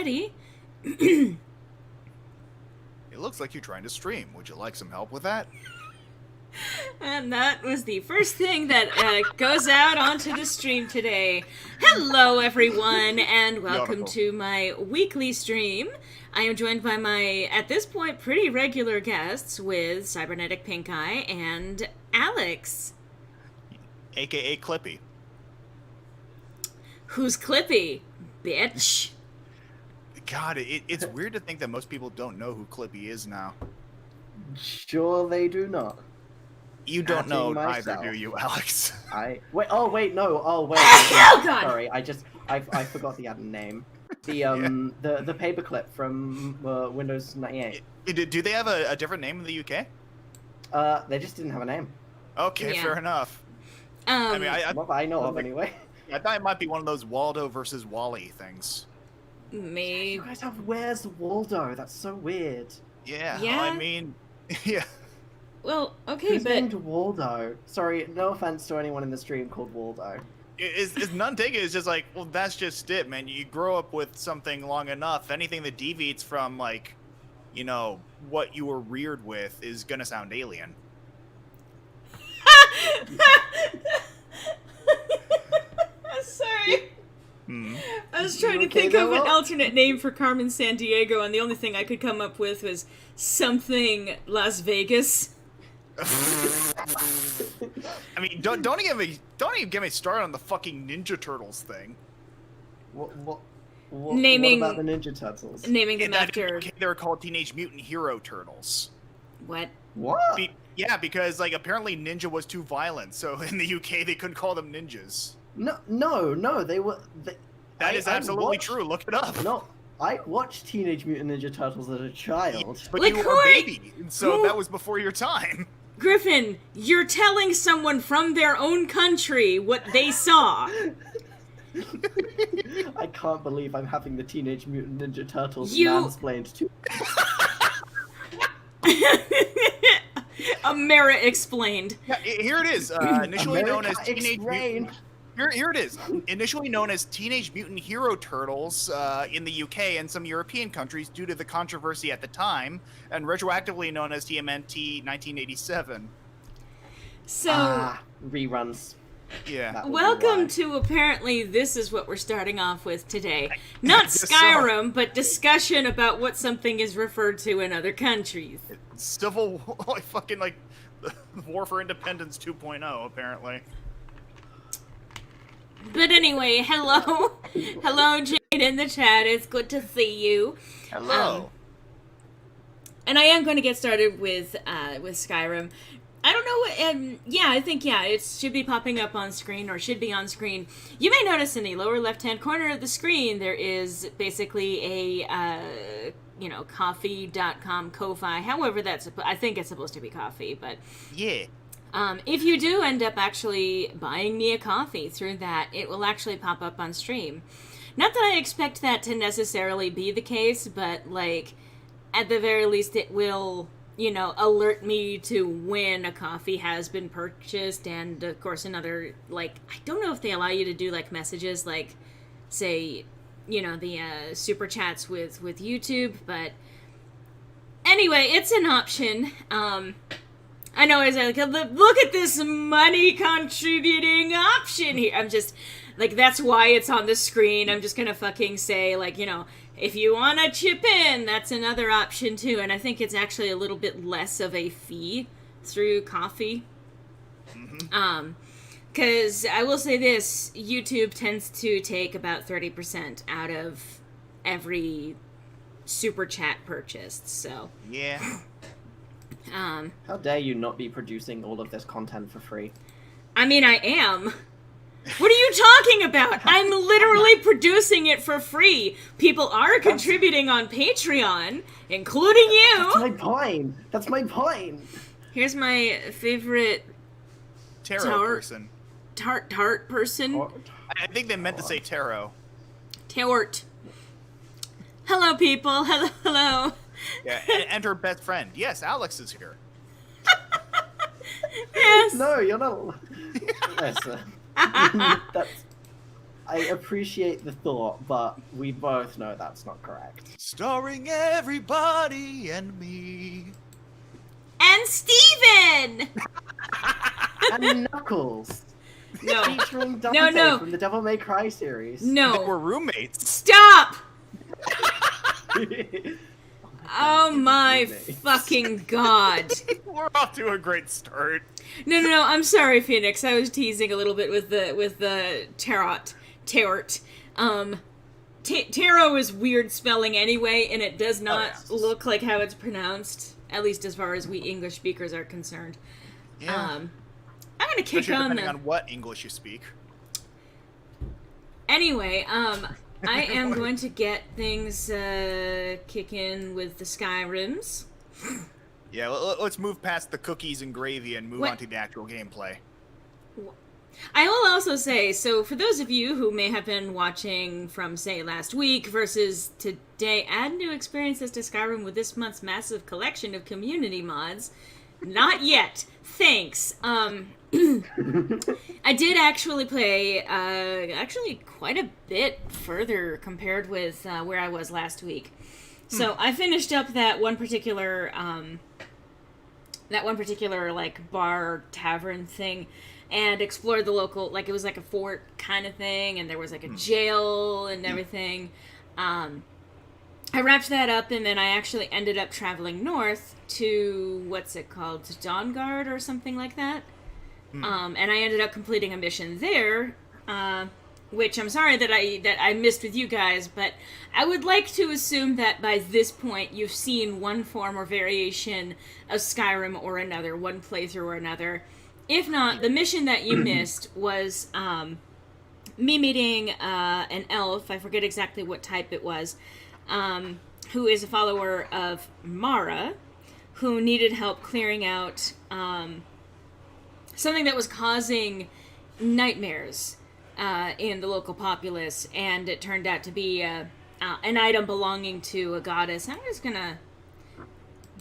ready. It looks like you're trying to stream. Would you like some help with that? And that was the first thing that goes out onto the stream today. Hello, everyone, and welcome to my weekly stream. I am joined by my, at this point, pretty regular guests with Cybernetic Pink Eye and Alex. AKA Clippy. Who's Clippy? Bitch. God, it's weird to think that most people don't know who Clippy is now. Sure they do not. You don't know either, do you, Alex? Wait, oh wait, no, oh wait. Oh god! Sorry, I forgot the other name. The the paperclip from Windows 98. Do they have a different name in the UK? They just didn't have a name. Okay, Yeah. Fair enough. I What I know of anyway. I thought it might be one of those Waldo versus Wally things. Maybe. You guys have Where's Waldo? That's so weird. Yeah, Yeah? I mean, yeah. Well, okay, Who's but named Waldo? Sorry, no offense to anyone in the stream called Waldo. Is none taken? It's just like, well, that's just it, man. You grow up with something long enough. Anything that deviates from, like, you know, what you were reared with is gonna sound alien. Sorry. Hmm. I was trying to okay think there, of an Will? alternate name for Carmen Sandiego, and the only thing I could come up with was something Las Vegas. I mean, don't even get me started on the fucking Ninja Turtles thing. What Naming- what about the Ninja Turtles? Naming them In the after UK, they were called Teenage Mutant Hero Turtles. what? What? Yeah, because like apparently ninja was too violent, so in the UK they couldn't call them ninjas. No, they were... That is absolutely true. Look it up. No, I watched Teenage Mutant Ninja Turtles as a child. But Like, you who were a are- baby, and so who- that was before your time. Griffin, you're telling someone from their own country what they saw. I can't believe I'm having the Teenage Mutant Ninja Turtles You- mansplained to... Amera explained. Yeah, here it is. Initially known as America Teenage Explained. Mutant. Here it is. Initially known as Teenage Mutant Hero Turtles in the UK and some European countries due to the controversy at the time, and retroactively known as TMNT 1987. So, Reruns. Yeah. That would be welcome why. to apparently this is what we're starting off with today. Not Yes, Skyrim, but discussion about what something is referred to in other countries. Civil, like fucking like War for Independence 2.0, apparently. But anyway, hello. Hello, Jade in the chat. It's good to see you. Hello. And I am going to get started with Skyrim. I don't know, I think, it should be popping up on screen, or should be on screen. You may notice in the lower left-hand corner of the screen, there is basically a, coffee.com, Ko-Fi, however that's, I think it's supposed to be coffee, but... Yeah. If you do end up actually buying me a coffee through that, it will actually pop up on stream. Not that I expect that to necessarily be the case, but, like, at the very least it will... alert me to when a coffee has been purchased, and of course another, like, I don't know if they allow you to do, like, messages, like, say, the super chats with YouTube, but anyway, it's an option. I know it's like, look at this money contributing option here. I'm just, like, that's why it's on the screen. I'm just gonna fucking say, like, if you want to chip in, that's another option too. And I think it's actually a little bit less of a fee through coffee. Mm-hmm. Because I will say this, YouTube tends to take about 30% out of every super chat purchased, so. Yeah. How dare you not be producing all of this content for free? I mean, I am. What are you talking about? I'm literally producing it for free. People are contributing on Patreon, including That's you. my point! That's my point! Here's my favorite Tarot Tower. person. tart person. I think they meant to say tarot. Tort. Hello, people. Hello. Yeah, and her best friend. Yes, Alex is here. Yes. No, you're not... Listen. That's... I appreciate the thought, but we both know that's not correct. Starring everybody and me. And Steven! And Knuckles. No. Featuring Dante No. from the Devil May Cry series. They No. were roommates. Stop! God, Oh my roommates. fucking god. We're off to a great start. No, I'm sorry, Phoenix. I was teasing a little bit with the tarot. Tarot is weird spelling anyway, and it does not look like how it's pronounced, at least as far as we English speakers are concerned. Yeah. I'm gonna kick Especially on depending on what English you speak. Anyway, I am going to get things kicking with the Skyrims. Yeah, let's move past the cookies and gravy and move on to the actual gameplay. I will also say, so for those of you who may have been watching from, say, last week versus today, add new experiences to Skyrim with this month's massive collection of community mods. Not yet. Thanks. I did actually play, quite a bit further compared with where I was last week. So I finished up that one particular like bar tavern thing, and explored the local, like it was like a fort kind of thing, and there was like a jail and everything. I wrapped that up, and then I actually ended up traveling north to, what's it called, to Dawnguard or something like that. And I ended up completing a mission there, which I'm sorry that I missed with you guys, but I would like to assume that by this point you've seen one form or variation of Skyrim or another, one playthrough or another. If not, the mission that you missed was me meeting an elf, I forget exactly what type it was, who is a follower of Mara, who needed help clearing out something that was causing nightmares in the local populace, and it turned out to be an item belonging to a goddess. I'm just gonna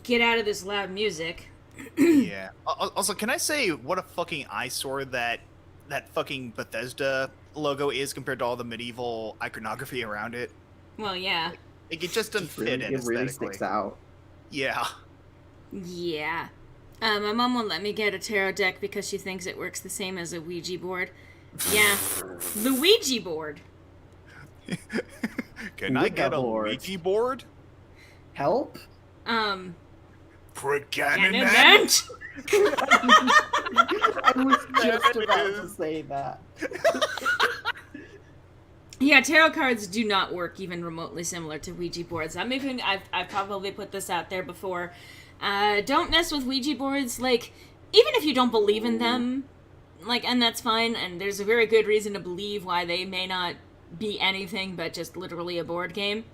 get out of this loud music. Yeah. Also, can I say what a fucking eyesore that fucking Bethesda logo is compared to all the medieval iconography around it? Well, yeah. Like, it just doesn't fit in It really aesthetically. sticks out. Yeah. Yeah. My mom won't let me get a tarot deck because she thinks it works the same as a Ouija board. Yeah. The Ouija board. Can I get a board. Ouija board? Help? Preganiment? I was just There it about to is. say that. Yeah, tarot cards do not work even remotely similar to Ouija boards. I've probably put this out there before. Don't mess with Ouija boards. Like, even if you don't believe in them, like, and that's fine, and there's a very good reason to believe why they may not be anything but just literally a board game.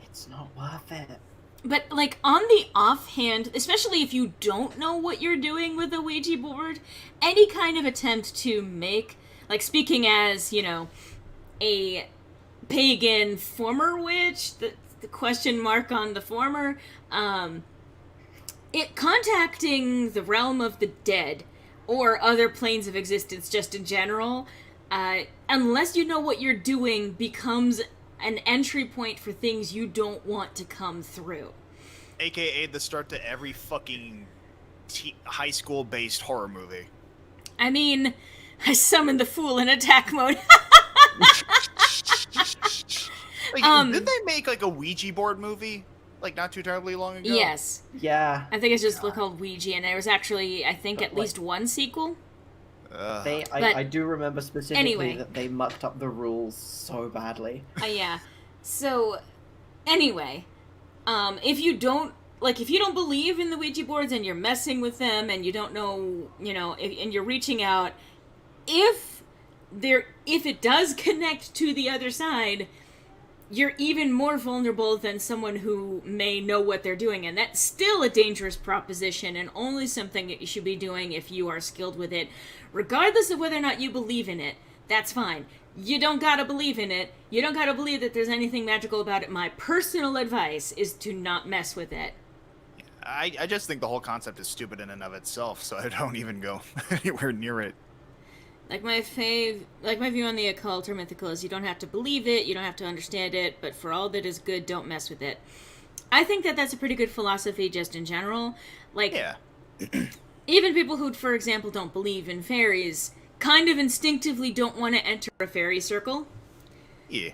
It's not worth it. But, like, on the offhand, especially if you don't know what you're doing with a Ouija board, any kind of attempt to make, like, speaking as, you know, a pagan former witch, the question mark on the former, it contacting the realm of the dead, or other planes of existence just in general, unless you know what you're doing, becomes an entry point for things you don't want to come through. AKA the start to every fucking high school based horror movie. I mean, I summoned the fool in attack mode. Like, didn't they make like a Ouija board movie? Like not too terribly long ago? Yes. Yeah. I think it's just called Ouija, and there was actually, I think, at least one sequel. I do remember specifically Anyway. that they mucked up the rules so badly. Yeah. So, anyway, if you don't believe in the Ouija boards and you're messing with them and you don't know, and you're reaching out, if it does connect to the other side, you're even more vulnerable than someone who may know what they're doing, and that's still a dangerous proposition and only something that you should be doing if you are skilled with it, regardless of whether or not you believe in it. That's fine. You don't gotta believe in it. You don't gotta believe that there's anything magical about it. My personal advice is to not mess with it. I just think the whole concept is stupid in and of itself, so I don't even go anywhere near it. Like my view on the occult or mythical is you don't have to believe it, you don't have to understand it, but for all that is good, don't mess with it. I think that that's a pretty good philosophy just in general. Like, Yeah. even people who, for example, don't believe in fairies kind of instinctively don't want to enter a fairy circle. Yeah.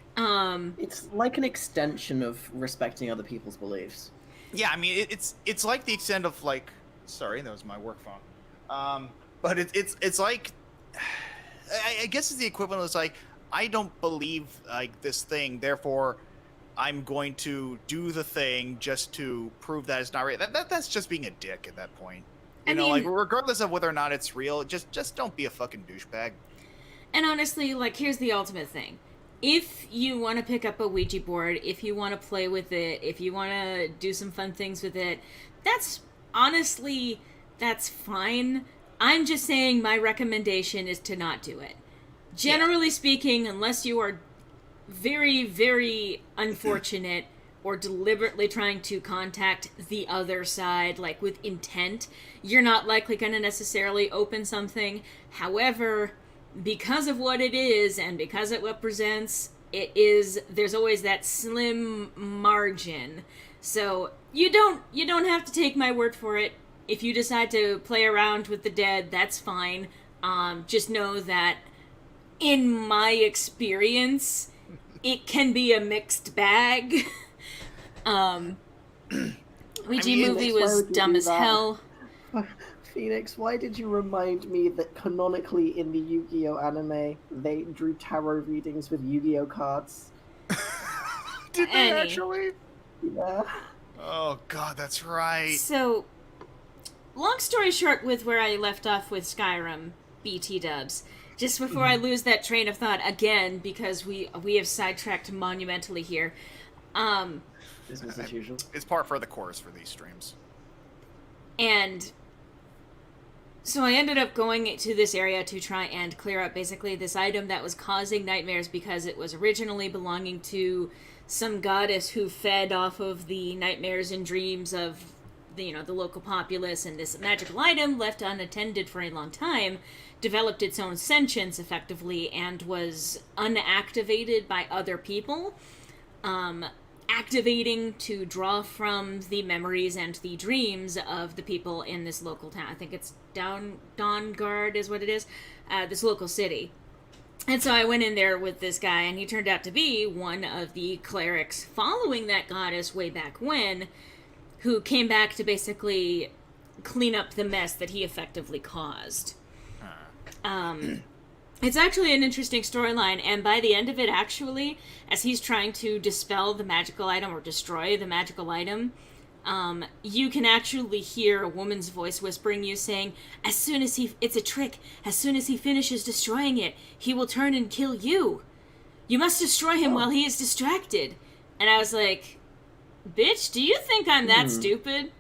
It's like an extension of respecting other people's beliefs. Yeah, I mean, it's like the extent of, like... Sorry, that was my work phone. But it's like... I guess it's the equivalent of, it's like, I don't believe, like, this thing, therefore I'm going to do the thing just to prove that it's not real. That's just being a dick at that point. You know, like, regardless of whether or not it's real, just don't be a fucking douchebag. And honestly, like, here's the ultimate thing. If you want to pick up a Ouija board, if you want to play with it, if you want to do some fun things with it, that's fine. I'm just saying my recommendation is to not do it. Generally speaking, unless you are very, very unfortunate or deliberately trying to contact the other side, like with intent, you're not likely going to necessarily open something. However, because of what it is and because it represents, there's always that slim margin. So you don't have to take my word for it. If you decide to play around with the dead, that's fine. Just know that in my experience, it can be a mixed bag. Ouija movie was dumb as hell. Phoenix, why did you remind me that canonically in the Yu-Gi-Oh anime, they drew tarot readings with Yu-Gi-Oh cards? Did they actually? Yeah. Oh god, that's right. So, long story short with where I left off with Skyrim, BT dubs, just before I lose that train of thought again, because we have sidetracked monumentally here. Business as usual. It's part for the course for these streams. And so I ended up going to this area to try and clear up basically this item that was causing nightmares because it was originally belonging to some goddess who fed off of the nightmares and dreams of the local populace, and this magical item, left unattended for a long time, developed its own sentience effectively and was unactivated by other people, activating to draw from the memories and the dreams of the people in this local town. I think it's Dawnguard is what it is, this local city. And so I went in there with this guy, and he turned out to be one of the clerics following that goddess way back when, who came back to basically clean up the mess that he effectively caused. It's actually an interesting storyline, and by the end of it, actually, as he's trying to dispel the magical item or destroy the magical item, you can actually hear a woman's voice whispering you saying, it's a trick, as soon as he finishes destroying it, he will turn and kill you. You must destroy him while he is distracted. And I was like, bitch, do you think I'm that stupid?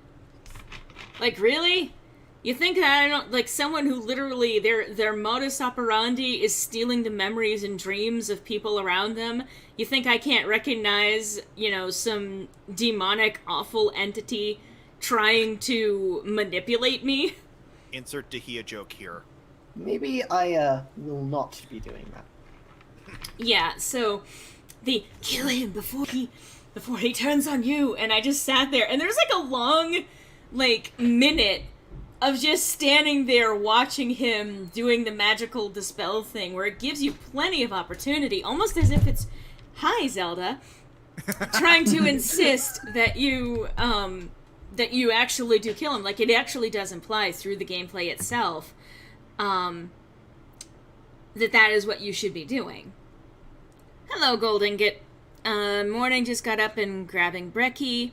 Like, really? You think that I don't, like, someone who literally, their modus operandi is stealing the memories and dreams of people around them? You think I can't recognize, some demonic, awful entity trying to manipulate me? Insert Dahia joke here. Maybe I will not be doing that. Yeah, so the kill him before he turns on you, and I just sat there, and there's like a long, minute of just standing there watching him doing the magical dispel thing, where it gives you plenty of opportunity, almost as if it's, hi, Zelda, trying to insist that you actually do kill him. Like, it actually does imply through the gameplay itself, that is what you should be doing. Hello, Gold Ingot. Morning, just got up and grabbing brekkie.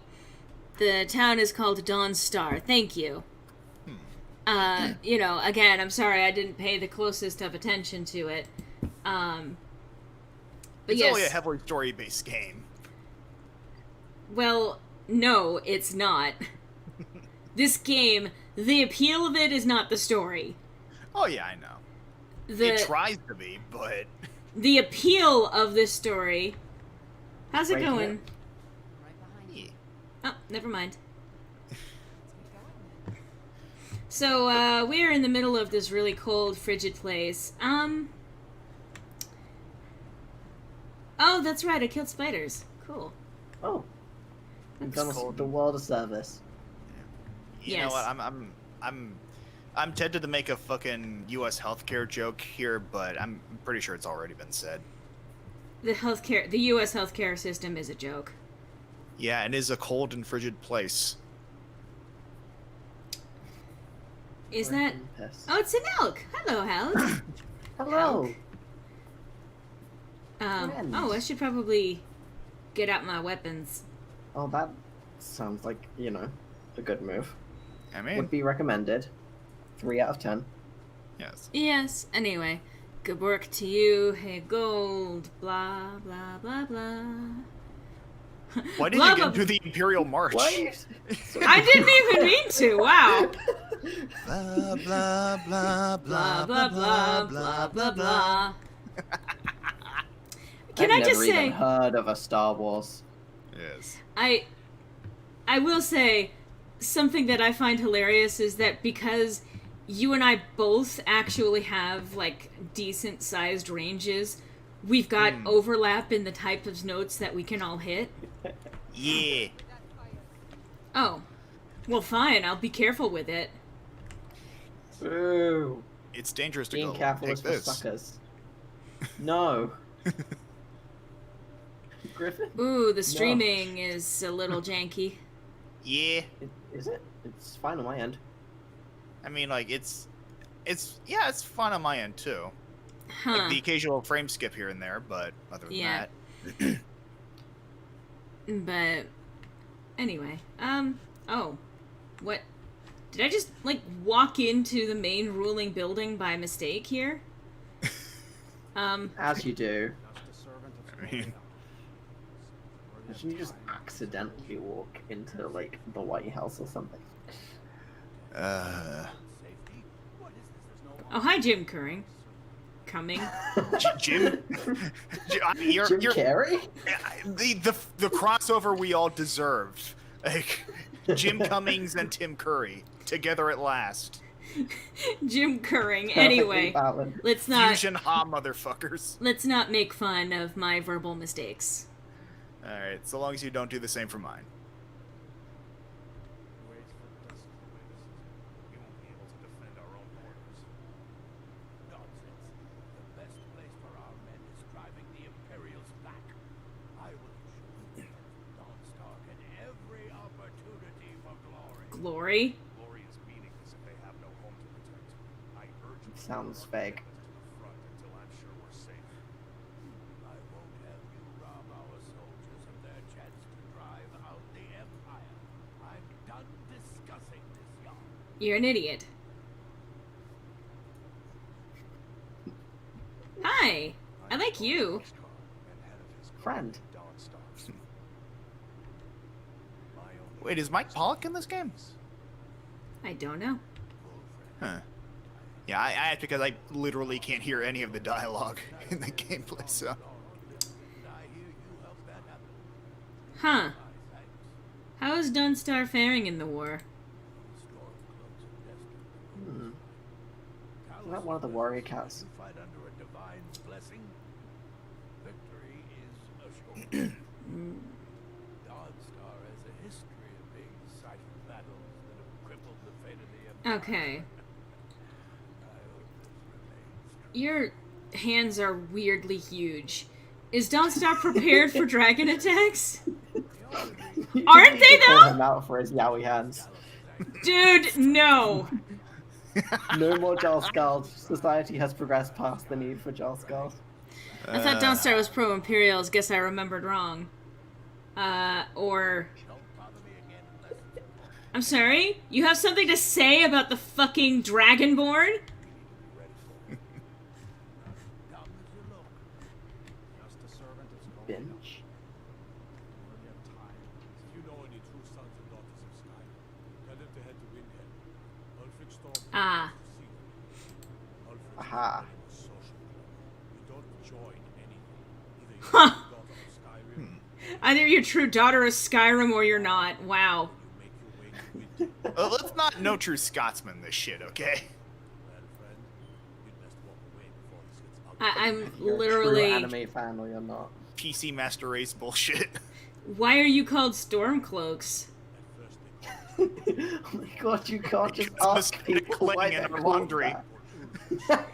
The town is called Dawn Star. Thank you. Again, I'm sorry I didn't pay the closest of attention to it. But it's yes. only a heavily story-based game. Well, no, it's not. This game, the appeal of it is not the story. Oh yeah, I know. It tries to be, but... The appeal of this story... How's it Right going? here. Right behind you. Oh, never mind. So, we're in the middle of this really cold, frigid place. Oh, that's right, I killed spiders. Cool. Oh. You've done cool. the world a service. You know what? I'm tempted to make a fucking U.S. healthcare joke here, but I'm pretty sure it's already been said. The U.S. healthcare system is a joke. Yeah, it is a cold and frigid place. Is that... Oh, it's an elk! Hello, elk! Hello! Oh, I should probably get out my weapons. Oh, that sounds like, you know, a good move. I mean... Would be recommended. 3 out of 10. Yes. Yes, anyway. Good work to you, hey gold, blah, blah, blah, blah. Why did Blah, you blah, get into the Imperial March? I didn't even mean to, wow. Blah, blah, blah, Blah, blah, blah, blah, blah, blah. Can I've I just never say... even heard of a Star Wars. Yes. I will say, something that I find hilarious is that because you and I both actually have, like, decent-sized ranges, we've got overlap in the type of notes that we can all hit. Yeah. Oh. Well, fine, I'll be careful with it. Boo! It's dangerous to Being go. careful Take is for this. suckers. No. Griffin? Ooh, the streaming is a little janky. Yeah. Is it? It's fine on my end. I mean, like, it's fun on my end, too. Huh. Like, the occasional frame skip here and there, but other than Yeah. that... But, anyway, oh. What? Did I just, like, walk into the main ruling building by mistake here? As you do. I mean... Imagine you just accidentally walk into, like, the White House or something. Oh, hi, Jim Curring. Coming. Jim? You're, Jim Carrey? The crossover we all deserved. Like, Jim Cummings and Tim Curry together at last. Jim Curring. Perfectly Anyway, balanced. let's not Fusion ha, motherfuckers. let's not make fun of my verbal mistakes. Alright, so long as you don't do the same for mine. Glory? Sounds fake. You're an idiot. Hi. I like you. Friend. Wait, is Mike Pollock in this game? I don't know. Huh. Yeah, I because I literally can't hear any of the dialogue in the gameplay, so... Huh. How is Dunstar faring in the war? Is that one of the warrior cats? Okay. Your hands are weirdly huge. Is Dawnstar prepared for dragon attacks? Aren't they, Call though? him out for his yowie hands. Dude, no. No more Jarlskald. Society has progressed past the need for Jarlskald. I thought Dawnstar was pro-Imperials. Guess I remembered wrong. Or... I'm sorry? You have something to say about the fucking Dragonborn? Binge. Ah. Aha. Huh. Either you're true daughter of Skyrim or you're not. Wow. Let's not no true Scotsman this shit, okay? I'm You're a literally. true anime fan or you're not. PC Master Race bullshit. Why are you called Stormcloaks? Oh my god, you can't just It's a ask mistake people why playing they're in our called laundry. that.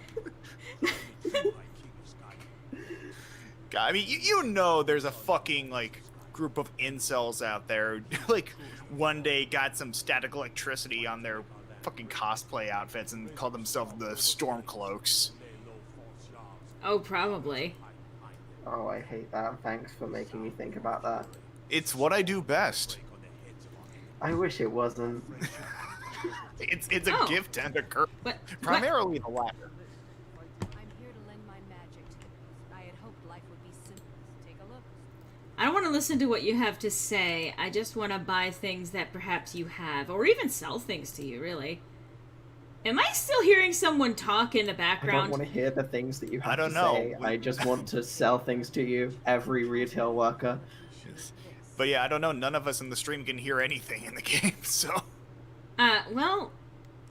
God, I mean, you know there's a fucking, like, group of incels out there who, like, one day got some static electricity on their fucking cosplay outfits and called themselves the Stormcloaks. Oh, probably. Oh, I hate that. Thanks for making me think about that. It's what I do best. I wish it wasn't. It's a Oh. gift and a curse. What? Primarily the latter. I'm here to lend my magic to you. I had hoped life would be simple. Take a look. I don't want to listen to what you have to say. I just want to buy things that perhaps you have, or even sell things to you, really. Am I still hearing someone talk in the I don't background? want to hear the things that you have I don't to know. say. I just want to sell things to you, every retail worker. But yeah, I don't know. None of us in the stream can hear anything in the game, so. Well,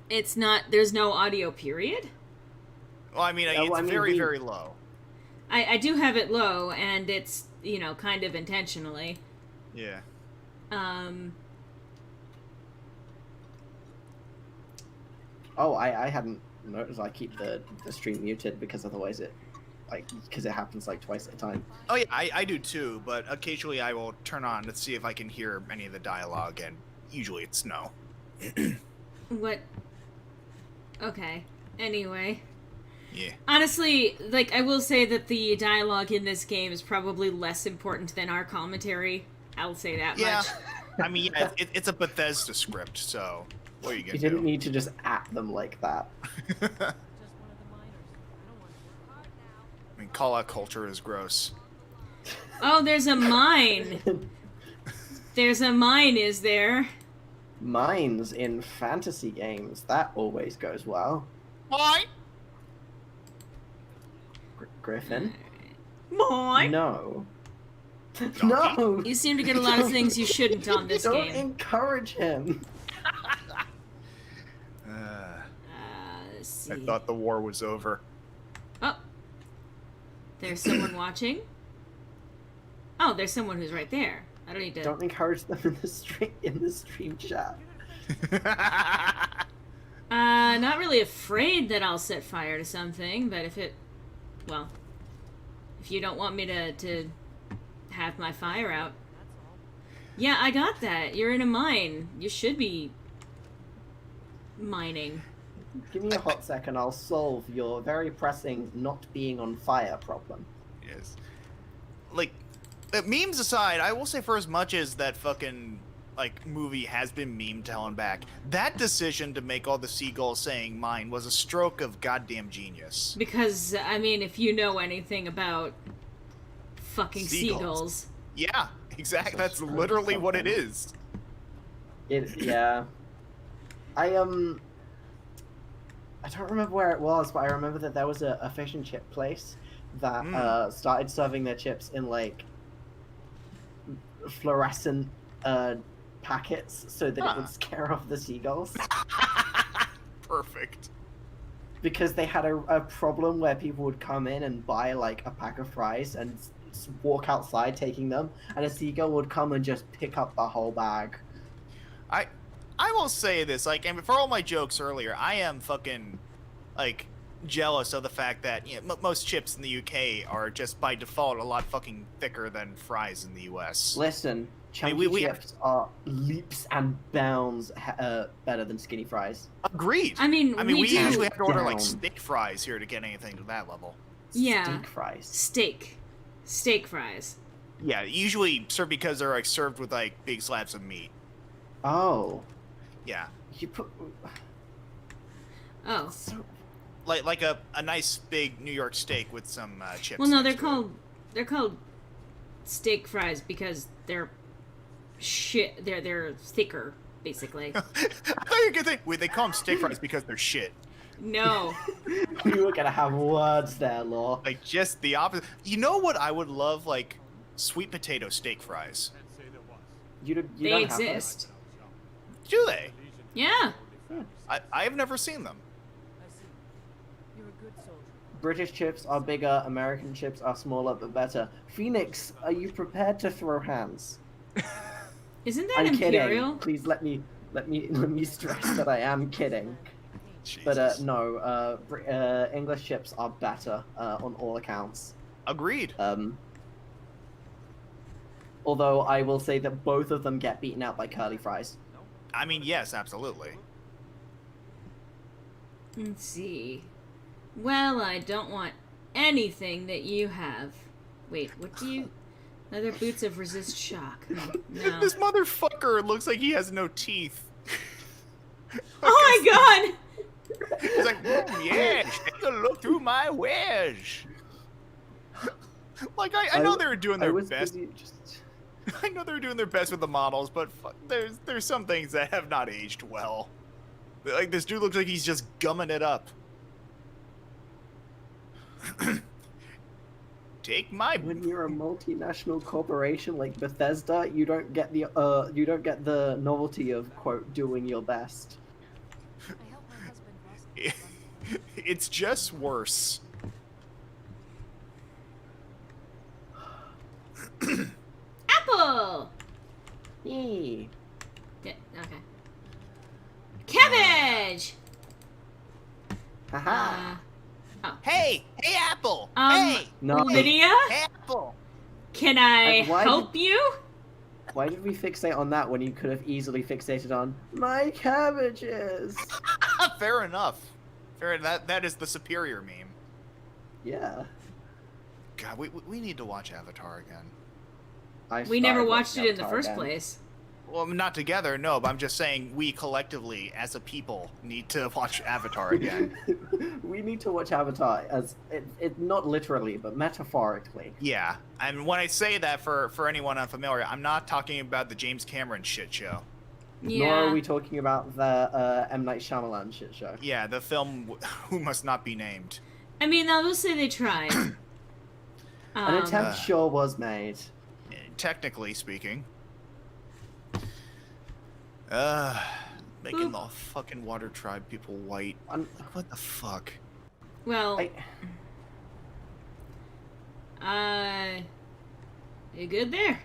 it's not. There's no audio, period. Well, I mean, Yeah, well, it's I mean, very, we- very low. I do have it low, and it's, kind of intentionally. Yeah. Oh, I hadn't noticed. I keep the stream muted because otherwise it, because it happens like twice at a time. Oh yeah, I do too, but occasionally I will turn on to see if I can hear any of the dialogue, and usually it's no. What? Okay. Anyway. Yeah. Honestly, I will say that the dialogue in this game is probably less important than our commentary. I'll say that Yeah. much. I mean, yeah, it's a Bethesda script, so what are you gonna You do? didn't need to just at them like that. Just one of the miners. I don't want to work hard now. I mean, call-out culture is gross. Oh, there's a mine. There's a mine, is there? Mines in fantasy games, that always goes well. Why? Griffin? Mine? No. Donkey? No! You seem to get a lot of things you shouldn't on this Don't game. encourage him. Let's see. I thought the war was over. Oh. There's someone watching. Oh, there's someone who's right there. I don't need to... Don't encourage them in the stream chat. Not really afraid that I'll set fire to something, but if it... Well, if you don't want me to have my fire out... Yeah, I got that. You're in a mine. You should be mining. Give me a hot second, I'll solve your very pressing not being on fire problem. Yes. Like, memes aside, I will say for as much as that fucking, movie has been memed to hell and back, that decision to make all the seagulls saying mine was a stroke of goddamn genius. Because, I mean, if you know anything about fucking seagulls. Yeah, exactly. That's literally what it is. Yeah. I don't remember where it was, but I remember that there was a fish and chip place that started serving their chips in fluorescent packets so that it would scare off the seagulls. Perfect. Because they had a problem where people would come in and buy a pack of fries and walk outside taking them, and a seagull would come and just pick up the whole bag. I will say this, and for all my jokes earlier, I am fucking, jealous of the fact that most chips in the UK are just by default a lot fucking thicker than fries in the US. Listen, chunky we chips are leaps and bounds better than skinny fries. Agreed. I mean, we do... usually have to order Down. steak fries here to get anything to that level. Yeah. Steak fries. Steak fries. Yeah, usually served because they're served with big slabs of meat. Oh. Yeah. You put... Oh. So... Like a nice big New York steak with some chips. Well, no, next to it. they're called steak fries because they're shit. They're thicker, basically. I thought you were gonna say, wait, they call them steak fries because they're shit. No. We were gonna have words there, Law. Just the opposite. You know what I would love? Sweet potato steak fries. You They don't have exist. Do they? Yeah. I have never seen them. I see. You're a good soldier. British chips are bigger, American chips are smaller but better. Phoenix, are you prepared to throw hands? Isn't that I'm Imperial? kidding. Please let me stress that I am kidding. But Jesus. no, English chips are better on all accounts. Agreed. Although I will say that both of them get beaten out by curly fries. I mean, yes, absolutely. Let's see. Well, I don't want anything that you have. Wait, what do you... Leather boots of resist shock. No. This motherfucker looks like he has no teeth. Oh my god! He's like, yeah, take a look through my wedge. Like, I know they were doing their best. I know they were doing their best with the models, but there's some things that have not aged well. Like, this dude looks like he's just gumming it up. Take my... When you're a multinational corporation like Bethesda, you don't get the novelty of quote doing your best. I helped my husband Russell. It's just worse. Apple! Yay. Yeah, okay. Cabbage! Haha. Hey, Apple. Um, Hey, No. Lydia? Apple. Can I And why help you? Why did we fixate on that when you could have easily fixated on my cabbages? Fair enough. That is the superior meme. Yeah. God, we need to watch Avatar again. We never started watched watching it in the Avatar first again. place. Well, not together, no, but I'm just saying we collectively, as a people, need to watch Avatar again. We need to watch Avatar as it not literally, but metaphorically. Yeah, and when I say that for anyone unfamiliar, I'm not talking about the James Cameron shit show. Yeah. Nor are we talking about the M. Night Shyamalan shit show. Yeah, the film Who Must Not Be Named. I mean, I will say they tried. An attempt sure was made. Technically speaking. Making the fucking Water Tribe people white. Un- What the fuck? Well, you good there?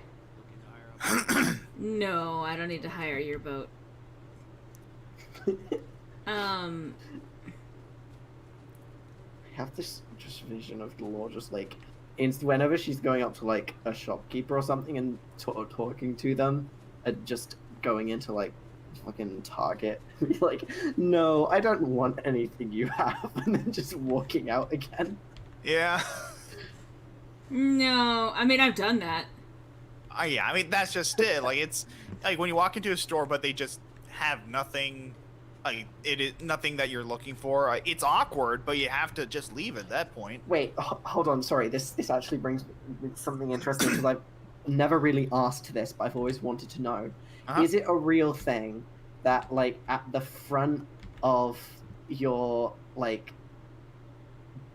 No, I don't need to hire your boat. I have this just vision of the law just like whenever she's going up to like a shopkeeper or something and talking to them and just going into like fucking Target be like, no, I don't want anything you have, and then just walking out again. Yeah. No, I mean, I've done that. Yeah, I mean, that's just it. Like, it's like when you walk into a store, but they just have nothing. Like, it is nothing that you're looking for. It's awkward, but you have to just leave at that point. Wait, hold on, sorry, this actually brings something interesting because I've never really asked this, but I've always wanted to know. Uh-huh. Is it a real thing that like at the front of your like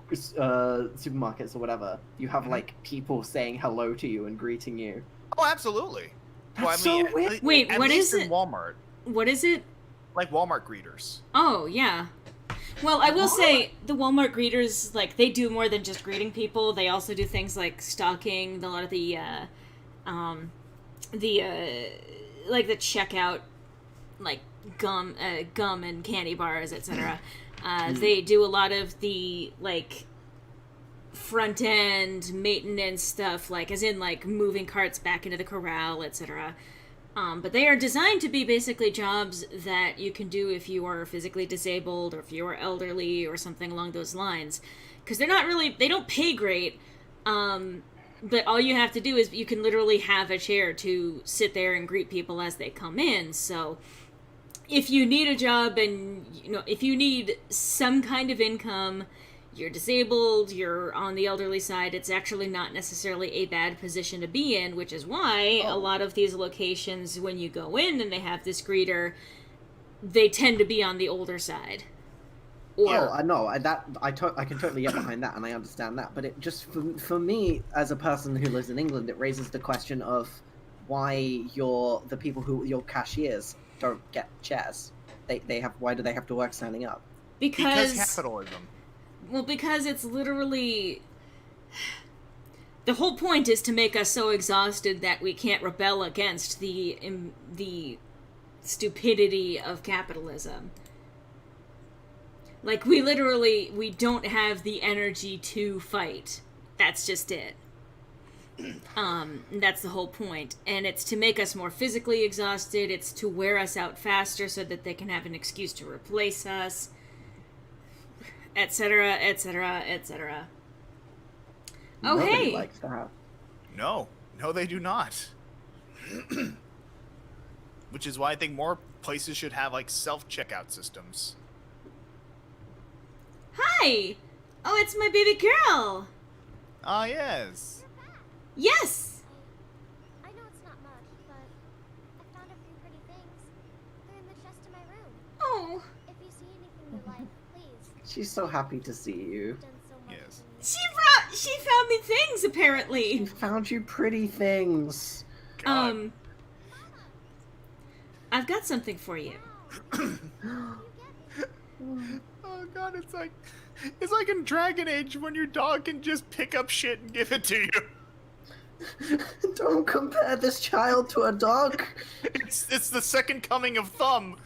supermarkets or whatever, you have like people saying hello to you and greeting you? Oh, absolutely. That's so weird. Wait, at what least is in it? Walmart, What is it? like Walmart greeters. Oh, yeah. Well, I will say the Walmart greeters, like, they do more than just greeting people. They also do things like stocking, a lot of the like the checkout, like gum and candy bars, etc. They do a lot of the like front end maintenance stuff, like as in like moving carts back into the corral, etc. But they are designed to be basically jobs that you can do if you are physically disabled or if you are elderly or something along those lines. Because they don't pay great, but all you have to do is you can literally have a chair to sit there and greet people as they come in. So if you need a job and, if you need some kind of income, you're disabled, you're on the elderly side, it's actually not necessarily a bad position to be in, which is why a lot of these locations, when you go in and they have this greeter, they tend to be on the older side. Or, I know, I can totally get behind that, and I understand that, but it just, for me, as a person who lives in England, it raises the question of why the people who, your cashiers, don't get chairs. Why do they have to work standing up? Because capitalism. Well, because it's literally... The whole point is to make us so exhausted that we can't rebel against the stupidity of capitalism. Like, we don't have the energy to fight. That's just it. That's the whole point. And it's to make us more physically exhausted, it's to wear us out faster so that they can have an excuse to replace us, etc., etc., etc. Oh, Nobody hey! likes that. No, they do not. Which is why I think more places should have like self-checkout systems. Hi! Oh, it's my baby girl! Ah, yes. Yes! I know it's not much, but I found a few pretty things. They're in the chest in my room. Oh, If you see anything you like, please. She's so happy to see you. You've done so much Yes. for me. she found me things, She apparently! found you pretty things. God. I've got something for you. Oh god, it's like in Dragon Age when your dog can just pick up shit and give it to you. Don't compare this child to a dog. It's the second coming of Thumb.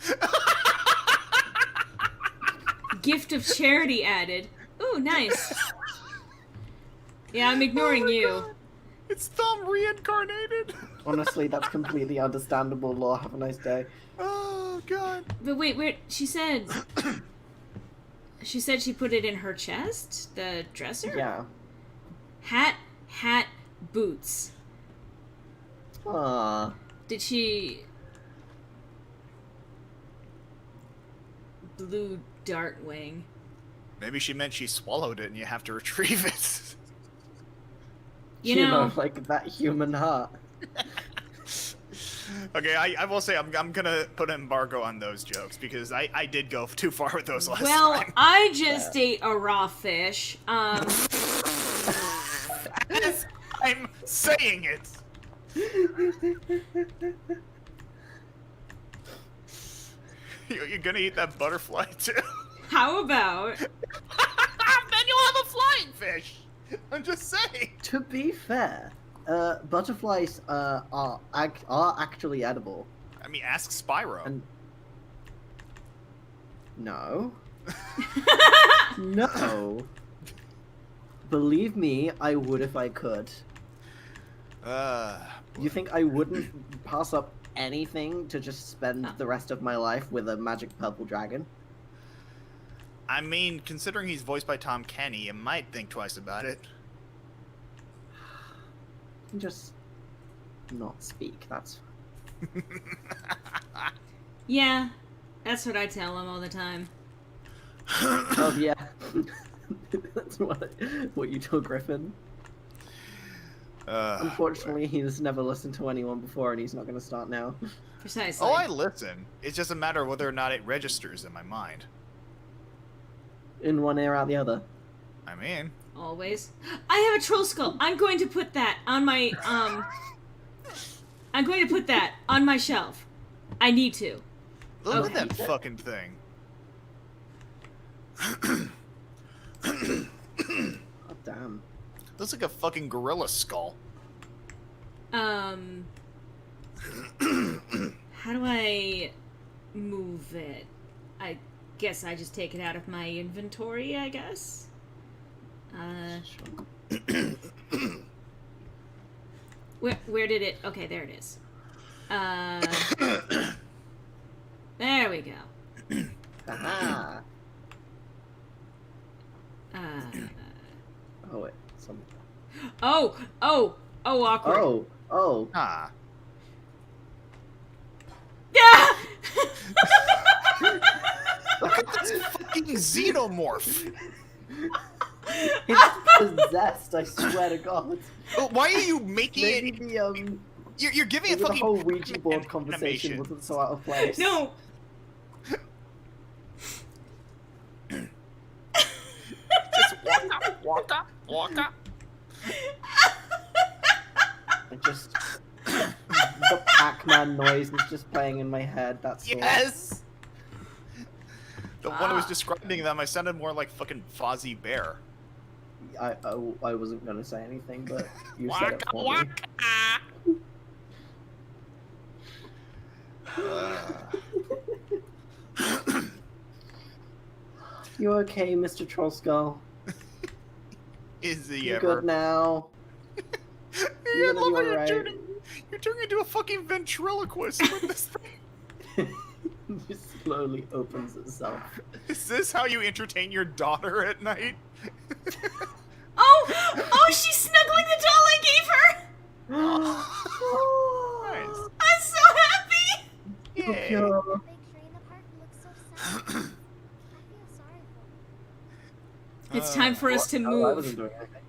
Gift of charity added. Ooh, nice. Yeah, I'm ignoring you. God. It's Thumb reincarnated. Honestly, that's completely understandable, Law. Have a nice day. Oh god. But wait, where she said she put it in her chest? The dresser? Yeah. Hat, boots. Aww. Did she... Blue Dartwing. Maybe she meant she swallowed it and you have to retrieve it. You know, like that human heart. Okay, I will say I'm gonna put an embargo on those jokes because I did go too far with those last well, time. I just ate a raw fish. As I'm saying it. You're gonna eat that butterfly too? How about... Then you'll have a flying fish! I'm just saying! To be fair, butterflies are actually edible. I mean, ask Spyro. And no. No. Believe me, I would if I could. You think I wouldn't pass up anything to just spend the rest of my life with a magic purple dragon? I mean, considering he's voiced by Tom Kenny, you might think twice about it. Just not speak, that's Yeah, that's what I tell him all the time. oh yeah. That's what you tell Griffin. Unfortunately, he's never listened to anyone before, and he's not going to start now. Precisely. Oh, I listen. It's just a matter of whether or not it registers in my mind. In one ear, out the other. I mean... Always. I have a troll skull. I'm going to put that on my, I'm going to put that on my shelf. I need to. Look Okay. at that fucking thing. God damn. Looks like a fucking gorilla skull. How do I move it? I guess I just take it out of my inventory, I guess? Where did it... Okay, there it is. There we go. Aha. Uh, Oh, wait. Some... oh, awkward. Oh. Ah. Ah! Look at this fucking xenomorph. It's possessed, I swear to God. Well, why are you making Maybe it... the, You're giving it maybe the fucking... whole Ouija board animation. conversation wasn't so out of place. No. Just walk up. I just... the Pac-Man noise is just playing in my head, that's all. Yes! The one who was describing them, I sounded more like fucking Fozzie Bear. I wasn't gonna say anything, but you said it for me. You okay, Mr. Trollskull? Is he You ever? good now? I You gonna love be how alright? you're turning into a fucking ventriloquist with this thing. It slowly opens itself. Is this how you entertain your daughter at night? Oh, she's snuggling the doll I gave her! Nice. I'm so happy! Yay. Pure. The big tree in the park looks so sad. I feel sorry for him. It's time for us to Oh, I move. wasn't doing anything.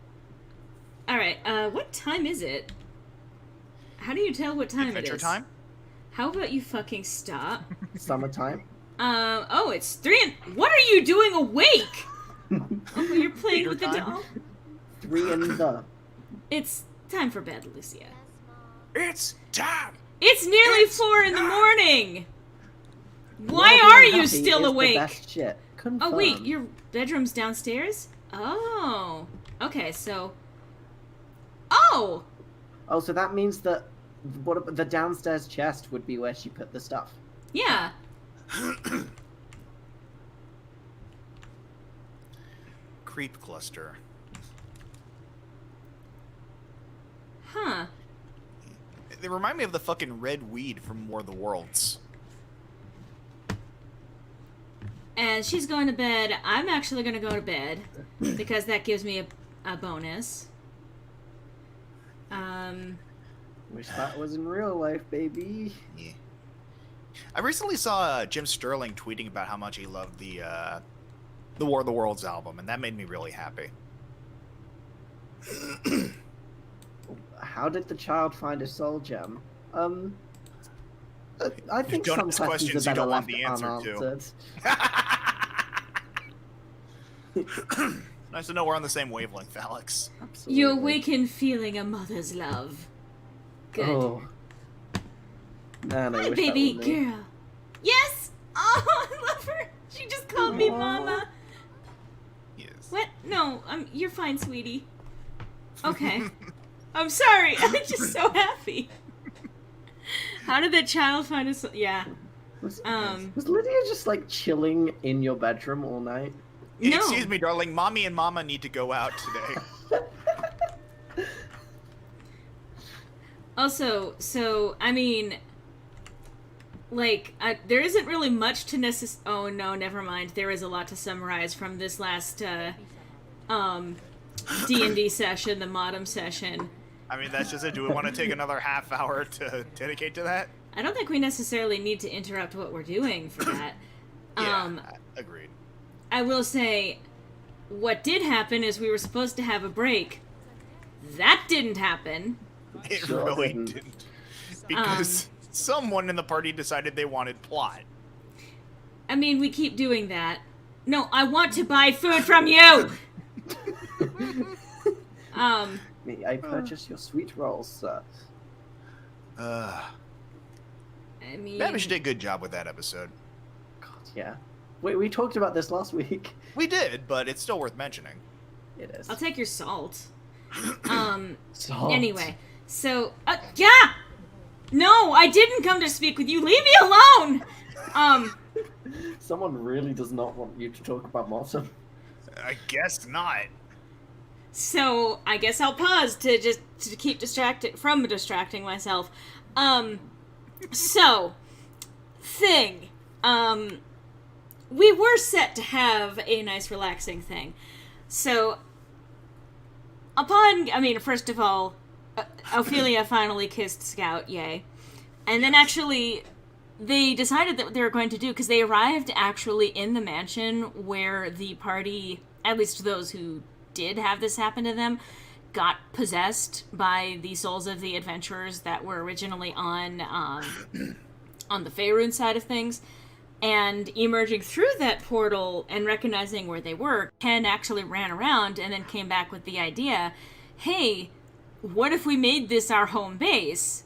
Alright, what time is it? How do you tell what time Adventure it is? time? How about you fucking stop? Summertime. Oh, it's 3 and... What are you doing awake? Oh, you're playing Peter with the time? doll? 3 in the. It's time for bed, Lucia. Yes, Mom. It's time. It's nearly It's 4 in the time. morning! Why Well, are being you happy still is the awake? best shit. Oh, wait, Confirmed. your bedroom's downstairs? Oh. Okay, so... Oh! Oh, so that means that the downstairs chest would be where she put the stuff. Yeah. Creep cluster. Huh. They remind me of the fucking red weed from War of the Worlds. And she's going to bed. I'm actually going to go to bed because that gives me a bonus. Wish that was in real life, baby. Yeah. I recently saw Jim Sterling tweeting about how much he loved the War of the Worlds album, and that made me really happy. How did the child find a soul gem? I think Don't some ask questions questions are you better don't want left the answer unanswered. Nice to know we're on the same wavelength, Alex. Absolutely. You awaken feeling a mother's love. Good. Oh. Man, I Hi, wish baby that were me. girl. Yes! Oh, I love her. She just called me Aw. mama. Yes. What? No, you're fine, sweetie. Okay. I'm sorry. I'm just so happy. How did that child find us? Yeah. Was Was Lydia just like chilling in your bedroom all night? No. Excuse me, darling. Mommy and Mama need to go out today. Also, so, I mean, like, there isn't really much to Oh, no, never mind. There is a lot to summarize from this last, D&D session, the Modem session. I mean, that's just it. Do we want to take another half hour to dedicate to that? I don't think we necessarily need to interrupt what we're doing for that. Yeah, agreed. I will say, what did happen is we were supposed to have a break. That didn't happen. It Sure really didn't. didn't. Because someone in the party decided they wanted plot. I mean, we keep doing that. No, I want to buy food from you! May I purchase your sweet rolls, sir? I mean... Babish did a good job with that episode. God, yeah. Wait, we talked about this last week. We did, but it's still worth mentioning. It is. I'll take your salt. Salt. Anyway, so, yeah! No, I didn't come to speak with you. Leave me alone! Someone really does not want you to talk about Mortem. I guess not. So, I guess I'll pause to keep distracting myself. So, thing. We were set to have a nice relaxing thing. So, first of all, Ophelia finally kissed Scout, yay. And then actually, they decided that what they were going to do, because they arrived actually in the mansion where the party, at least those who did have this happen to them, got possessed by the souls of the adventurers that were originally on the Faerun side of things. And emerging through that portal and recognizing where they were, Ken actually ran around and then came back with the idea, hey, what if we made this our home base?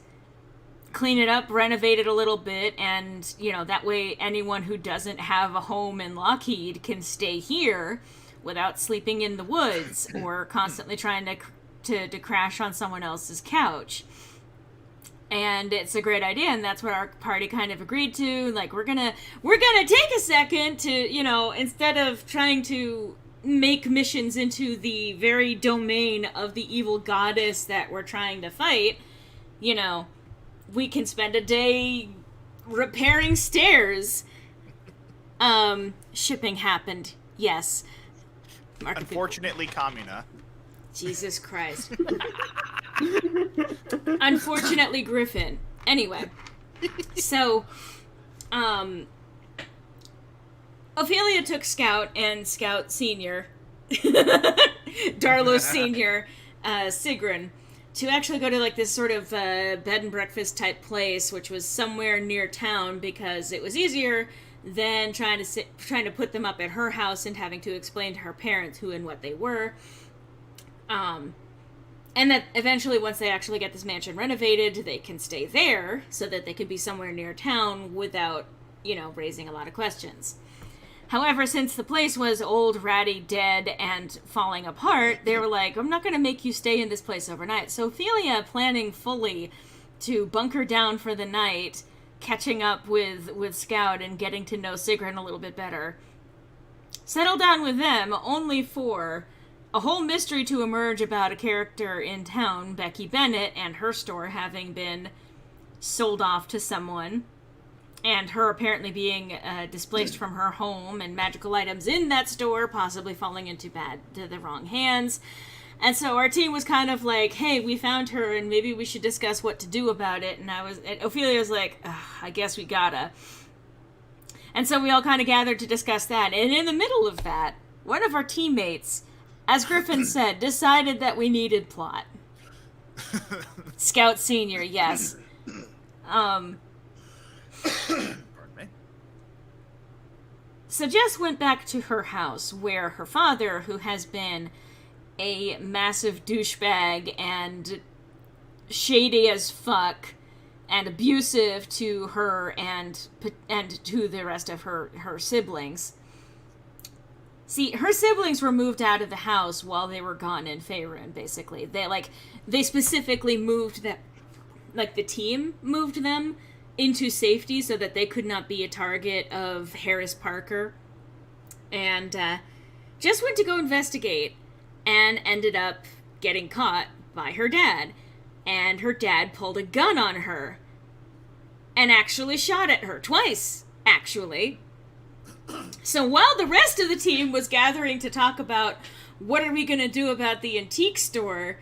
clean it up, renovate it a little bit, and, you know, that way anyone who doesn't have a home in Lockheed can stay here without sleeping in the woods or constantly trying to crash on someone else's couch. And it's a great idea, and that's what our party kind of agreed to. Like, we're gonna take a second to, you know, instead of trying to make missions into the very domain of the evil goddess that we're trying to fight, you know, we can spend a day repairing stairs. Shipping happened, yes. Unfortunately, Kamina. Jesus Christ. Unfortunately, Griffin. Anyway, so, Ophelia took Scout and Scout Senior, Darlos Senior, Sigrun, to actually go to like this sort of bed and breakfast type place, which was somewhere near town because it was easier than trying to put them up at her house and having to explain to her parents who and what they were. And that eventually, once they actually get this mansion renovated, they can stay there so that they can be somewhere near town without, you know, raising a lot of questions. However, since the place was old, ratty, dead, and falling apart, they were like, I'm not going to make you stay in this place overnight. So Ophelia, planning fully to bunker down for the night, catching up with Scout and getting to know Sigrun a little bit better, settled down with them only for a whole mystery to emerge about a character in town, Becky Bennett, and her store having been sold off to someone, and her apparently being displaced from her home, and magical items in that store possibly falling into the wrong hands. And so our team was kind of like, hey, we found her, and maybe we should discuss what to do about it. And Ophelia was like, I guess we gotta. And so we all kind of gathered to discuss that. And in the middle of that, one of our teammates, as Griffin said, decided that we needed plot. Scout Senior, yes. Pardon me. So Jess went back to her house, where her father, who has been a massive douchebag and shady as fuck and abusive to her and to the rest of her siblings. See, her siblings were moved out of the house while they were gone in Faerun, basically. They specifically moved them, like the team moved them into safety so that they could not be a target of Harris Parker. And just went to go investigate and ended up getting caught by her dad. And her dad pulled a gun on her and actually shot at her twice, actually. So while the rest of the team was gathering to talk about what are we going to do about the antique store,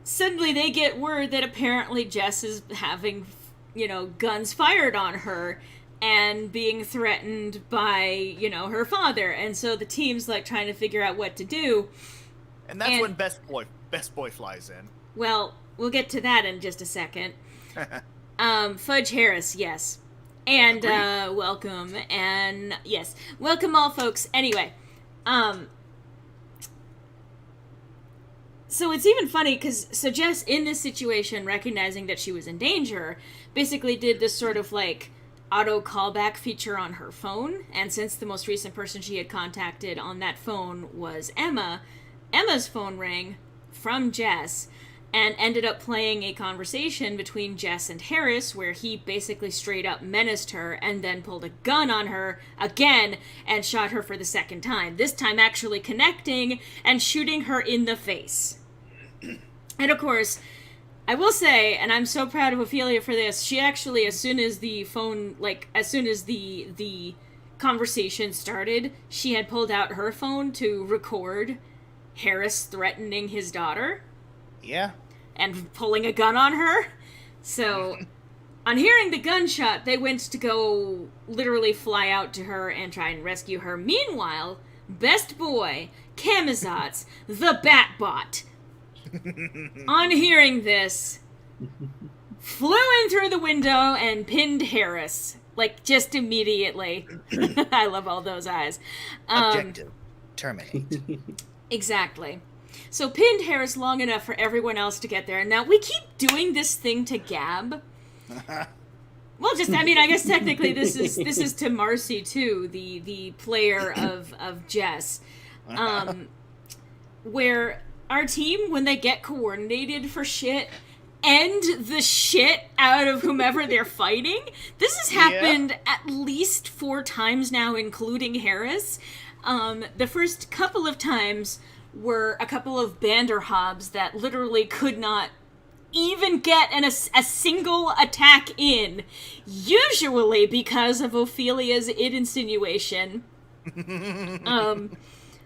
suddenly they get word that apparently Jess is having, you know, guns fired on her and being threatened by, you know, her father. And so the team's like trying to figure out what to do. And that's when Best Boy flies in. Well, we'll get to that in just a second. Fudge Harris, yes. And, welcome, and, yes. Welcome all, folks. Anyway, so it's even funny, so Jess, in this situation, recognizing that she was in danger, basically did this sort of, like, auto callback feature on her phone, and since the most recent person she had contacted on that phone was Emma, Emma's phone rang from Jess, and ended up playing a conversation between Jess and Harris where he basically straight up menaced her and then pulled a gun on her again and shot her for the second time. This time actually connecting and shooting her in the face. And of course, I will say, and I'm so proud of Ophelia for this, she actually, as soon as the conversation started, she had pulled out her phone to record Harris threatening his daughter. Yeah. And pulling a gun on her. So, on hearing the gunshot, they went to go literally fly out to her and try and rescue her. Meanwhile, Best Boy, Camazotz, the Batbot, on hearing this, flew in through the window and pinned Harris. Like, just immediately. I love all those eyes. Objective. Terminate. Exactly. So pinned Harris long enough for everyone else to get there. Now, we keep doing this thing to Gab, Well, just I mean, I guess technically this is to Marcy too, the player of Jess, where our team, when they get coordinated for shit, end the shit out of whomever they're fighting. This has happened at least 4 times now, including Harris. The first couple of times were a couple of Banderhobs that literally could not even get a single attack in, usually because of Ophelia's insinuation,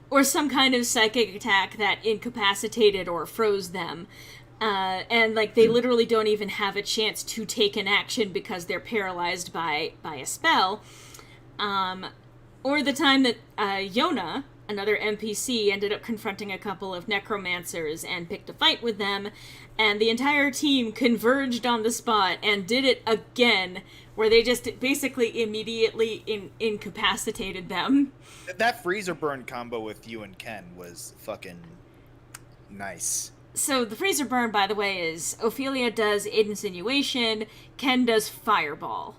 or some kind of psychic attack that incapacitated or froze them. And, like, they literally don't even have a chance to take an action because they're paralyzed by a spell. Or the time that Yona, another NPC, ended up confronting a couple of necromancers and picked a fight with them, and the entire team converged on the spot and did it again, where they just basically immediately incapacitated them. That freezer burn combo with you and Ken was fucking nice. So the freezer burn, by the way, is Ophelia does insinuation, Ken does fireball.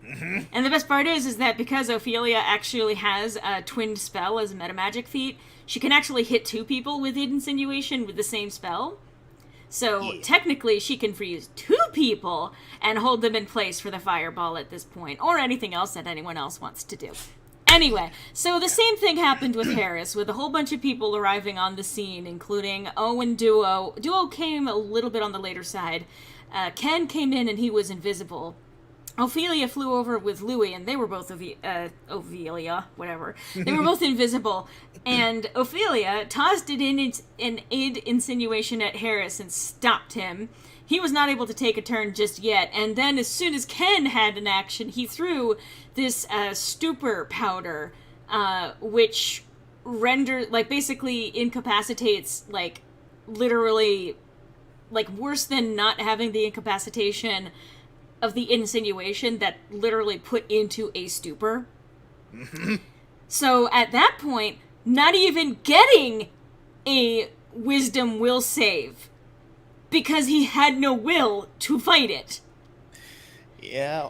Mm-hmm. And the best part is that because Ophelia actually has a twinned spell as a metamagic feat, she can actually hit 2 people with insinuation with the same spell. So technically she can freeze 2 people and hold them in place for the fireball at this point, or anything else that anyone else wants to do. Anyway, so the same thing happened with Harris, with a whole bunch of people arriving on the scene, including Owen Duo. Duo came a little bit on the later side. Ken came in and he was invisible. Ophelia flew over with Louis, and they were both Ophelia, whatever. They were both invisible, and Ophelia tossed it in an aid insinuation at Harris and stopped him. He was not able to take a turn just yet, and then as soon as Ken had an action, he threw this stupor powder, which basically incapacitates, literally, worse than not having the incapacitation of the insinuation that literally put into a stupor. Mm-hmm. So at that point, not even getting a wisdom will save, because he had no will to fight it. Yeah,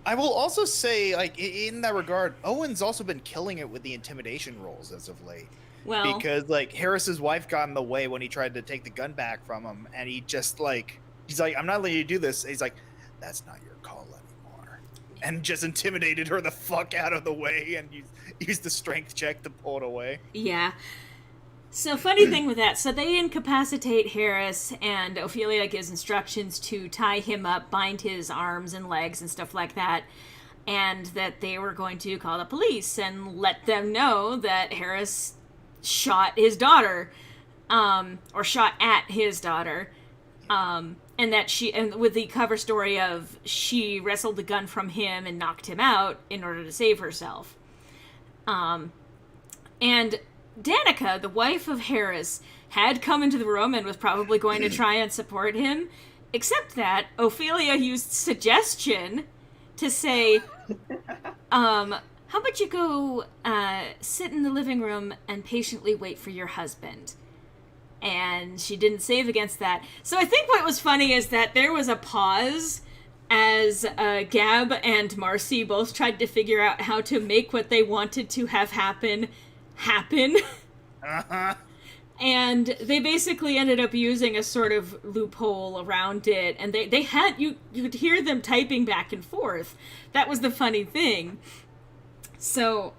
I will also say, in that regard, Owen's also been killing it with the intimidation rolls as of late. Well, because, Harris's wife got in the way when he tried to take the gun back from him, and he just, he's like, I'm not letting you do this. And he's like, that's not your call anymore. And just intimidated her the fuck out of the way and used the strength check to pull it away. Yeah. So, funny thing with that, so they incapacitate Harris, and Ophelia gives instructions to tie him up, bind his arms and legs and stuff like that, and that they were going to call the police and let them know that Harris shot his daughter, or shot at his daughter, and that and with the cover story of she wrestled the gun from him and knocked him out in order to save herself. And Danica, the wife of Harris, had come into the room and was probably going to try and support him, except that Ophelia used suggestion to say, how about you go sit in the living room and patiently wait for your husband? And she didn't save against that. So I think what was funny is that there was a pause as Gab and Marcy both tried to figure out how to make what they wanted to have happen. Uh-huh. And they basically ended up using a sort of loophole around it, and they had you could hear them typing back and forth. That was the funny thing. So,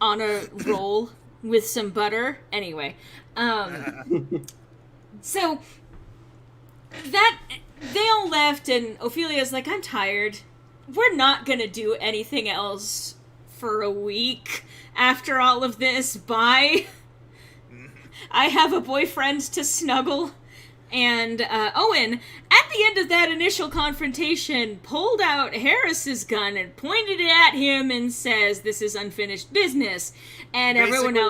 on a roll with some butter. Anyway, so that they all left, and Ophelia's like, I'm tired. We're not gonna do anything else for a week after all of this. Bye. I have a boyfriend to snuggle. And Owen, at the end of that initial confrontation, pulled out Harris's gun and pointed it at him and says, "This is unfinished business." And basically,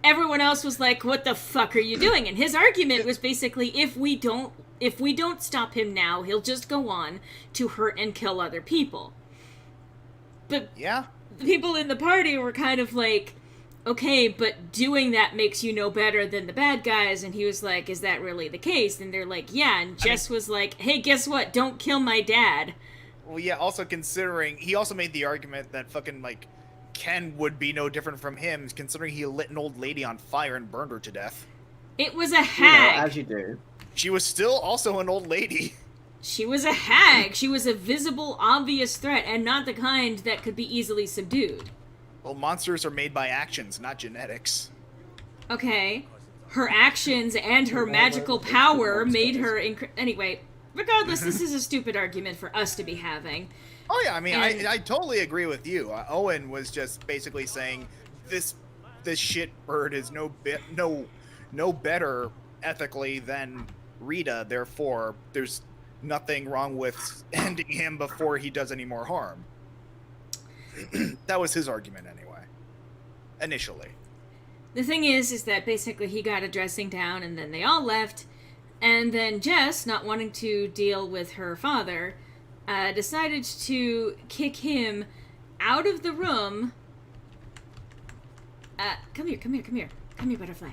everyone else was like, "What the fuck are you doing?" And his argument was basically, if we don't stop him now, he'll just go on to hurt and kill other people. But yeah, the people in the party were kind of like, okay, but doing that makes you no better than the bad guys. And he was like, is that really the case? And they're like, yeah. And Jess was like, hey, guess what? Don't kill my dad. Well, yeah, also considering, he also made the argument that fucking, like, Ken would be no different from him, considering he lit an old lady on fire and burned her to death. It was a hag. As you do. She was still also an old lady. She was a hag. She was a visible, obvious threat, and not the kind that could be easily subdued. Well, monsters are made by actions, not genetics. Okay. Her actions and her magical power made her... Anyway, regardless, this is a stupid argument for us to be having. Oh yeah, I mean, And- I totally agree with you. Owen was just basically saying this shit bird is no better ethically than Rita. Therefore, there's nothing wrong with ending him before he does any more harm. That was his argument anyway. Initially. The thing is that basically he got a dressing down and then they all left. And then Jess, not wanting to deal with her father, decided to kick him out of the room. Come here, butterfly.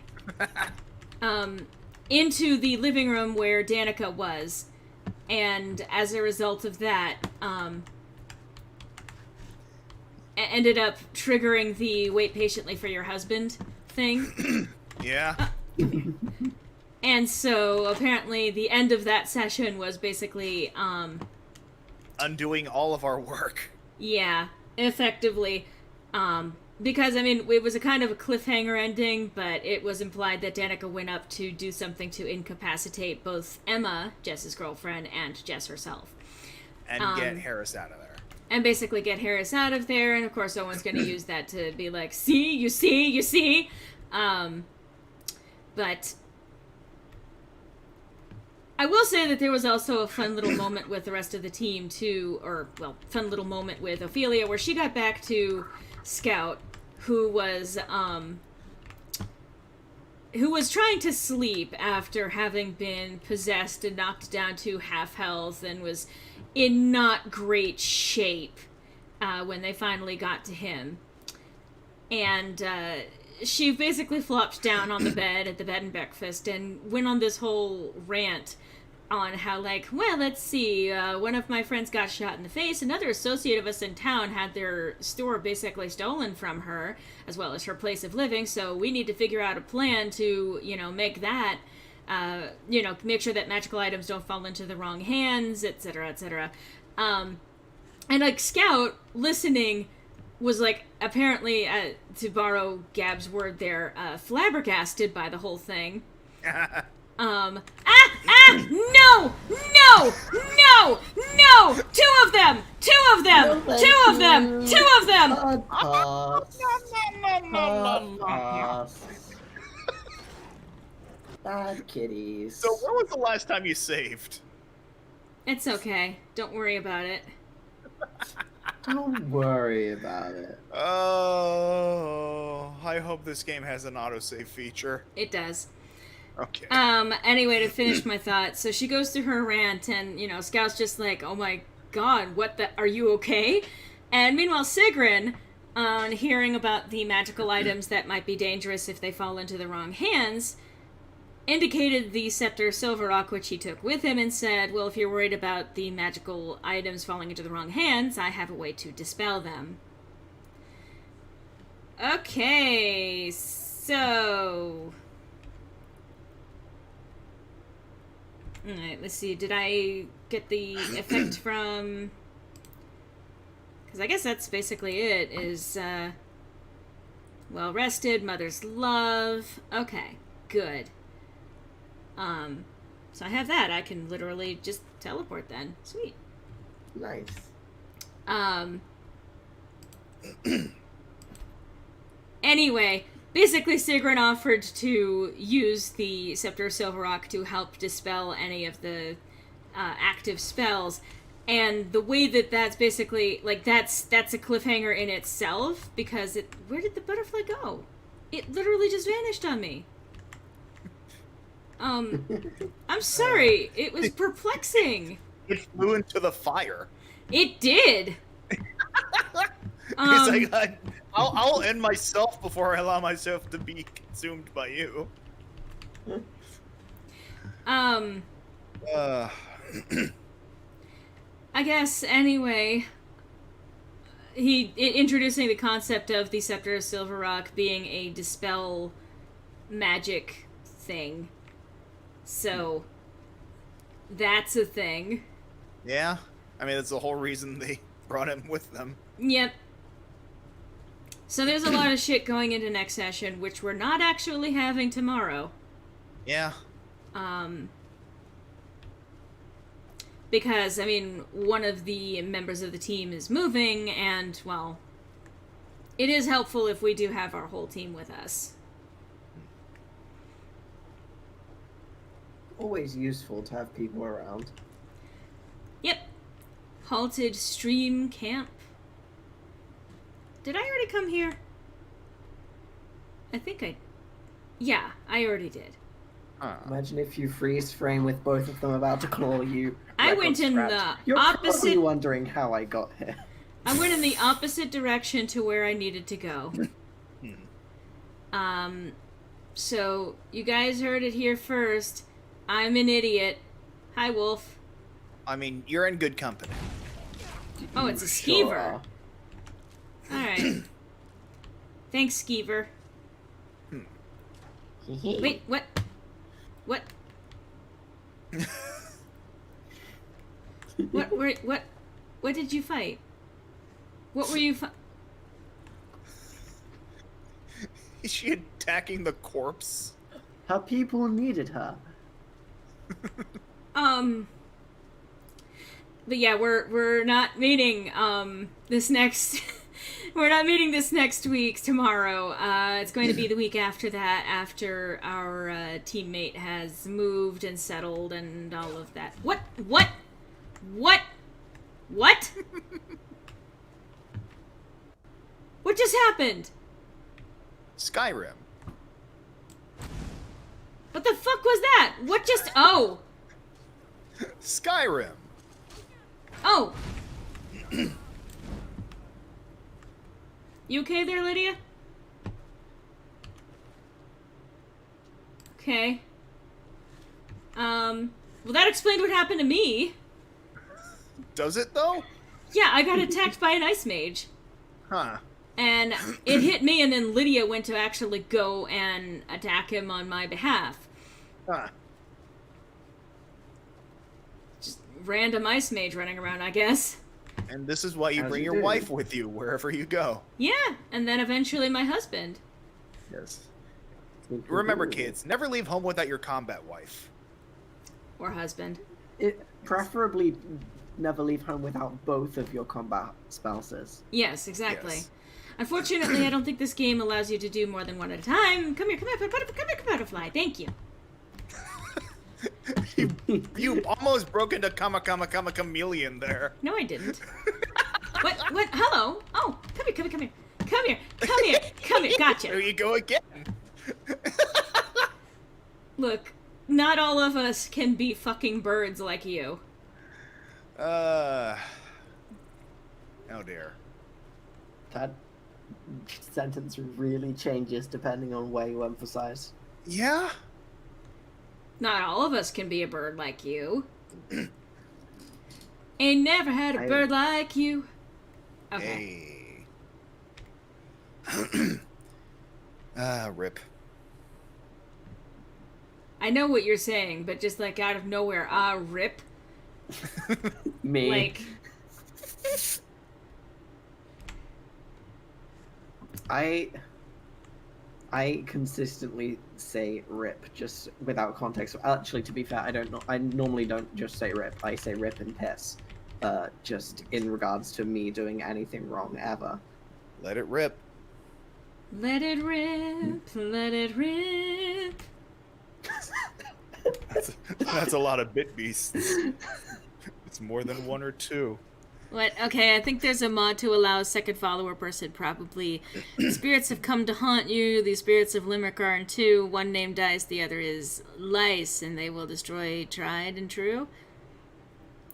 Into the living room where Danica was. And as a result of that, ended up triggering the wait patiently for your husband thing. Yeah. And so apparently the end of that session was basically, Undoing all of our work. yeah, effectively. Because, I mean, it was a kind of a cliffhanger ending, but it was implied that Danica went up to do something to incapacitate both Emma, Jess's girlfriend, and Jess herself. And get Harris out of there. And basically get Harris out of there, and of course Owen's going to use that to be like, see, you see? But I will say that there was also a fun little moment with the rest of the team, too, fun little moment with Ophelia, where she got back to Scout, who was trying to sleep after having been possessed and knocked down to half health and was in not great shape when they finally got to him. And she basically flopped down on the bed at the bed and breakfast and went on this whole rant on how, like, well, let's see, one of my friends got shot in the face, another associate of us in town had their store basically stolen from her, as well as her place of living, so we need to figure out a plan to, make that, make sure that magical items don't fall into the wrong hands, etc., etc. And, like, Scout, listening, was, like, apparently, to borrow Gab's word there, flabbergasted by the whole thing. No! Two of them! Bad kitties. So when was the last time you saved? It's okay. Don't worry about it. Don't worry about it. Oh, I hope this game has an autosave feature. It does. Okay. Anyway, to finish my thought, so she goes through her rant, and, Scout's just like, oh my god, are you okay? And meanwhile, Sigrun, on hearing about the magical items that might be dangerous if they fall into the wrong hands, indicated the scepter Silverrock, which he took with him, and said, well, if you're worried about the magical items falling into the wrong hands, I have a way to dispel them. Okay, so... Alright, let's see, did I get the effect from... Because I guess that's basically it, is, well rested, mother's love. Okay, good. So I have that. I can literally just teleport then. Sweet. Nice. Anyway, basically Sigrun offered to use the Scepter of Silverrock to help dispel any of the active spells. And the way that that's basically, like, that's a cliffhanger in itself, because where did the butterfly go? It literally just vanished on me. I'm sorry, it was perplexing. It flew into the fire. It did. It's like, I'll end myself before I allow myself to be consumed by you. I guess anyway, introducing the concept of the Scepter of Silver Rock being a dispel magic thing. So that's a thing. Yeah, I mean that's the whole reason they brought him with them. Yep. So there's a lot of shit going into next session, which we're not actually having tomorrow. Yeah. Because, I mean, one of the members of the team is moving, and, well, it is helpful if we do have our whole team with us. Always useful to have people around. Yep. Halted stream camp. Did I already come here? I think I... Yeah, I already did. Imagine if you freeze frame with both of them about to claw you. I went in the You're probably opposite... wondering how I got here. I went in the opposite direction to where I needed to go. So, you guys heard it here first. I'm an idiot. Hi, Wolf. I mean, you're in good company. Oh, it's a Sure skeever. are. Alright. Thanks, skeever. Wait, what? What? What did you fight? What were you Is she attacking the corpse? Her people needed her. But yeah, we're not meeting, this next... We're not meeting this next week, tomorrow. It's going to be the week after that, after our teammate has moved and settled and all of that. What? What just happened? Skyrim. What the fuck was that? What just... Oh! Skyrim. Oh! You okay there, Lydia? Okay. Well, that explained what happened to me. Does it, though? Yeah, I got attacked by an ice mage. Huh. And it hit me, and then Lydia went to actually go and attack him on my behalf. Huh. Just random ice mage running around, I guess. And this is why you As bring you your do. wife with you wherever you go. Yeah, and then eventually my husband. Yes. Remember, kids, never leave home without your combat wife. Or husband. Preferably never leave home without both of your combat spouses. Yes, exactly. Yes. Unfortunately, I don't think this game allows you to do more than one at a time. Come here, butterfly. Thank you. You almost broke into chameleon there. No, I didn't. What? Hello? Oh, come here. Gotcha. There you go again. Look, not all of us can be fucking birds like you. Oh dear. That sentence really changes depending on where you emphasize. Yeah? Not all of us can be a bird like you. Ain't never had a bird like you. Okay. Hey. Rip. I know what you're saying, but just like out of nowhere, rip. Me. Like, I consistently say rip just without context. Actually, to be fair, I normally don't just say rip. I say rip and piss. Just in regards to me doing anything wrong ever. Let it rip. let it rip, let it rip. That's a lot of bit beasts. It's more than one or two. What? Okay, I think there's a mod to allow a second follower person, probably. The spirits have come to haunt you. The spirits of Limerick are in two. One named Dice, the other is Lice, and they will destroy tried and true.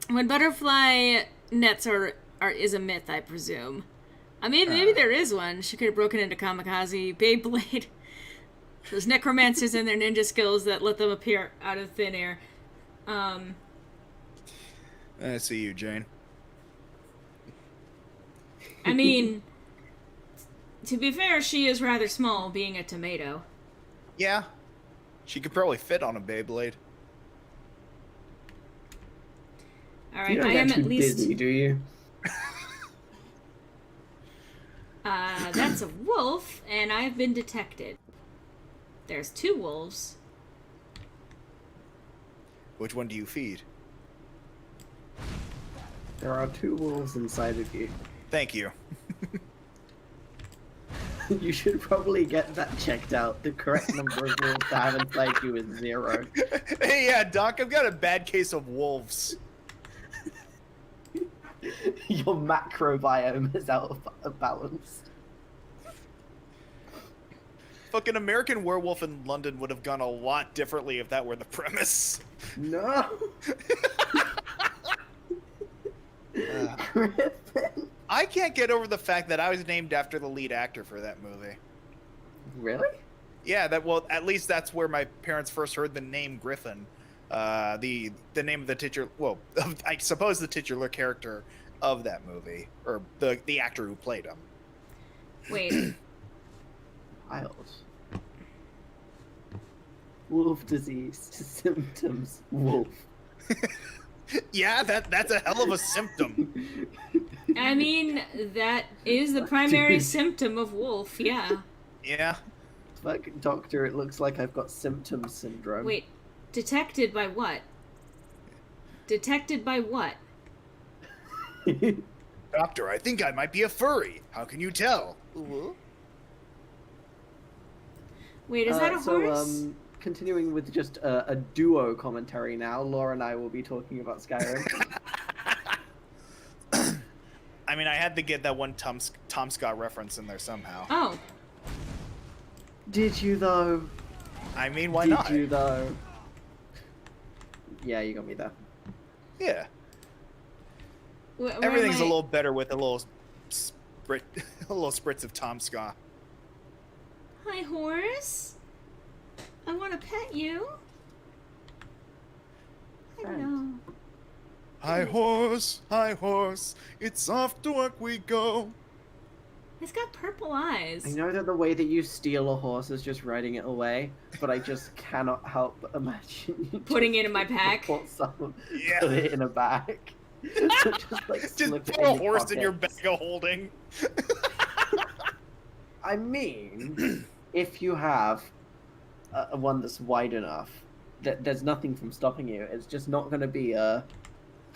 When butterfly nets is a myth, I presume. I mean, maybe there is one. She could have broken into Kamikaze Beyblade. Those necromancers and their ninja skills that let them appear out of thin air. I see you, Jane. I mean, to be fair, she is rather small, being a tomato. Yeah. She could probably fit on a Beyblade. Alright, You don't I get am too at least... busy, do you? That's a wolf, and I've been detected. There's 2 wolves. Which one do you feed? There are 2 wolves inside of you. Thank you. You should probably get that checked out. The correct number of wolves to have inside you is 0. Hey, yeah, Doc, I've got a bad case of wolves. Your macrobiome is out of balance. Fucking American Werewolf in London would have gone a lot differently if that were the premise. No! Griffin! I can't get over the fact that I was named after the lead actor for that movie. Really? Yeah, well, at least that's where my parents first heard the name Griffin. The name of the titular, well, I suppose the titular character of that movie, or the actor who played him. Wait. Wild. Wolf disease symptoms. Wolf. Yeah, that's a hell of a symptom. I mean, that is the primary Dude. symptom of wolf, yeah. Yeah. Fuck, doctor, it looks like I've got symptom syndrome. Wait, detected by what? Detected by what? Doctor, I think I might be a furry. How can you tell? Wait, is that a horse? So, continuing with just a duo commentary now, Laura and I will be talking about Skyrim. I mean, I had to get that one Tom Scott reference in there somehow. Oh, Did you though? I mean, why Did not? you though? Yeah, you got me there. Yeah. where Everything's am a I? little better with a little sprit, a little spritz of Tom Scott. Hi, horse. I want to pet you. Hello. Hi horse, it's off to work we go. It's got purple eyes. I know that the way that you steal a horse is just riding it away, but I just cannot help but imagine you Putting just it in my pack? Put some, Yeah. put it in a bag. just like Just slip it put in a your horse in your pockets. bag of holding. I mean, if you have a one that's wide enough, there's nothing from stopping you. It's just not going to be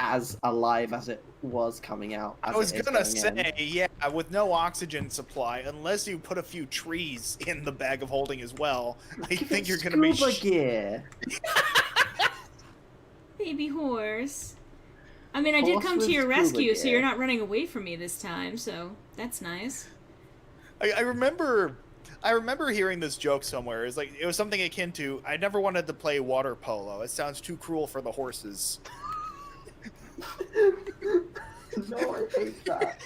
as alive as it was coming out. As I was it is gonna going in. say, yeah, with no oxygen supply, unless you put a few trees in the bag of holding as well, I Give think it you're gonna be. scuba gear. Baby horse. I mean, I did Horse come to with your scuba rescue, so gear. you're not running away from me this time, so that's nice. I remember hearing this joke somewhere. It's like it was something akin to, "I never wanted to play water polo. It sounds too cruel for the horses." No, I hate that.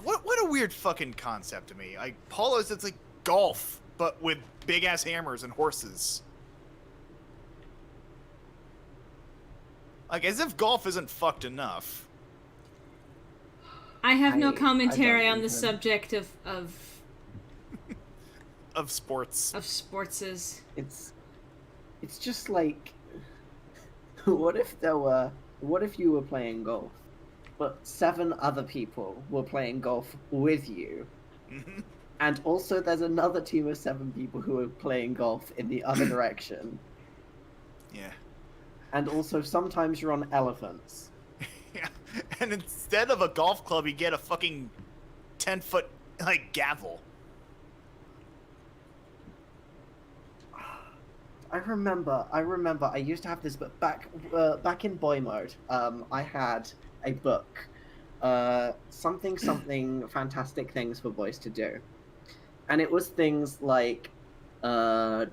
What a weird fucking concept to me. Polo's, it's like golf, but with big ass hammers and horses. Like, as if golf isn't fucked enough. I have no I commentary don't on the even. subject of Of sports. sportses. It's just like, what if you were playing golf, but 7 other people were playing golf with you, and also there's another team of 7 people who are playing golf in the other direction, Yeah. and also sometimes you're on elephants. Yeah. And instead of a golf club, you get a fucking 10-foot, like, gavel. I remember. I used to have this, but back in boy mode, I had a book, something fantastic things for boys to do, and it was things like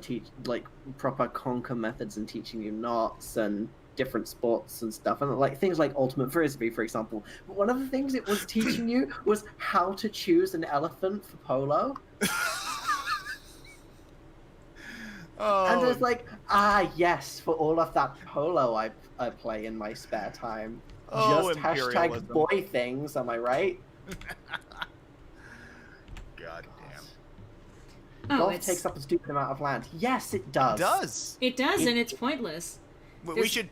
teach like proper conquer methods and teaching you knots and different sports and stuff, and like things like ultimate frisbee, for example. But one of the things it was teaching you was how to choose an elephant for polo. And it's like, yes, for all of that polo I play in my spare time. Oh, Just hashtag imperialism. boy things, am I right? God damn. Oh, Golf takes up a stupid amount of land. Yes, it does. It does. It does, and it's pointless. We should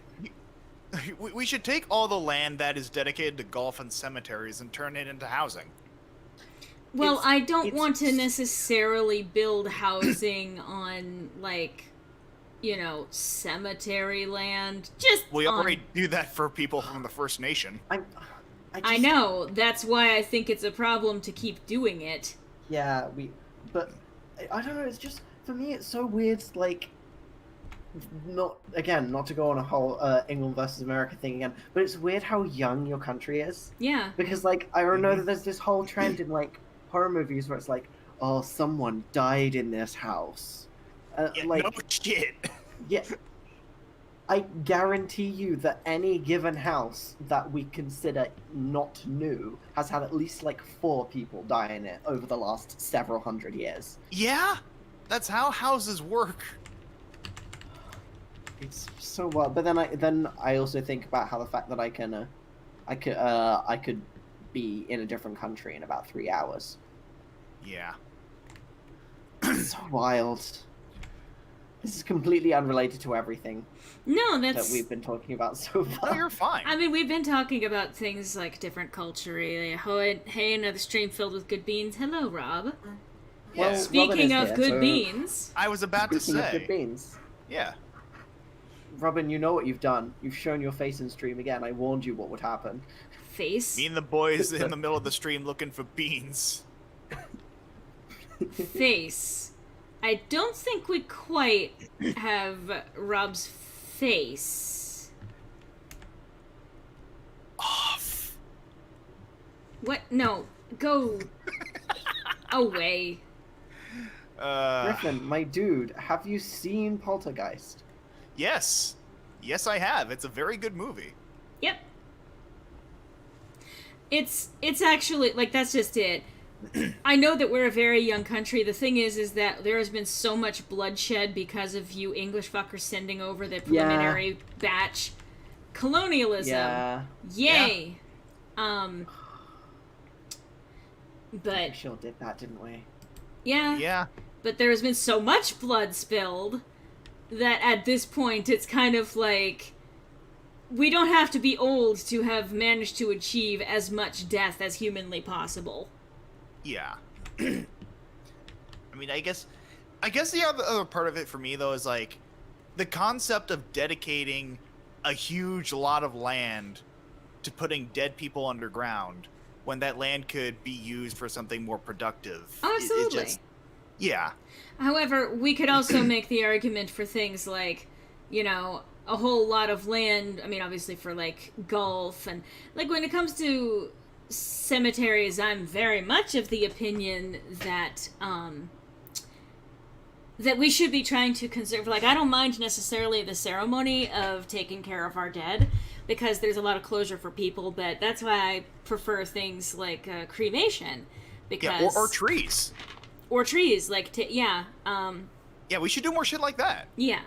take all the land that is dedicated to golf and cemeteries and turn it into housing. Well, I don't it's- want to necessarily build housing on, like, you know, cemetery land. Just We on... already do that for people from the First Nation. I know. That's why I think it's a problem to keep doing it. Yeah, but I don't know. It's just for me, it's so weird. Like, not to go on a whole England versus America thing again, but it's weird how young your country is. Yeah. Because like I know that there's this whole trend in like horror movies where it's like, oh, someone died in this house. Yeah, like, no shit. yeah, I guarantee you that any given house that we consider not new has had at least like 4 people die in it over the last several hundred years. Yeah, that's how houses work. It's so wild. But then I also think about how the fact that I could be in a different country in about 3 hours. Yeah. It's so wild. This is completely unrelated to everything No, that that's... we've been talking about so far. No, you're fine. I mean, we've been talking about things like different culture. Hey, another stream filled with good beans. Hello, Rob. Yeah. Well, Speaking Robin is of here, good so- beans... I was about to Speaking of good say. beans, Yeah. Robin, you know what you've done. You've shown your face in stream again. I warned you what would happen. Face. Me and the boys in the middle of the stream looking for beans. Face. I don't think we quite have Rob's face. Off. What? No. Go away. Griffin, my dude, have you seen Poltergeist? Yes. Yes, I have. It's a very good movie. Yep. It's actually, like, that's just it. I know that we're a very young country. The thing is that there has been so much bloodshed because of you English fuckers sending over the preliminary batch. Colonialism. Yeah. Yay. We But, sure did that, didn't we? yeah. Yeah. But there has been so much blood spilled that at this point it's kind of like we don't have to be old to have managed to achieve as much death as humanly possible. Yeah. I mean, I guess the other part of it for me, though, is like the concept of dedicating a huge lot of land to putting dead people underground when that land could be used for something more productive. Absolutely. Yeah. However, we could also make the argument for things like, you know, a whole lot of land, I mean, obviously for, like, golf, and, like, when it comes to cemeteries, I'm very much of the opinion that, that we should be trying to conserve, like, I don't mind necessarily the ceremony of taking care of our dead, because there's a lot of closure for people, but that's why I prefer things like cremation, because... Yeah, or trees. Or trees, like, yeah, Yeah, we should do more shit like that. yeah.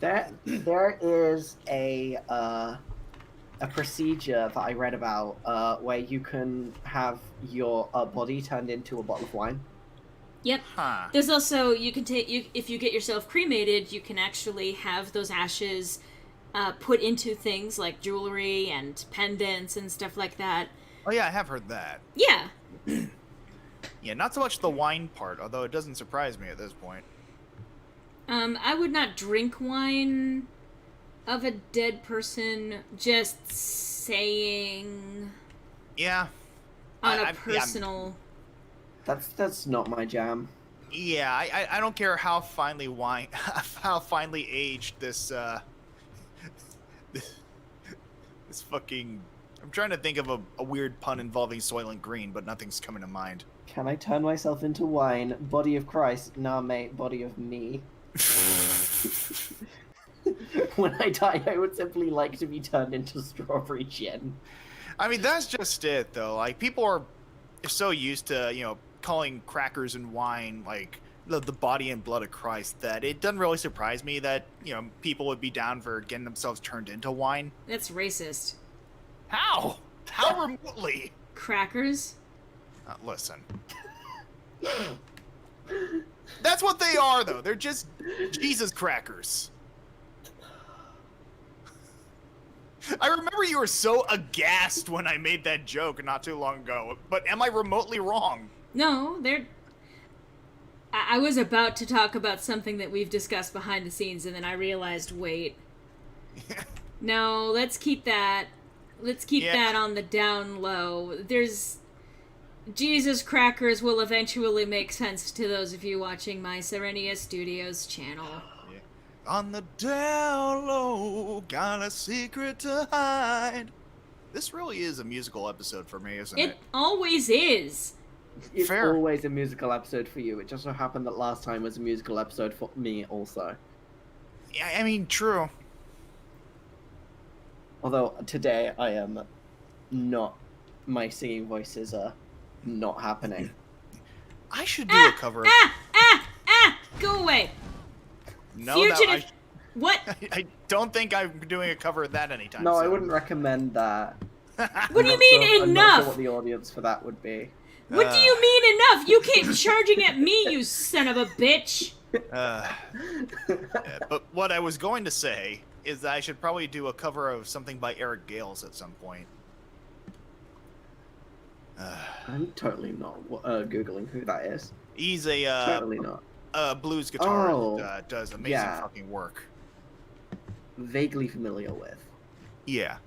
There is a procedure that I read about where you can have your body turned into a bottle of wine. Yep. Huh. There's also, you can take, if you get yourself cremated, you can actually have those ashes put into things like jewelry and pendants and stuff like that. Oh, yeah, I have heard that. Yeah. Yeah, not so much the wine part, although it doesn't surprise me at this point. I would not drink wine of a dead person, just saying, Yeah. on a I'm- personal... That's not my jam. Yeah, I don't care how finely aged this this fucking... I'm trying to think of a weird pun involving Soylent Green, but nothing's coming to mind. Can I turn myself into wine? Body of Christ. Nah, mate. Body of me. When I die, I would simply like to be turned into strawberry gin. I mean, that's just it, though. Like, people are so used to, calling crackers and wine, like, the body and blood of Christ, that it doesn't really surprise me that, people would be down for getting themselves turned into wine. That's racist. How? How remotely? Crackers? Listen. That's what they are, though. They're just Jesus crackers. I remember you were so aghast when I made that joke not too long ago, but am I remotely wrong? No, they're... I was about to talk about something that we've discussed behind the scenes, and then I realized, wait. No, let's keep that... Let's keep that on the down low. There's... Jesus crackers will eventually make sense to those of you watching my Serenia Studios channel. Yeah. On the down low, got a secret to hide. This really is a musical episode for me, isn't it? It always is. It's Fair. always a musical episode for you. It just so happened that last time was a musical episode for me also. Yeah, I mean, true. Although today I am not... My singing voices are not happening. I should do a cover. Go away. No, Fugitive. What? I don't think I'm doing a cover of that anytime No, soon. I wouldn't recommend that. What do you mean I'm not sure enough? what the audience for that would be. What do you mean enough? You keep charging at me, you son of a bitch. Yeah, but what I was going to say is that I should probably do a cover of something by Eric Gales at some point. I'm totally not Googling who that is. He's a Totally not. blues guitarist Oh, that does amazing yeah. fucking work. Vaguely familiar with. Yeah.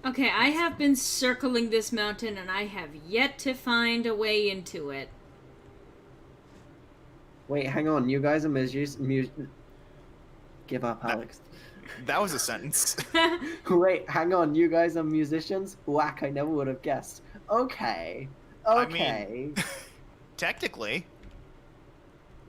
Okay, I have been circling this mountain and I have yet to find a way into it. Wait, hang on. You guys are Give up, Alex. That was a sentence. Wait, hang on. You guys are musicians? Whack, I never would have guessed. Okay. I Okay. Technically.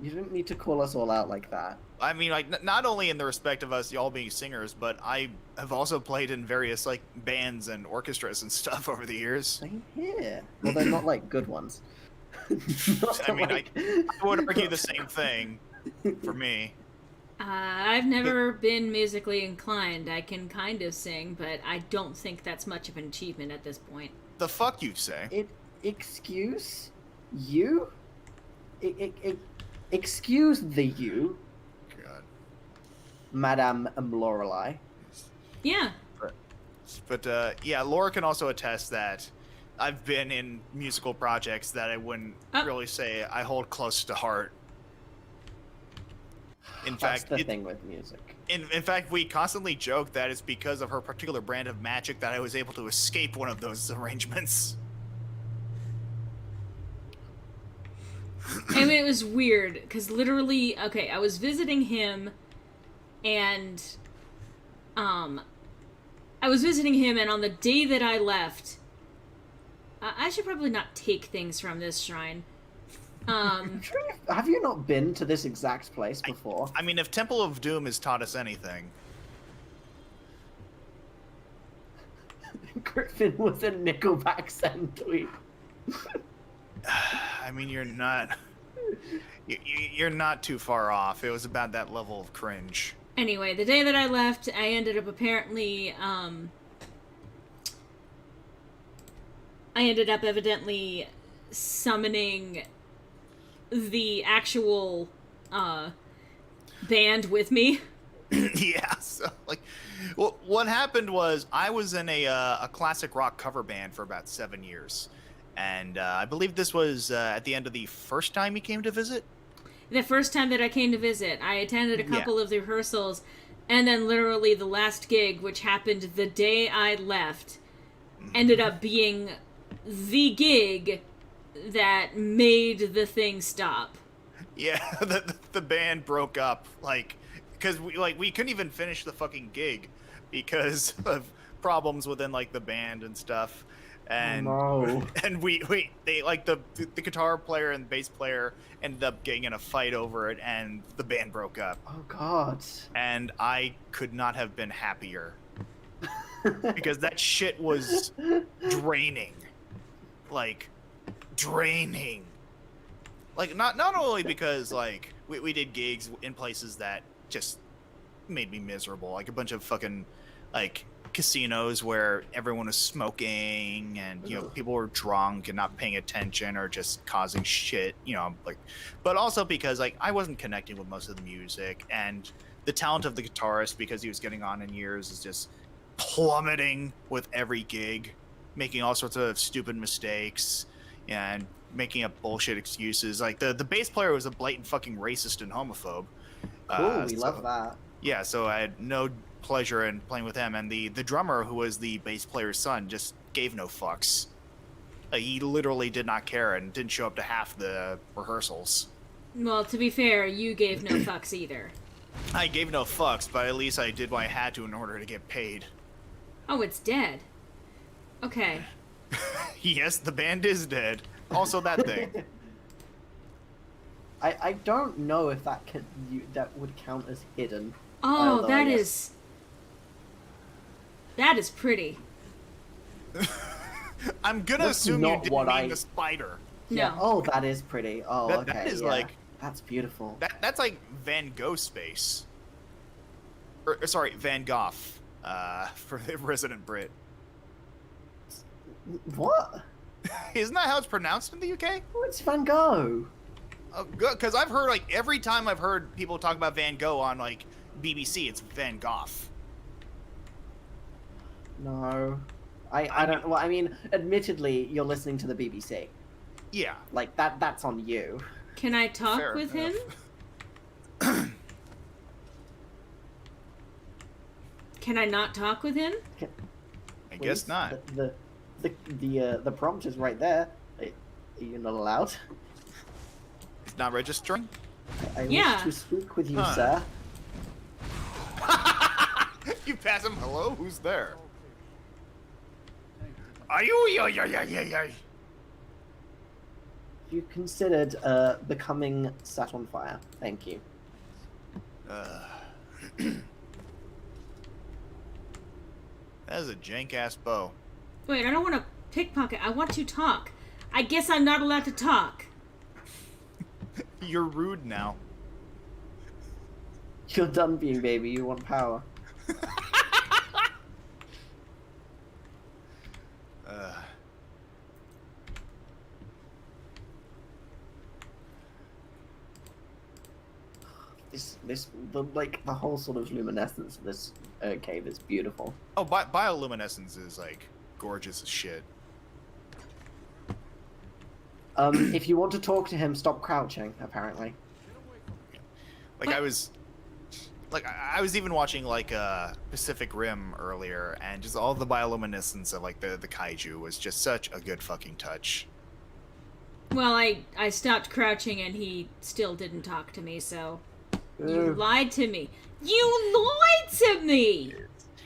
You didn't need to call us all out like that. I mean, like, not only in the respect of us all being singers, but I have also played in various, like, bands and orchestras and stuff over the years. Same here. Well, they're not, like, good ones. Not I mean, like... I would argue the same thing for me. I've never been musically inclined. I can kind of sing, but I don't think that's much of an achievement at this point. The fuck you say? Excuse you? Excuse the you, God. Madame Loreley. Yeah. But yeah, Laura can also attest that I've been in musical projects that I wouldn't really say I hold close to heart. In That's fact, the thing with music. In fact, we constantly joke that it's because of her particular brand of magic that I was able to escape one of those arrangements. I mean, it was weird, because literally, okay, I was visiting him, and, on the day that I left, I should probably not take things from this shrine. Have you not been to this exact place before? I mean, if Temple of Doom has taught us anything. Griffin was a Nickelback century. I mean, you're not too far off. It was about that level of cringe. Anyway, the day that I left, I ended up apparently, evidently summoning the actual, band with me. Yeah, so, like, well, what happened was I was in a classic rock cover band for about 7 years. And I believe this was at the end of the first time you came to visit? The first time that I came to visit, I attended a couple of the rehearsals, and then literally the last gig, which happened the day I left, ended up being the gig that made the thing stop. Yeah, the band broke up, like, because we couldn't even finish the fucking gig because of problems within, like, the band and stuff. And No. and they like the guitar player and the bass player ended up getting in a fight over it, and the band broke up. Oh God. And I could not have been happier because that shit was draining, like draining. Like not only because like we did gigs in places that just made me miserable, like a bunch of fucking like casinos where everyone was smoking and people were drunk and not paying attention or just causing shit, like, but also because like I wasn't connecting with most of the music, and the talent of the guitarist, because he was getting on in years, is just plummeting with every gig, making all sorts of stupid mistakes and making up bullshit excuses. Like the bass player was a blatant fucking racist and homophobe. Cool, we love that. Yeah, so I had no pleasure in playing with him, and the drummer, who was the bass player's son, just gave no fucks. Like, he literally did not care and didn't show up to half the rehearsals. Well, to be fair, you gave no fucks either. I gave no fucks, but at least I did what I had to in order to get paid. Oh, it's dead. Okay. Yes, the band is dead. Also that thing. I don't know if that that would count as hidden. Oh, Although that is pretty. I'm gonna That's assume you not didn't what mean I- the spider. Yeah. No. Oh, that is pretty. Oh, That- okay. that is yeah. like- That's beautiful. That's like Van Gogh space. Or sorry, Van Gogh, for the resident Brit. What? Isn't that how it's pronounced in the UK? Oh, it's Van Gogh. Because I've heard, like, every time I've heard people talk about Van Gogh on, like, BBC, it's Van Gogh. No. I don't. Well, I mean, admittedly, you're listening to the BBC. Yeah. Like that's on you. Can I talk Fair with enough. him? Can I not talk with him? I guess Please? not. The prompt is right there. Are you not allowed? It's not registering? I Yeah. wish to speak with you, Huh. sir. You pass him, hello? Who's there? Are you? Yeah. You considered becoming set on fire. Thank you. That is a jank-ass bow. Wait, I don't want to pickpocket. I want to talk. I guess I'm not allowed to talk. You're rude now. You're done being baby. You want power. The whole sort of luminescence of this cave is beautiful. Oh, bioluminescence is, like, gorgeous as shit. If you want to talk to him, stop crouching. Apparently. Like, What? I was even watching, like, Pacific Rim earlier, and just all the bioluminescence of, like, the kaiju was just such a good fucking touch. Well, I stopped crouching and he still didn't talk to me, so... You lied to me. You lied to me!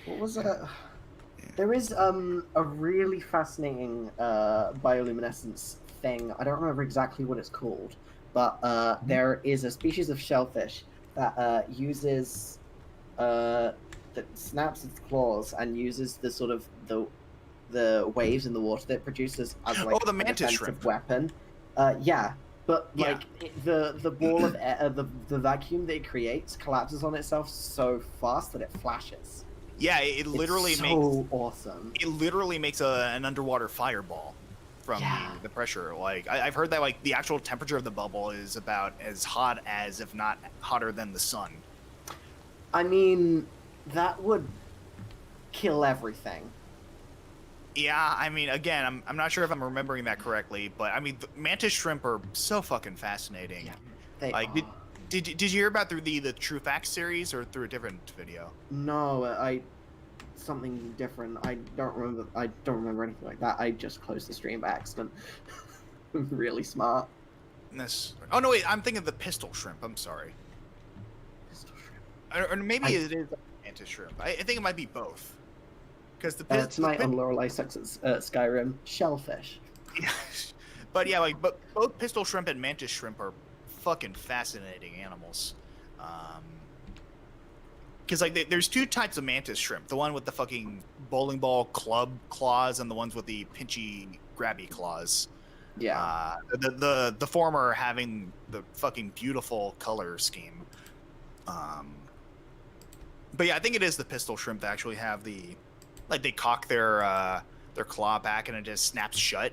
What was that? There is a really fascinating bioluminescence thing. I don't remember exactly what it's called, but there is a species of shellfish that uses that snaps its claws and uses the sort of the waves in the water that it produces as like the a mantis defensive shrimp. weapon. Yeah. But Yeah. like the ball of air, the vacuum that it creates collapses on itself so fast that it flashes. Yeah, it literally It's makes so awesome. it literally makes an underwater fireball from Yeah. the pressure. Like I've heard that like the actual temperature of the bubble is about as hot as, if not hotter than, the sun. I mean, that would kill everything. Yeah, I mean, again, I'm not sure if I'm remembering that correctly, but I mean, the mantis shrimp are so fucking fascinating. Yeah. They Like, are. did you hear about through the True Facts series or through a different video? No, something different. I don't remember anything like that. I just closed the stream by accident. I'm really smart. Oh no, wait, I'm thinking of the pistol shrimp. I'm sorry, Pistol shrimp. or maybe it is mantis shrimp. I think it might be both. Because Tonight on Loreley Sucks at Skyrim, shellfish. But yeah, like, but both pistol shrimp and mantis shrimp are fucking fascinating animals. Because like, there's two types of mantis shrimp: the one with the fucking bowling ball club claws, and the ones with the pinchy, grabby claws. Yeah. The former having the fucking beautiful color scheme. But yeah, I think it is the pistol shrimp that actually have the, like, they cock their claw back and it just snaps shut.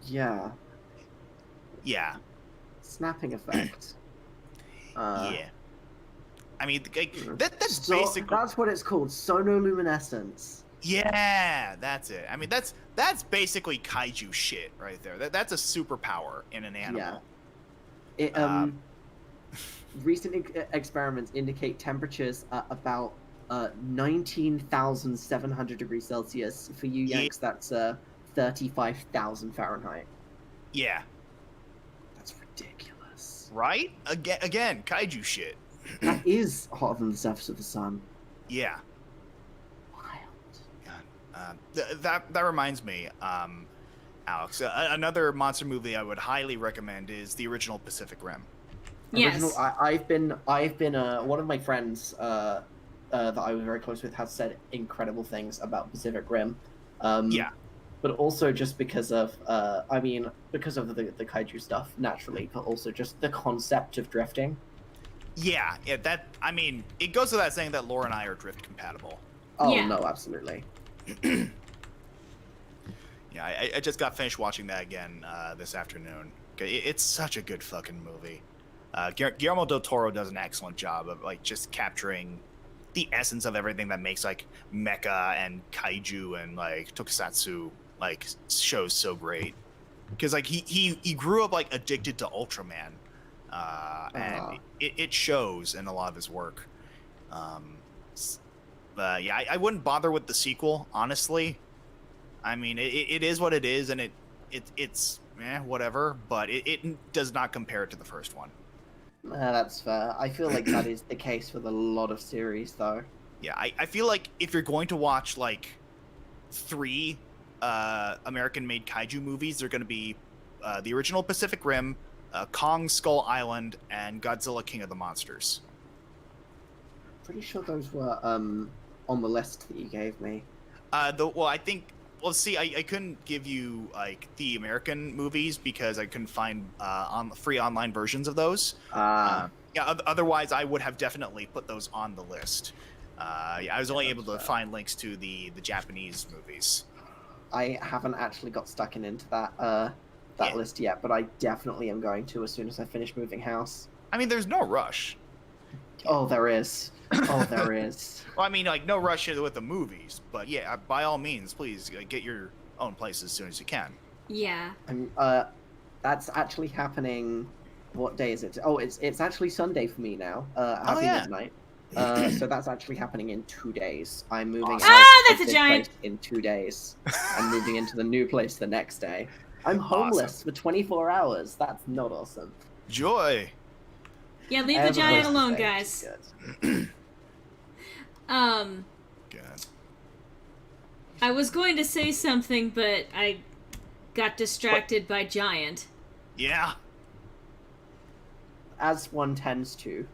Yeah. Yeah. Snapping effect. Yeah. I mean, like, that's So, basically. that's what it's called, sonoluminescence. Yeah, that's it. I mean, that's basically kaiju shit right there. That's a superpower in an animal. Yeah. Recent experiments indicate temperatures at about 19,700 degrees Celsius. For you Yanks, that's 35,000 Fahrenheit. Yeah. That's ridiculous. Right? Again, kaiju shit. That is hotter than the surface of the sun. Yeah. Wild. God. That reminds me, Alex. Another monster movie I would highly recommend is the original Pacific Rim. Yes. I've been one of my friends that I was very close with has said incredible things about Pacific Rim. Yeah. But also just because of because of the kaiju stuff naturally, but also just the concept of drifting. Yeah. That, I mean, it goes without saying that Laura and I are drift compatible. Oh Yeah. no, absolutely. Yeah, I just got finished watching that again this afternoon. It's such a good fucking movie. Guillermo del Toro does an excellent job of, like, just capturing the essence of everything that makes, like, mecha and kaiju and, like, tokusatsu, like, shows so great. Because, like, he grew up, like, addicted to Ultraman, and it shows in a lot of his work. Yeah, I wouldn't bother with the sequel, honestly. I mean, it is what it is, and it's whatever, but it does not compare to the first one. That's fair. I feel like that is the case with a lot of series, though. Yeah, I feel like if you're going to watch, like, 3 American-made kaiju movies, they're going to be the original Pacific Rim, Kong Skull Island, and Godzilla King of the Monsters. Pretty sure those were on the list that you gave me. Well, see, I couldn't give you, like, the American movies because I couldn't find free online versions of those. Yeah, otherwise I would have definitely put those on the list. Yeah, I was only able to find links to the Japanese movies. I haven't actually got stuck into that list yet, but I definitely am going to as soon as I finish moving house. I mean, there's no rush. Oh, there is. Oh, there is. Well, I mean, like, no rush with the movies, but yeah, by all means, please get your own place as soon as you can. Yeah. That's actually happening. What day is it? Oh, it's actually Sunday for me now. Happy midnight. So that's actually happening in 2 days. I'm moving Awesome. out That's of a this giant. place in 2 days. I'm moving into the new place the next day. I'm homeless for 24 hours. That's not awesome. Joy. Yeah, leave the giant alone, guys. Good. I was going to say something, but I got distracted by giant. Yeah. As one tends to.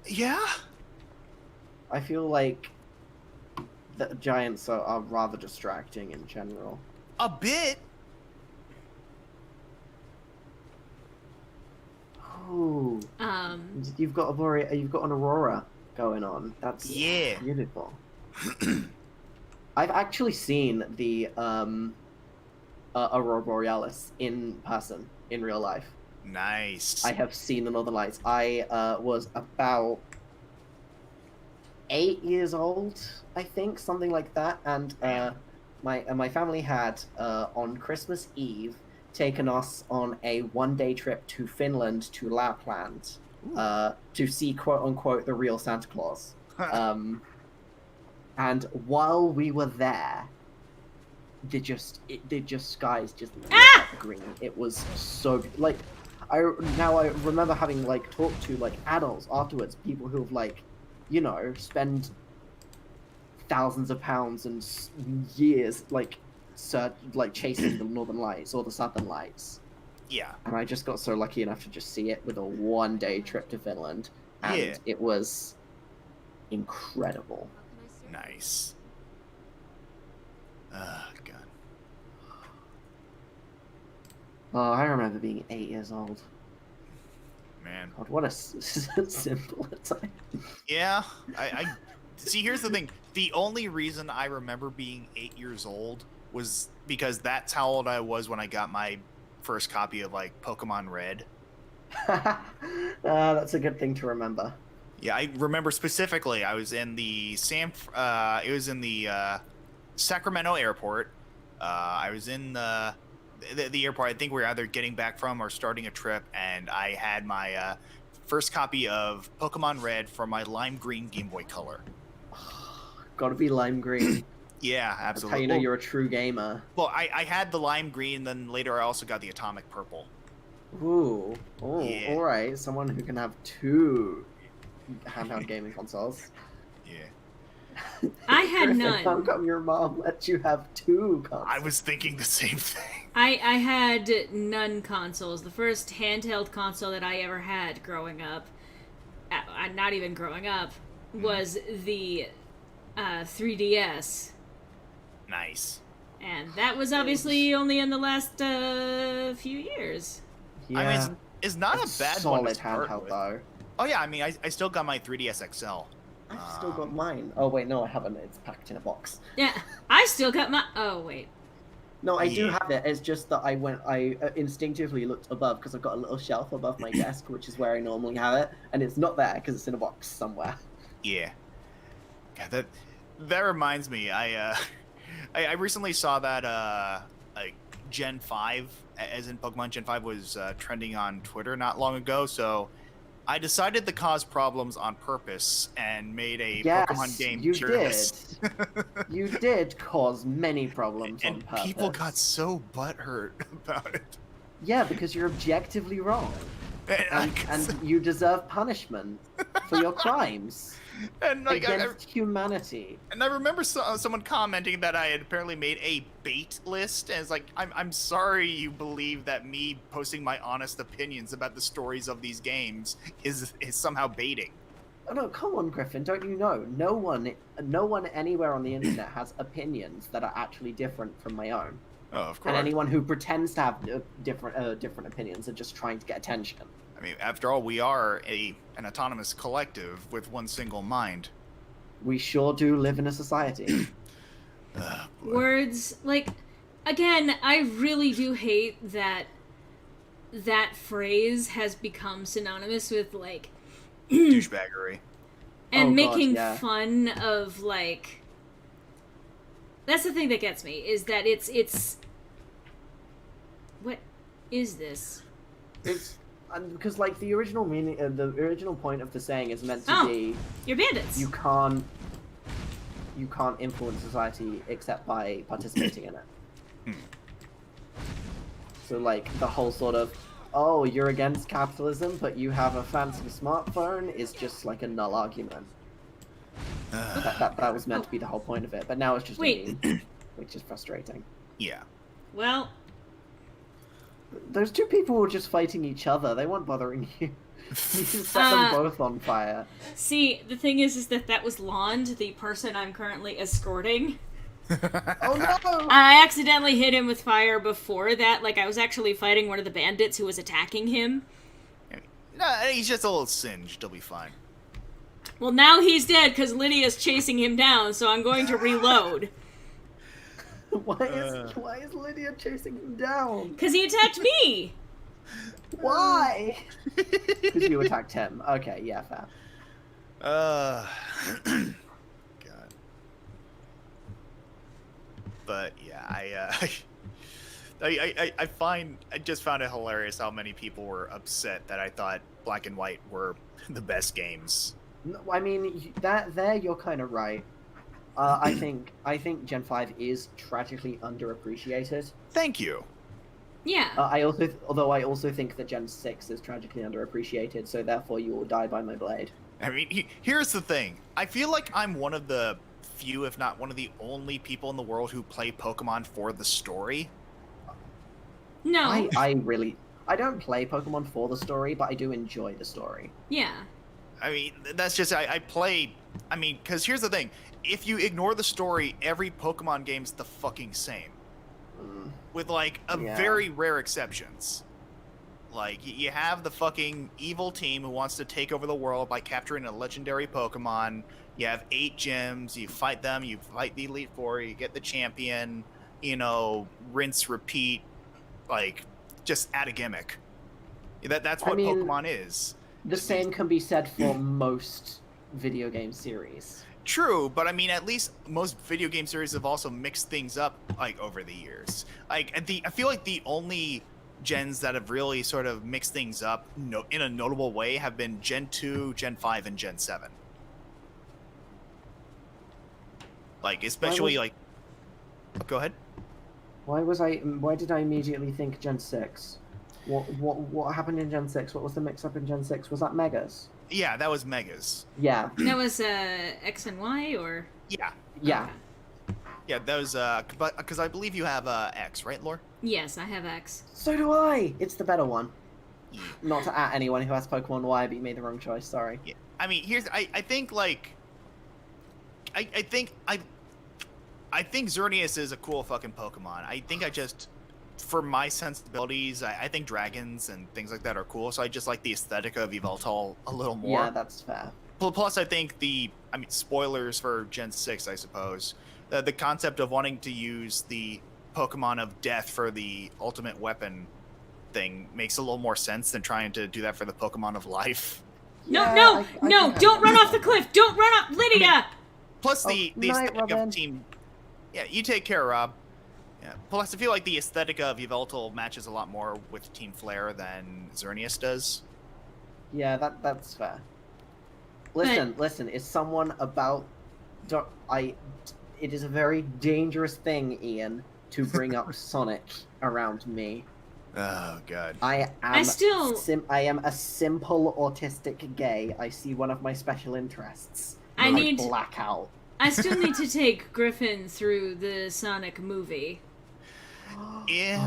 Yeah. I feel like the giants are rather distracting in general. A bit. Oh. You've got an aurora going on. That's beautiful. I've actually seen the aurora borealis in person, in real life. Nice. I have seen the northern lights. I was about 8 years old, I think, something like that, and my family had on Christmas Eve taken us on a one-day trip to Finland to Lapland to see quote-unquote the real Santa Claus. And while we were there, the skies just lit up green. It was so, like, I remember having, like, talked to, like, adults afterwards, people who've, like, you know, spend thousands of pounds and years like chasing the Northern Lights or the Southern Lights. Yeah. And I just got so lucky enough to just see it with a 1-day trip to Finland, and Yeah. it was incredible. How can I serve you? Nice. God. Oh, I remember being 8 years old. Man. God, what a simpler time. Yeah. I see. Here's the thing. The only reason I remember being 8 years old was because that's how old I was when I got my first copy of like Pokemon Red. That's a good thing to remember. Yeah, I remember specifically. I was in the Sacramento airport. I was in the airport. I think we were either getting back from or starting a trip, and I had my first copy of Pokemon Red for my lime green Game Boy Color. Gotta be lime green. Yeah, That's how absolutely. you know you're a true gamer. Well, I had the lime green, then later I also got the atomic purple. Ooh. Oh, Yeah. alright. Someone who can have 2 handheld gaming consoles. Yeah. I had Griffin, none. How come your mom let you have 2 consoles? I was thinking the same thing. I had none consoles. The first handheld console that I ever had growing up, not even growing up, was the 3DS. Nice. And that was obviously only in the last few years. Yeah. I mean, it's not a bad solid one to start handheld with. though. Oh yeah, I mean, I still got my 3DS XL. I've still got mine. Oh wait, no, I haven't. It's packed in a box. Yeah, I still got my. Oh wait. No, I do Yeah. have it. It's just that I instinctively looked above because I've got a little shelf above my desk, which is where I normally have it, and it's not there because it's in a box somewhere. Yeah. Yeah, that reminds me. I recently saw that like Gen 5, as in Pokemon Gen 5, was trending on Twitter not long ago. So I decided to cause problems on purpose and made a Yes, Pokemon game you tier did. list. You did cause many problems on And purpose. people got so butthurt about it. Yeah, because you're objectively wrong, And, and you deserve punishment for your crimes and like I, against humanity. and I remember someone commenting that I had apparently made a bait list, and it's like, I'm sorry you believe that me posting my honest opinions about the stories of these games is somehow baiting. Oh no, come on, Griffin! Don't you know? No one anywhere on the internet has opinions that are actually different from my own. Oh, of course. And anyone who pretends to have different opinions are just trying to get attention. I mean, after all, we are an autonomous collective with one single mind. We sure do live in a society. Boy. Words like, again, I really do hate that that phrase has become synonymous with like Douchebaggery. and Oh, God, making yeah. fun of like. That's the thing that gets me is that it's. What is this? It's because like the original meaning, the original point of the saying is meant to Oh. be You're bandits. you can't influence society except by participating in it. Hmm. So like the whole sort of, oh, you're against capitalism, but you have a fancy smartphone is just like a null argument. That was meant to be the whole point of it, but now it's just Wait. a meme, which is frustrating. Yeah. Well, Those 2 people were just fighting each other. They weren't bothering you. You just set them both on fire. see, the thing is that was Lond, the person I'm currently escorting. Oh no! I accidentally hit him with fire before that. Like, I was actually fighting one of the bandits who was attacking him. No, he's just a little singed. He'll be fine. Well, now he's dead because Lydia's chasing him down, so I'm going to reload. Why is Lydia chasing him down? Because he attacked me! Why? Because you attacked him. Okay, yeah, fair. God. But yeah, I just found it hilarious how many people were upset that I thought Black and White were the best games. No, I mean, you're kind of right. I think Gen 5 is tragically underappreciated. Thank you. Yeah. I also think that Gen 6 is tragically underappreciated, so therefore you will die by my blade. I mean, here's the thing. I feel like I'm one of the few, if not one of the only people in the world who play Pokemon for the story. No. I don't play Pokemon for the story, but I do enjoy the story. Yeah. I mean, that's just I play. I mean, because here's the thing: if you ignore the story, every Pokemon game's the fucking same, with like very rare exceptions. Like you have the fucking evil team who wants to take over the world by capturing a legendary Pokemon. You have 8 gyms. You fight them. You fight the Elite Four. You get the champion. You know, rinse, repeat. Like, just add a gimmick. That's what Pokemon is. The same can be said for most video game series. True, but I mean, at least most video game series have also mixed things up like over the years. Like, I feel like the only gens that have really sort of mixed things up in a notable way have been Gen 2, Gen 5, and Gen 7. Like, especially like. Go ahead. Why did I immediately think Gen 6? What happened in Gen 6? What was the mix-up in Gen 6? Was that Megas? Yeah, that was Megas. Yeah. That was X and Y, or? Yeah. Yeah. Yeah, that was, because I believe you have X, right, Lore? Yes, I have X. So do I! It's the better one. Yeah. Not to at anyone who has Pokemon Y, but you made the wrong choice, sorry. Yeah. I mean, I think, like, I think Xerneas is a cool fucking Pokemon. I think for my sensibilities, I think dragons and things like that are cool, so I just like the aesthetic of Yveltal a little more. Yeah, that's fair. Plus, I think spoilers for Gen 6, I suppose. The concept of wanting to use the Pokemon of Death for the ultimate weapon thing makes a little more sense than trying to do that for the Pokemon of Life. No, Yeah, no, don't run off the cliff! Don't run off, Lydia! Plus, the night, aesthetic Robin. of Team... Yeah, you take care, Rob. Yeah. Plus, I feel like the aesthetic of Yveltal matches a lot more with Team Flare than Xerneas does. Yeah, that's fair. Listen, is someone about... It is a very dangerous thing, Ian, to bring up Sonic around me. Oh, God. I am I a simple autistic gay. I see one of my special interests. I need blackout. I still need to take Griffin through the Sonic movie. Yeah.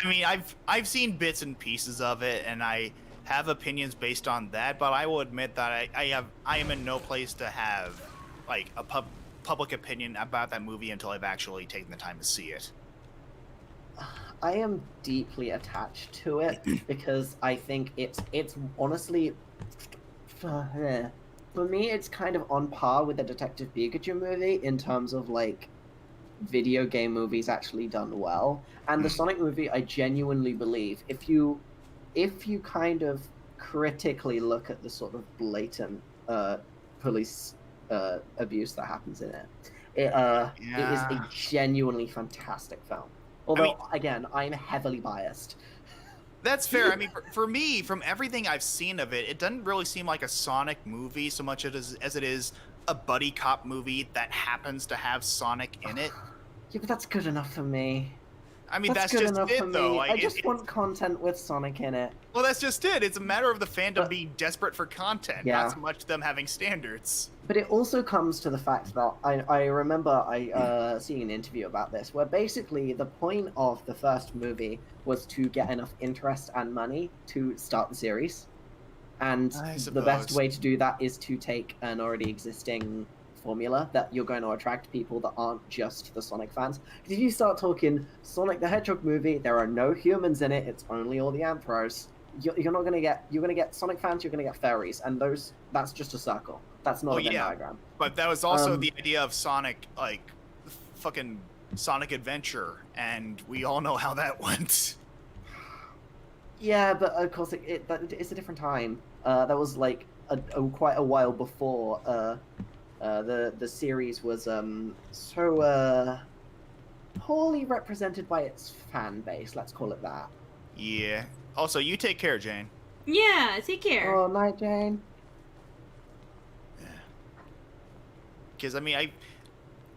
I mean, I've seen bits and pieces of it, and I have opinions based on that, but I will admit that I am in no place to have, like, a public opinion about that movie until I've actually taken the time to see it. I am deeply attached to it because I think it's honestly, for me, it's kind of on par with the Detective Pikachu movie in terms of like video game movies actually done well. And the Sonic movie, I genuinely believe, if you kind of critically look at the sort of blatant police abuse that happens in it, it is a genuinely fantastic film. Although, again, I'm heavily biased. That's fair. I mean, for me, from everything I've seen of it, it doesn't really seem like a Sonic movie so much as it is a buddy cop movie that happens to have Sonic in it. Yeah, but that's good enough for me. I mean, that's good just enough it, for me. though. Like, I just want content with Sonic in it. Well, that's just it. It's a matter of the fandom being desperate for content, Yeah. not so much them having standards. But it also comes to the fact that I remember seeing an interview about this, where basically the point of the first movie was to get enough interest and money to start the series. And the best way to do that is to take an already existing formula that you're going to attract people that aren't just the Sonic fans. Because if you start talking Sonic the Hedgehog movie, there are no humans in it, it's only all the Anthros. You're going to get Sonic fans, you're going to get fairies, and that's just a circle. That's not a Venn diagram. But that was also the idea of Sonic, like, fucking Sonic Adventure, and we all know how that went. Yeah, but of course it's a different time. That was like quite a while before the series was so poorly represented by its fan base. Let's call it that. Yeah. Also, you take care, Jane. Yeah, take care. Oh, night, Jane. Because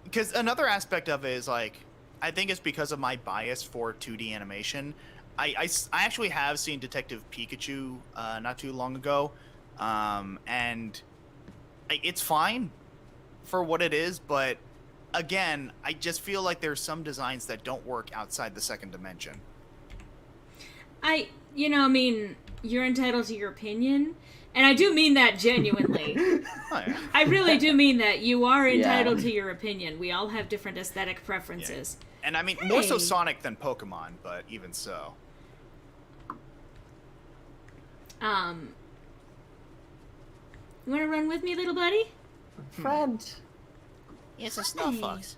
because another aspect of it is like, I think it's because of my bias for 2D animation. I actually have seen Detective Pikachu not too long ago, and it's fine. for what it is, but again, I just feel like there's some designs that don't work outside the second dimension. I mean, you're entitled to your opinion, and I do mean that genuinely. Oh, yeah. I really do mean that. You are entitled Yeah. to your opinion. We all have different aesthetic preferences. And I mean, more so Hey. Sonic than Pokemon, but even so. You want to run with me, little buddy? Friend. It's a snow fox.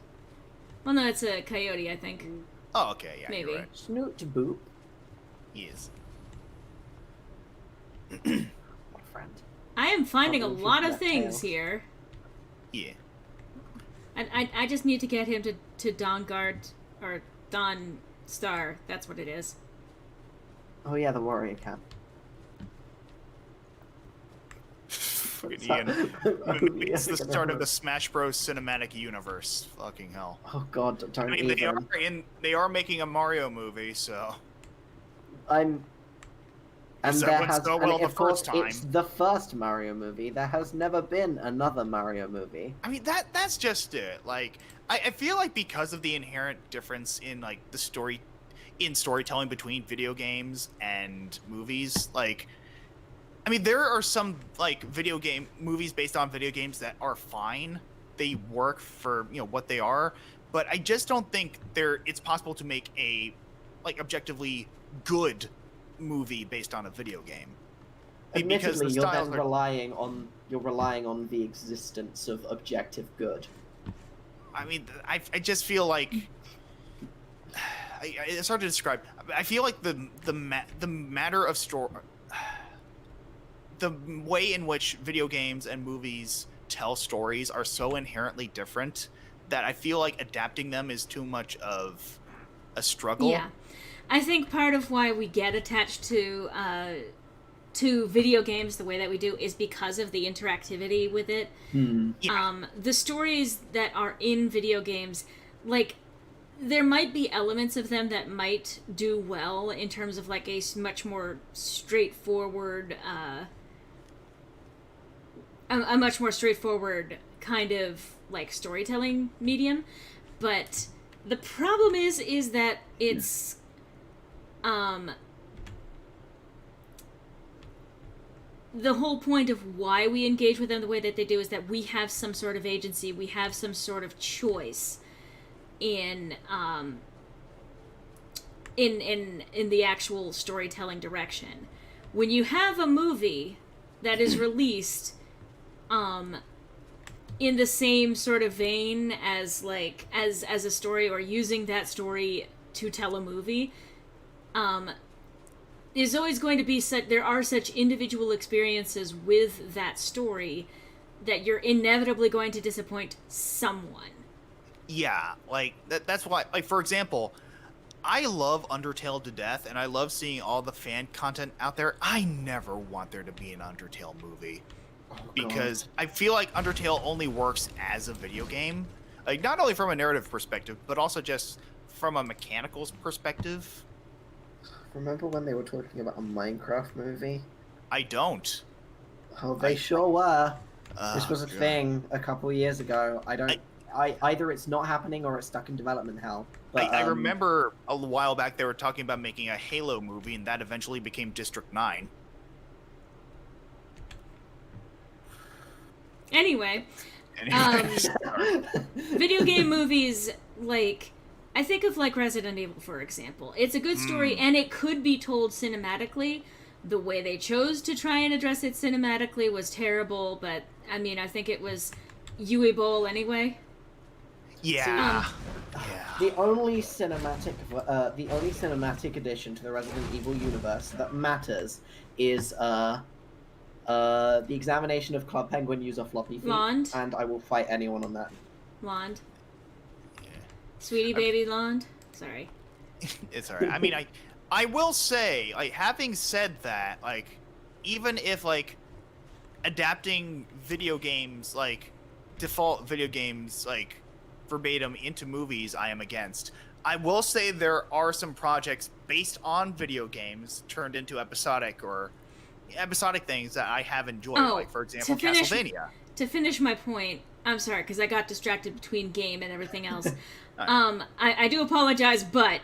Well, no, it's a coyote, I think. Oh, okay, yeah, Maybe. you're right. Snoot to boop. He is. My friend. I am finding a Probably lot should of get things tails. here. Yeah. I just need to get him to Dawn Guard, or Dawn Star. That's what it is. Oh yeah, the warrior cat. Fucking What's up? Ian. It's the Yeah, start of the Smash Bros. Cinematic universe. Fucking hell. Oh god, don't I mean, even. they are making a Mario movie, so And that there went has, so and well the of course, first time. it's the first Mario movie. There has never been another Mario movie. I mean that's just it. Like I feel like because of the inherent difference in like the storytelling between video games and movies, like I mean there are some like video game movies based on video games that are fine. They work for, what they are, but I just don't think it's possible to make a like objectively good movie based on a video game. Because Admittedly, the you're styles then are, relying on the existence of objective good. I mean, I just feel like it's hard to describe. I feel like the matter of story, the way in which video games and movies tell stories are so inherently different that I feel like adapting them is too much of a struggle. Yeah, I think part of why we get attached to video games the way that we do is because of the interactivity with it. Yeah. The stories that are in video games, like, there might be elements of them that might do well in terms of like a much more straightforward, a much more straightforward kind of like storytelling medium, but the problem is that it's the whole point of why we engage with them the way that they do is that we have some sort of agency, we have some sort of choice in the actual storytelling direction. When you have a movie that is released in the same sort of vein as like as a story, or using that story to tell a movie, there's always going to be there are such individual experiences with that story that you're inevitably going to disappoint someone. Yeah, like that's why, like, for example, I love Undertale to death, and I love seeing all the fan content out there. I never want there to be an Undertale movie, because I feel like Undertale only works as a video game, like not only from a narrative perspective, but also just from a mechanical perspective. Remember when they were talking about a Minecraft movie? I don't. Oh, they sure were. Oh, This was a God. thing a couple years ago. Either it's not happening or it's stuck in development hell. But, I remember a while back they were talking about making a Halo movie, and that eventually became District 9. Anyway, Anyways, video game movies, like, I think of like Resident Evil, for example. It's a good story, and it could be told cinematically. The way they chose to try and address it cinematically was terrible, but I mean, I think it was Yui Bowl anyway. yeah. The only cinematic addition to the Resident Evil universe that matters is the examination of Club Penguin user floppy feet, Blonde. and I will fight anyone on that. Lond. Sweetie baby Lond. Sorry. It's alright. I mean, I will say, like, having said that, like, even if, like, adapting video games, like, default video games, like, verbatim into movies, I am against. I will say there are some projects based on video games turned into episodic things that I have enjoyed, Oh, like, for example, to finish- Castlevania. To finish my point, I'm sorry, because I got distracted between game and everything else. Alright. I do apologize, but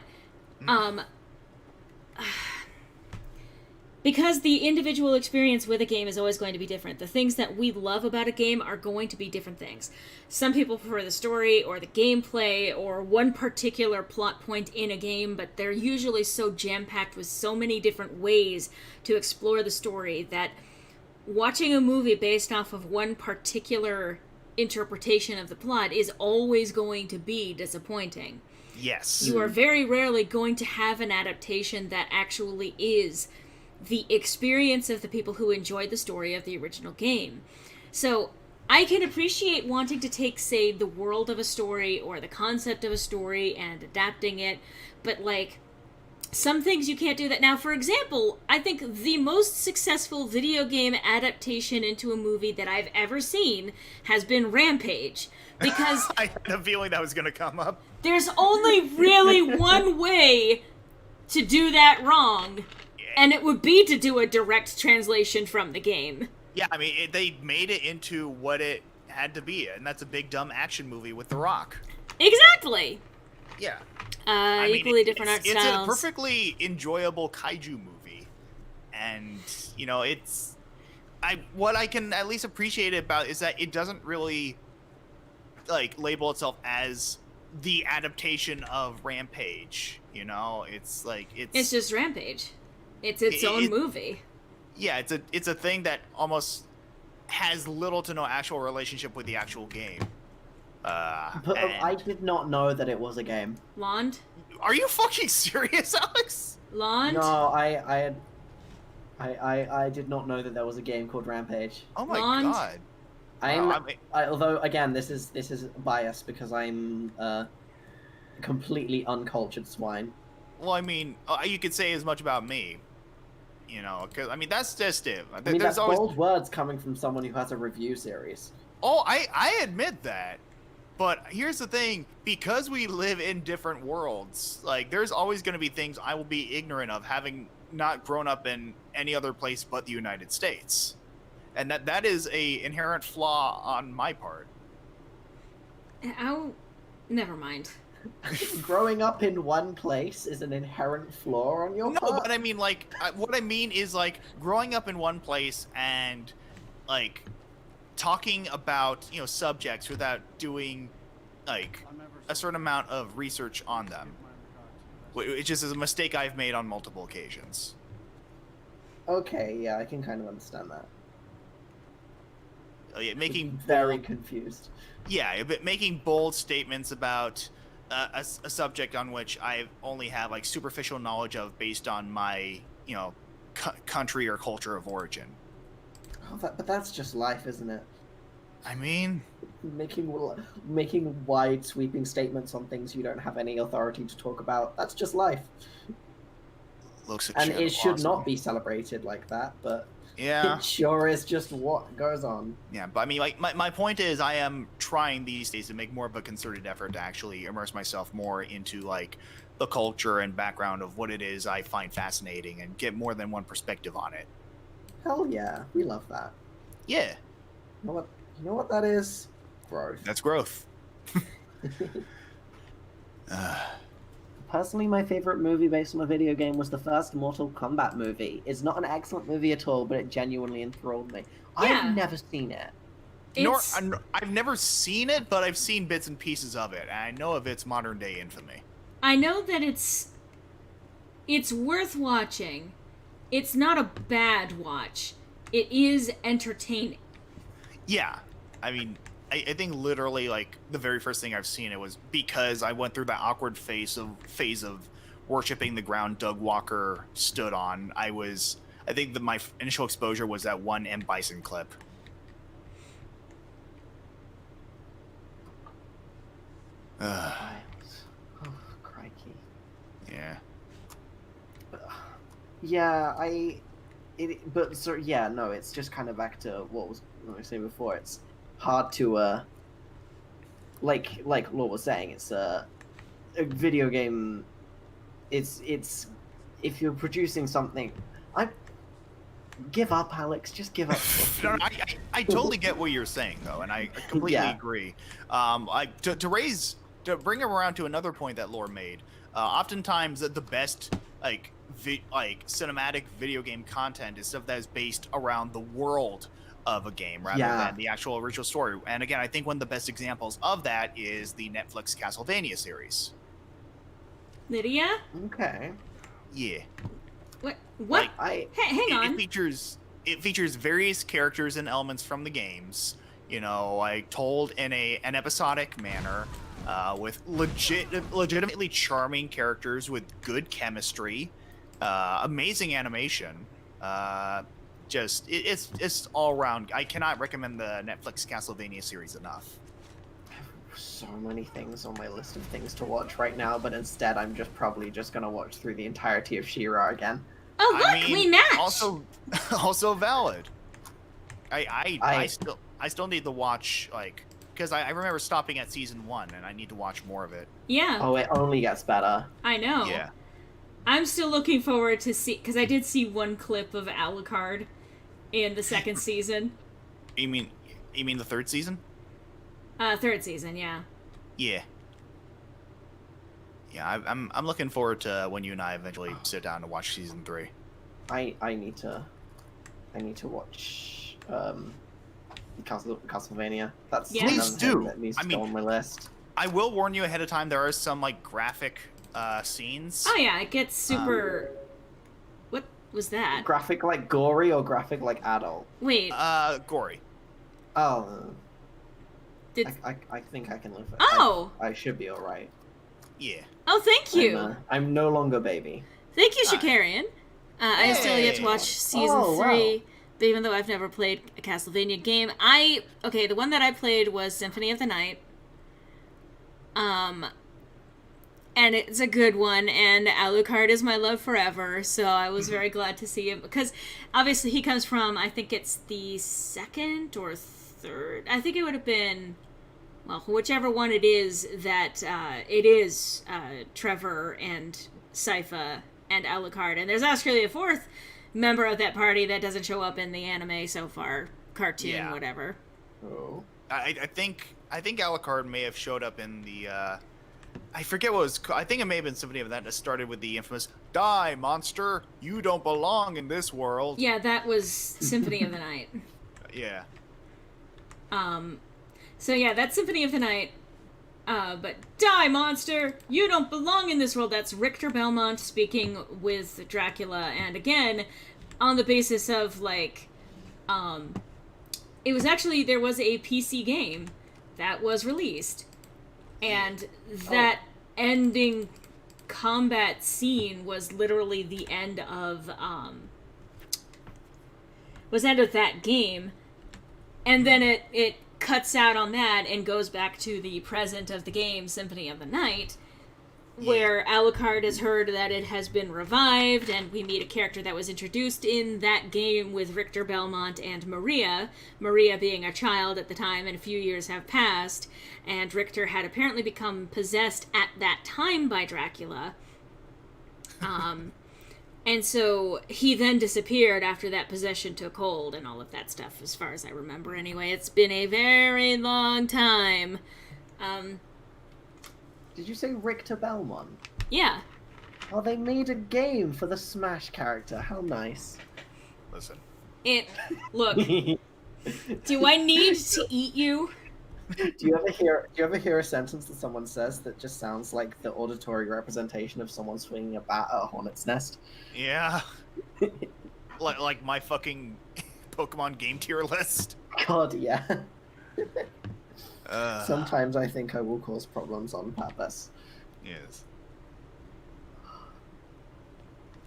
because the individual experience with a game is always going to be different. The things that we love about a game are going to be different things. Some people prefer the story or the gameplay or one particular plot point in a game, but they're usually so jam-packed with so many different ways to explore the story that watching a movie based off of one particular interpretation of the plot is always going to be disappointing. Yes. You are very rarely going to have an adaptation that actually is the experience of the people who enjoyed the story of the original game. So I can appreciate wanting to take, say, the world of a story or the concept of a story and adapting it, but like some things you can't do that. Now, for example, I think the most successful video game adaptation into a movie that I've ever seen has been Rampage, because I had a feeling that was going to come up. there's only really one way to do that wrong, and it would be to do a direct translation from the game. Yeah, I mean, they made it into what it had to be, and that's a big dumb action movie with The Rock. Exactly. Yeah. Equally different art it's styles. a perfectly enjoyable kaiju movie, and you know, what I can at least appreciate about is that it doesn't really like label itself as the adaptation of Rampage. You know, it's like It's just Rampage. It's its own movie. Yeah, it's a thing that almost has little to no actual relationship with the actual game. But and- I did not know that it was a game. Lond? Are you fucking serious, Alex? Lond? No, I did not know that there was a game called Rampage. Oh my Blonde? god. I'm, Wow, I mean- although again, this is biased because I'm completely uncultured swine. Well, I mean, you could say as much about me. You know, because I mean that's just it. I mean, There's that's bold words coming from someone who has a review series. Oh, I admit that. But here's the thing, because we live in different worlds, like there's always going to be things I will be ignorant of, having not grown up in any other place but the United States. And that is a inherent flaw on my part. Oh, never mind. Growing up in one place is an inherent flaw on your No, part. but I mean, like, what I mean is, like, growing up in one place and, like, talking about, you know, subjects without doing, like, a certain amount of research on them. Which just is a mistake I've made on multiple occasions. Okay, yeah, I can kind of understand that. Yeah, making Very bold, confused. yeah, but making bold statements about a subject on which I only have like superficial knowledge of based on my, you know, country or culture of origin. Oh, but that's just life, isn't it? I mean, Making wide sweeping statements on things you don't have any authority to talk about. That's just life. looks at And shit, it should awesome. not be celebrated like that, but Yeah. it sure is just what goes on. Yeah, but I mean, like, my point is I am trying these days to make more of a concerted effort to actually immerse myself more into, like, the culture and background of what it is I find fascinating and get more than one perspective on it. Hell yeah, we love that. Yeah, You know what that is? Growth. that's growth. Personally, my favorite movie based on a video game was the first Mortal Kombat movie. It's not an excellent movie at all, but it genuinely enthralled me. Yeah. I've never seen it. I've never seen it, but I've seen bits and pieces of it, and I know of its modern day infamy. I know that it's worth watching. It's not a bad watch. It is entertaining. Yeah, I mean, I think literally, like, the very first thing I've seen it was because I went through that awkward phase of worshiping the ground Doug Walker stood on. I think that my initial exposure was that one M. Bison clip. Oh, crikey. Yeah. Yeah, but so yeah, no, it's just kind of back to what I was saying before. It's hard to like Law was saying, it's a video game. It's if you're producing something, give up, Alex. Just give up. No, I totally get what you're saying though, and I completely Yeah. agree. To bring it around to another point that Lore made, oftentimes the best cinematic video game content is stuff that is based around the world of a game rather than the actual original story. And again, I think one of the best examples of that is the Netflix Castlevania series. Lydia? Okay. Yeah. What? Like, Hey, hang on. It features various characters and elements from the games, like told in an episodic manner, with legitimately charming characters with good chemistry, amazing animation. It's all around. I cannot recommend the Netflix Castlevania series enough. So many things on my list of things to watch right now, but instead I'm probably just gonna watch through the entirety of She-Ra again. Oh, look, we match. Also valid. I still need to watch, because I remember stopping at season 1 and I need to watch more of it. Yeah. Oh, it only gets better. I know. Yeah. I'm still looking forward to see, because I did see one clip of Alucard in the second season. You mean the third season? Third season, yeah. Yeah. Yeah, I'm looking forward to when you and I eventually sit down to watch season 3. I need to watch Castlevania. That's Yeah. Please do. that needs to I go mean, on my list. I will warn you ahead of time. There are some graphic scenes. Oh yeah, it gets super... What was that? Graphic like gory or graphic like adult? Wait, Gory. Oh, did... I think I can live. Oh! I should be all right. Yeah. Oh, thank you! I'm no longer baby. Thank you, Shakarian. I still get to Hey. watch season 3, but even though I've never played a Castlevania game. The one that I played was Symphony of the Night. And it's a good one, and Alucard is my love forever, so I was very glad to see him, because obviously he comes from, I think it's the second or third, I think it would have been, well, whichever one it is that it is Trevor and Sypha and Alucard, and there's actually a fourth member of that party that doesn't show up in the anime so far, cartoon, whatever. Oh. I think Alucard may have showed up in the I forget what it was. I think it may have been Symphony of that started with the infamous "Die, monster! You don't belong in this world." Yeah, that was Symphony of the Night. Yeah. So yeah, that's Symphony of the Night. But die, monster! You don't belong in this world. That's Richter Belmont speaking with Dracula, and again, on the basis of it was actually, there was a PC game that was released, and that ending combat scene was literally the end of that game, and then it cuts out on that and goes back to the present of the game, Symphony of the Night, where Alucard has heard that it has been revived, and we meet a character that was introduced in that game with Richter Belmont and Maria being a child at the time, and a few years have passed, and Richter had apparently become possessed at that time by Dracula. And so he then disappeared after that possession took hold and all of that stuff, as far as I remember anyway. It's been a very long time. Did you say Richter Belmont? Yeah. Oh, they made a game for the Smash character. How nice. Listen. Look, do I need to eat you? Do you ever hear a sentence that someone says that just sounds like the auditory representation of someone swinging a bat at a hornet's nest? Yeah. like my fucking Pokemon game tier list. God, yeah. Uh, Sometimes I think I will cause problems on purpose. Yes.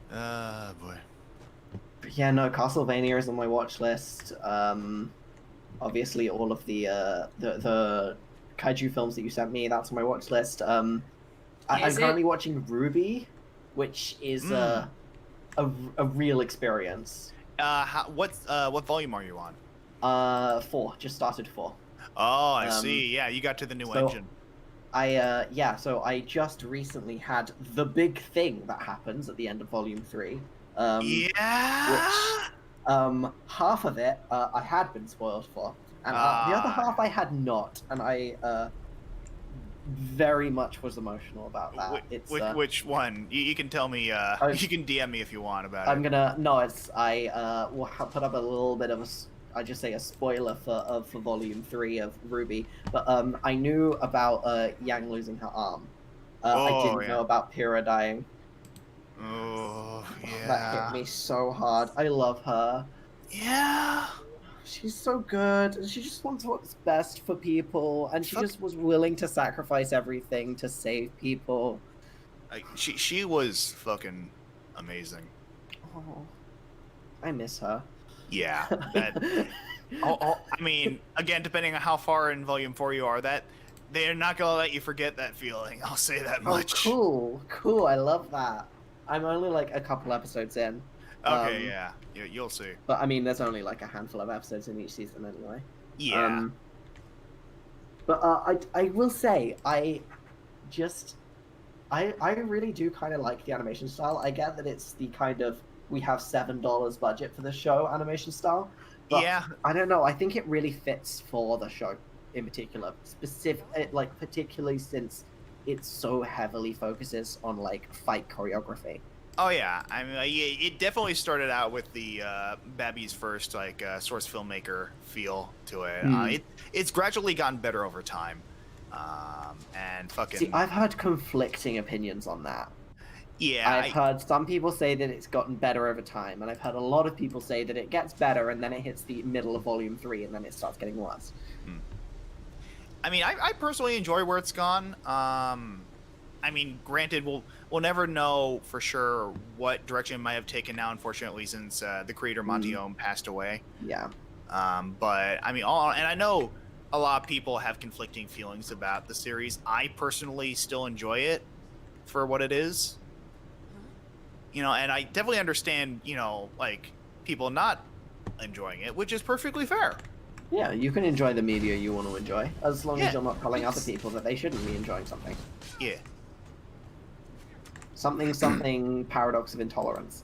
Boy. But yeah, no, Castlevania is on my watch list. Obviously, all of the kaiju films that you sent me, that's on my watch list. I'm currently watching Ruby, which is a real experience. What volume are you on? 4. Just started 4. Oh, I see. Yeah, you got to the new engine. So I just recently had the big thing that happens at the end of Volume 3. Yeah. Half of it I had been spoiled for, and the other half I had not, and I very much was emotional about that. Which one? You can tell me. You can DM me if you want about I'm it. gonna no. It's I will put up a little bit of I just say a spoiler for Volume 3 of Ruby, but I knew about Yang losing her arm. I didn't know about Pyrrha dying. Oh yeah. That hit me so hard. I love her. Yeah. She's so good, and she just wants what's best for people, and she just was willing to sacrifice everything to save people. She was fucking amazing. Oh, I miss her. Yeah. That. I mean, again, depending on how far in Volume 4 you are, that they're not gonna let you forget that feeling. I'll say that much. Oh, cool! I love that. I'm only like a couple episodes in. Okay, yeah, you'll see. But I mean, there's only like a handful of episodes in each season anyway. Yeah. But I will say I really do kind of like the animation style. I get that it's the kind of we have $7 budget for the show animation style. But Yeah. I don't know. I think it really fits for the show in particular, particularly since it so heavily focuses on like fight choreography. Oh yeah, I mean, it definitely started out with the Babby's first like source filmmaker feel to it. It's gradually gotten better over time, and fucking. See, I've heard conflicting opinions on that. Yeah, I've heard some people say that it's gotten better over time, and I've heard a lot of people say that it gets better and then it hits the middle of Volume 3 and then it starts getting worse. I mean, I personally enjoy where it's gone. I mean, granted, we'll never know for sure what direction it might have taken now, unfortunately, since the creator Monty Ohm passed away. Yeah. But I mean, and I know a lot of people have conflicting feelings about the series. I personally still enjoy it for what it is. You know, and I definitely understand, you know, like people not enjoying it, which is perfectly fair. Yeah, you can enjoy the media you want to enjoy, as long as you're not telling other people that they shouldn't be enjoying something. Yeah. Something paradox of intolerance.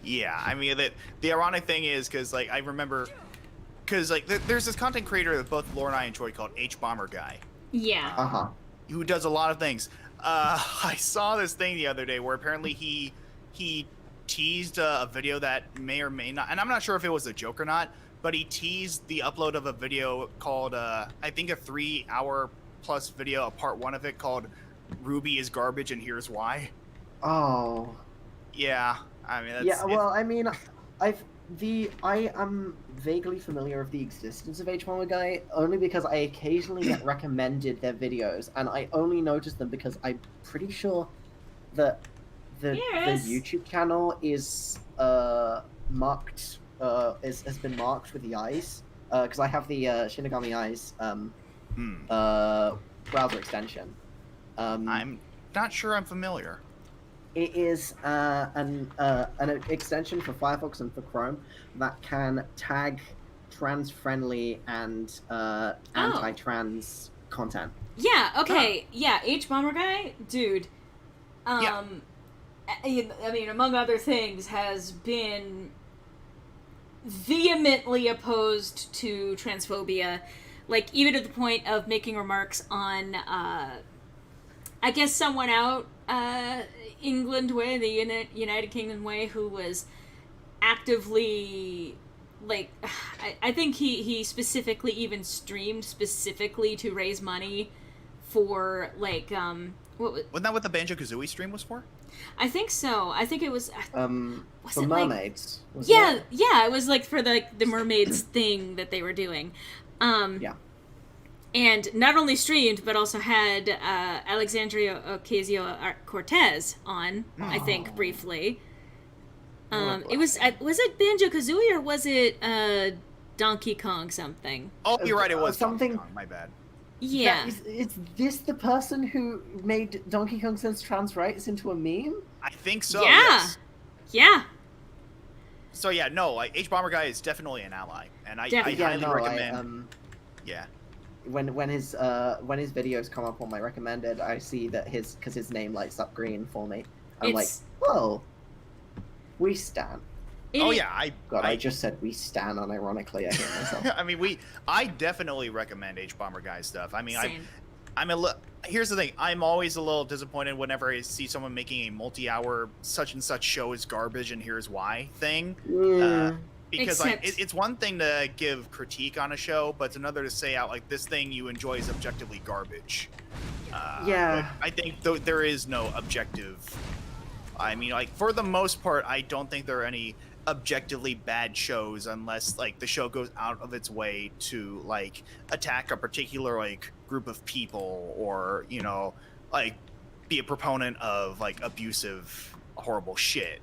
Yeah, I mean, the ironic thing is, because, like, I remember, because, like, there's this content creator that both Laura and I enjoy called H-Bomber Guy. Yeah. Uh-huh. Who does a lot of things. I saw this thing the other day where apparently he teased a video that may or may not, and I'm not sure if it was a joke or not, but he teased the upload of a video called, I think a 3-hour plus video, a part 1 of it called Ruby is Garbage and Here's Why. Oh. Yeah, I mean, that's... Yeah, well, I mean, I am vaguely familiar with the existence of H-Bomber Guy, only because I occasionally get recommended their videos, and I only notice them because I'm pretty sure that the YouTube channel is marked has been marked with the eyes, because I have the Shinigami Eyes browser extension. I'm not sure I'm familiar. It is an extension for Firefox and for Chrome that can tag trans-friendly and anti-trans content. Yeah, okay. Yeah, H-Bomber Guy, dude. I mean, among other things, has been vehemently opposed to transphobia, like, even to the point of making remarks on, I guess someone out England way, the United Kingdom way, who was actively, like, I think he specifically even streamed specifically to raise money for, like, Wasn't that what the Banjo-Kazooie stream was for? I think so. I think it was... was for mermaids. Like, yeah, it was, like, for, the mermaids thing that they were doing. Yeah. And not only streamed, but also had Alexandria Ocasio-Cortez on, I think, briefly. It was it Banjo-Kazooie or was it Donkey Kong something? Oh, you're right, it was something. Donkey Kong, my bad. Yeah. Is this the person who made Donkey Kong Sense Trans Rights into a meme? I think so, Yeah. yes. Yeah. So yeah, no, H-Bomber Guy is definitely an ally, and I highly recommend... yeah. When his videos come up on my recommended, I see that his name lights up green for me. I'm like, oh, we stand. Oh yeah, I just said we stan unironically. I hate myself. I mean, I definitely recommend H Bomber Guy stuff. I mean, Same. here's the thing. I'm always a little disappointed whenever I see someone making a multi-hour such and such show is garbage and here's why thing. Because like it's one thing to give critique on a show, but it's another to say out like this thing you enjoy is objectively garbage. Yeah. But I think there is no objective. I mean, like for the most part, I don't think there are any objectively bad shows unless like the show goes out of its way to like attack a particular like group of people or like be a proponent of like abusive horrible shit,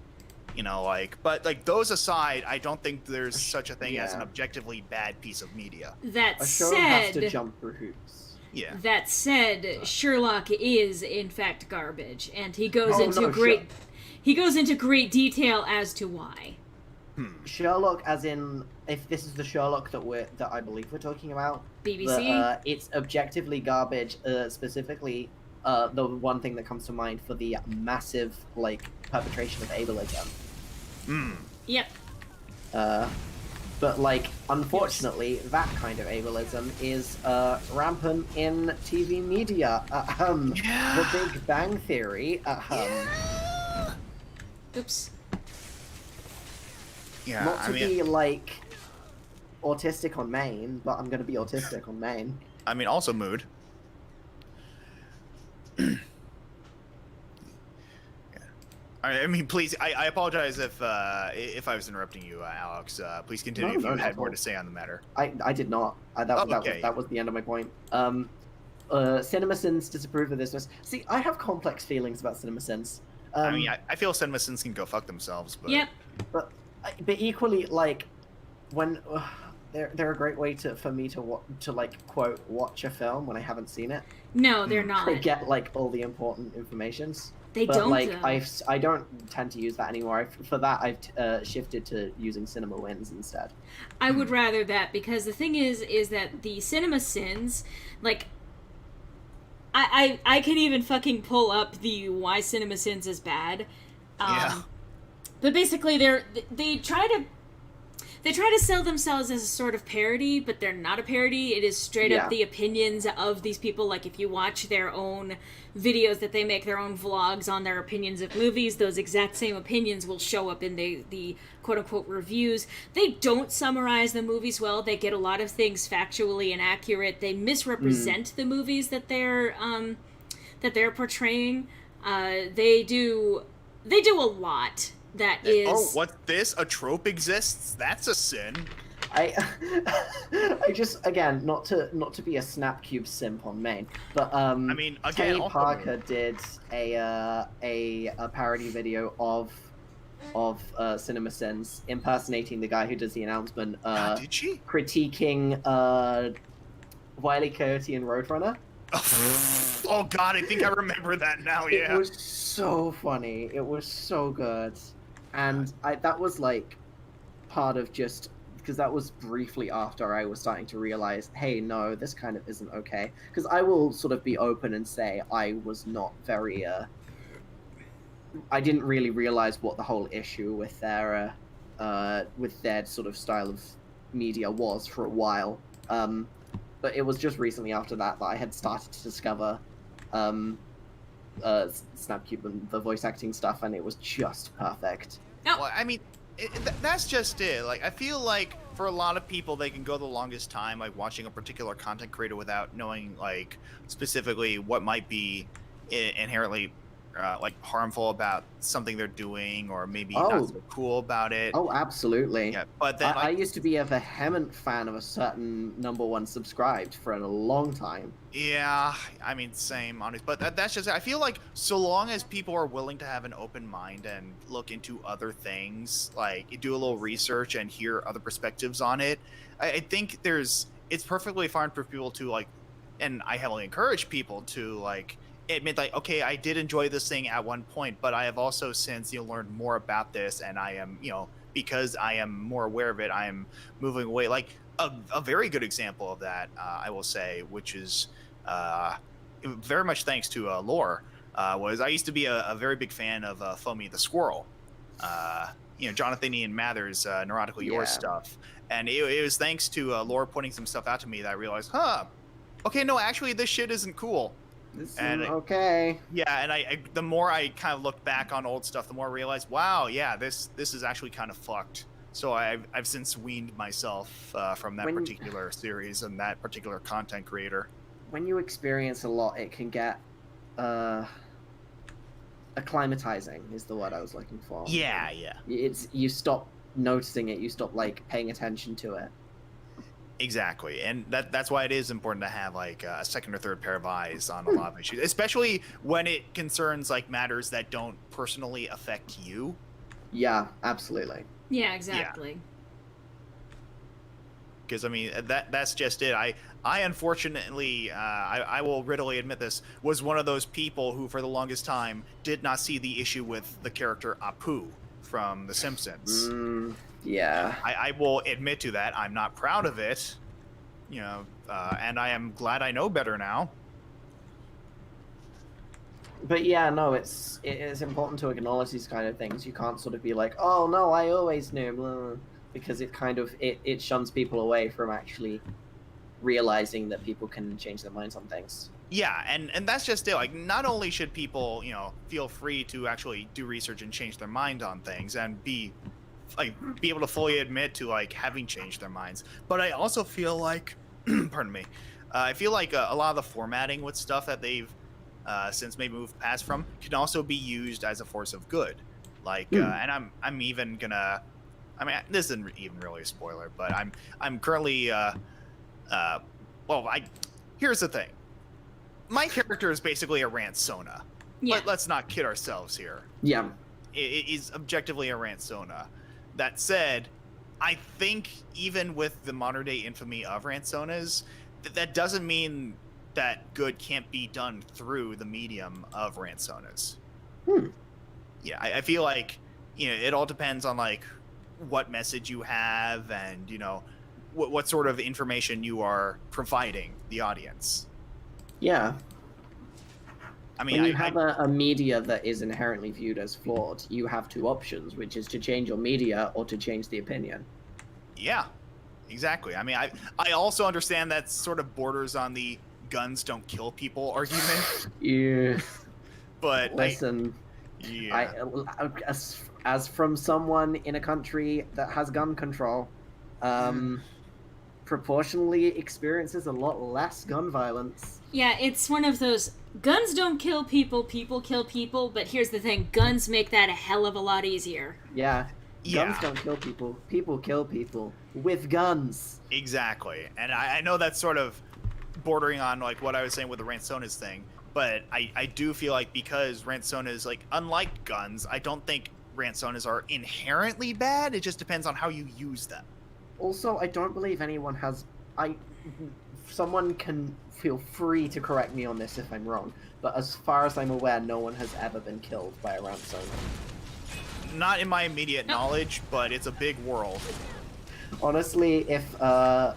like. But like those aside, I don't think there's such a thing as an objectively bad piece of media. That A show has to said, jump through hoops. Yeah. that said, Sherlock is in fact garbage, and he goes Oh, into no, great detail as to why. Sherlock, as in, if this is the Sherlock that I believe we're talking about, BBC. it's objectively garbage. Specifically, the one thing that comes to mind for the massive like perpetration of ableism. Yep. But like, unfortunately, that kind of ableism is rampant in TV media. The Big Bang Theory. Oops. Yeah. Not to be like autistic on Maine, but I'm gonna be autistic on Maine. I mean, also mood. I mean, please. I apologize if I was interrupting you, Alex. Please continue if you had more to say on the matter. I did not. That was the end of my point. CinemaSins disapprove of this. See, I have complex feelings about CinemaSins. I mean, I feel CinemaSins can go fuck themselves. But Yep. But equally, like, when they're a great way for me to like quote watch a film when I haven't seen it. No, they're not. To get like all the important informations. They But don't. like though. I don't tend to use that anymore. For that, I've shifted to using CinemaWins instead. I would rather that, because the thing is that the CinemaSins, like, I can even fucking pull up the why CinemaSins is bad. Yeah. But basically, they try to sell themselves as a sort of parody, but they're not a parody. It is straight up the opinions of these people. Like, if you watch their own videos that they make, their own vlogs on their opinions of movies, those exact same opinions will show up in the quote-unquote reviews. They don't summarize the movies well. They get a lot of things factually inaccurate. They misrepresent the movies that they're portraying. They do a lot. That is. Oh, what's this? A trope exists? That's a sin. I just, again, not to be a Snapcube simp on Maine, but I mean, again, Tony Parker did a parody video of CinemaSins impersonating the guy who does the announcement. Did she? Critiquing Wile E. Coyote and Roadrunner. Oh God, I think I remember that now. Yeah. It was so funny. It was so good, and that was like part of just because that was briefly after I was starting to realize, hey, no, this kind of isn't okay. Because I will sort of be open and say I was not very. I didn't really realize what the whole issue with their sort of style of media was for a while. But it was just recently after that I had started to discover Snapcube and the voice acting stuff, and it was just perfect. Well, I mean, that's just it. Like, I feel like for a lot of people, they can go the longest time like watching a particular content creator without knowing like specifically what might be inherently like harmful about something they're doing, or maybe not so cool about it. Oh, absolutely. Yeah, but then I used to be a vehement fan of a certain #1 subscribed for a long time. Yeah, I mean, same, honest. But that's just, I feel like so long as people are willing to have an open mind and look into other things, like do a little research and hear other perspectives on it, I think it's perfectly fine for people to like, and I heavily encourage people to like, admit like, okay, I did enjoy this thing at one point, but I have also since learned more about this, and I am because I am more aware of it, I am moving away. Like a very good example of that, I will say, which is very much thanks to Lore, was I used to be a very big fan of Foamy the Squirrel. Jonathan Ian Mather's Neurotical Yours Yeah. stuff, and it was thanks to Laura pointing some stuff out to me that I realized, okay, no, actually this shit isn't cool. This And is okay. Yeah, and I the more I kind of look back on old stuff, the more I realize, wow, yeah, this is actually kind of fucked. So I've since weaned myself from that particular series and that particular content creator. When you experience a lot, it can get acclimatizing is the word I was looking for. Yeah. You stop noticing it, you stop paying attention to it. Exactly, and that's why it is important to have a second or third pair of eyes on a lot of issues, especially when it concerns matters that don't personally affect you. Yeah, absolutely. Yeah, exactly. Because I mean that's just it. I unfortunately I will readily admit this, was one of those people who for the longest time did not see the issue with the character Apu from The Simpsons. Yeah. I will admit to that. I'm not proud of it, and I am glad I know better now. But yeah, no, it is important to acknowledge these kind of things. You can't sort of be like, oh no, I always knew, blah, because it kind of it shuns people away from actually realizing that people can change their minds on things. Yeah, and that's just it. Not only should people, feel free to actually do research and change their mind on things and be able to fully admit to having changed their minds, but I also feel pardon me, I feel like a lot of the formatting with stuff that they've since maybe moved past from can also be used as a force of good. And I'm even gonna, I mean, this isn't even really a spoiler, but I'm currently here's the thing. My character is basically a Ransona. Yeah. Let's not kid ourselves here. Yeah. It is objectively a Ransona. That said, I think even with the modern day infamy of Ransonas, that doesn't mean that good can't be done through the medium of Ransonas. Yeah, I feel like, it all depends on what message you have and, what sort of information you are providing the audience. Yeah. I mean, when you have a media that is inherently viewed as flawed, you have two options, which is to change your media or to change the opinion. Yeah, exactly. I mean, I also understand that sort of borders on the guns don't kill people argument. Yeah. But listen, as from someone in a country that has gun control, proportionally experiences a lot less gun violence. Yeah, it's one of those guns don't kill people, people kill people, but here's the thing, guns make that a hell of a lot easier. Yeah. Guns don't kill people, people kill people with guns. Exactly. And I know that's sort of bordering on what I was saying with the Ransonas thing, but I do feel like because Ransonas, unlike guns, I don't think Ransonas are inherently bad. It just depends on how you use them. Also, I don't believe anyone has... Someone can feel free to correct me on this if I'm wrong, but as far as I'm aware, no one has ever been killed by a Ransona. Not in my immediate knowledge, but it's a big world. Honestly, if the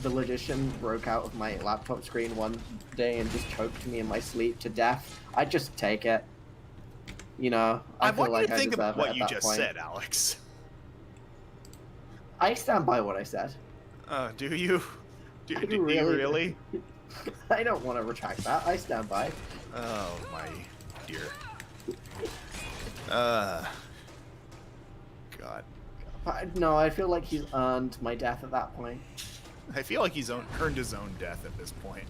logician broke out of my laptop screen one day and just choked me in my sleep to death, I'd just take it. I feel like I think deserve about what it you at that just point. said, Alex. I stand by what I said. Do you? Do you really? I don't want to retract that. I stand by. Oh my dear. God. No, I feel like he's earned my death at that point. I feel like he's earned his own death at this point.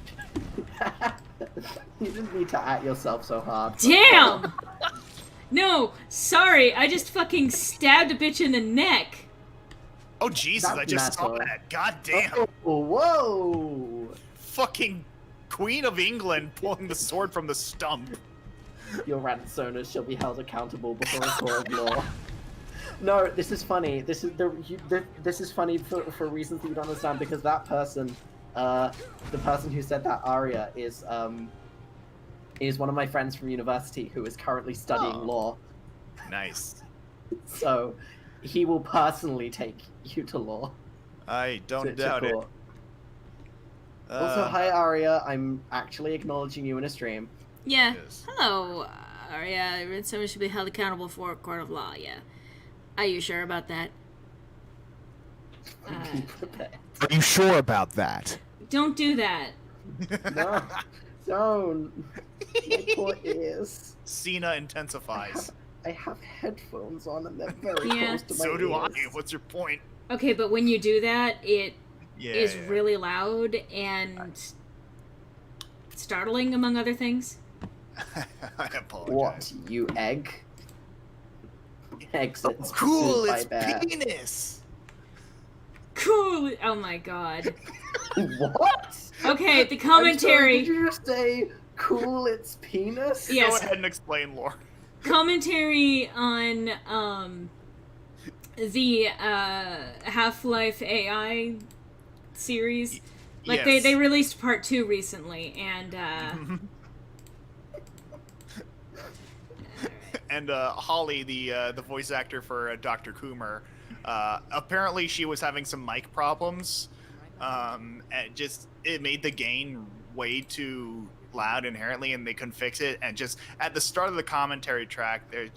You didn't need to at yourself so hard. Damn! No, sorry, I just fucking stabbed a bitch in the neck. Oh Jesus, I just saw that. God damn. Oh, whoa! Fucking Queen of England pulling the sword from the stump. Your Ransonas shall be held accountable before a court of law. No, this is funny. This is funny for reasons that you don't understand, because that person, the person who said that aria is one of my friends from university who is currently studying law. Nice. So, he will personally take you to law. I don't doubt it. Also, hi Aria, I'm actually acknowledging you in a stream. Yeah. Yes. Hello, Arya. Someone should be held accountable for a court of law, yeah. Are you sure about that? Be prepared. Are you sure about that? Don't do that. No, don't. My poor ears. Cena intensifies. I have headphones on and they're very Yeah. close to my So do I. ears. What's your point? Okay, but when you do that, it is Yeah. really loud and startling, among other things. I apologize. What, you egg? Exits. Cool, pursued by it's bear. penis. Cool. Oh my god. What? Okay, the I'm sorry, commentary. did you just say cool? It's penis? Yeah. Go Yes. ahead and explain, Lore. Commentary on the Half-Life AI series. Like Yes. they released part 2 recently, and And Holly, the voice actor for Dr. Coomer, apparently she was having some mic problems. And it made the gain way too loud inherently, and they couldn't fix it. And just at the start of the commentary track, there,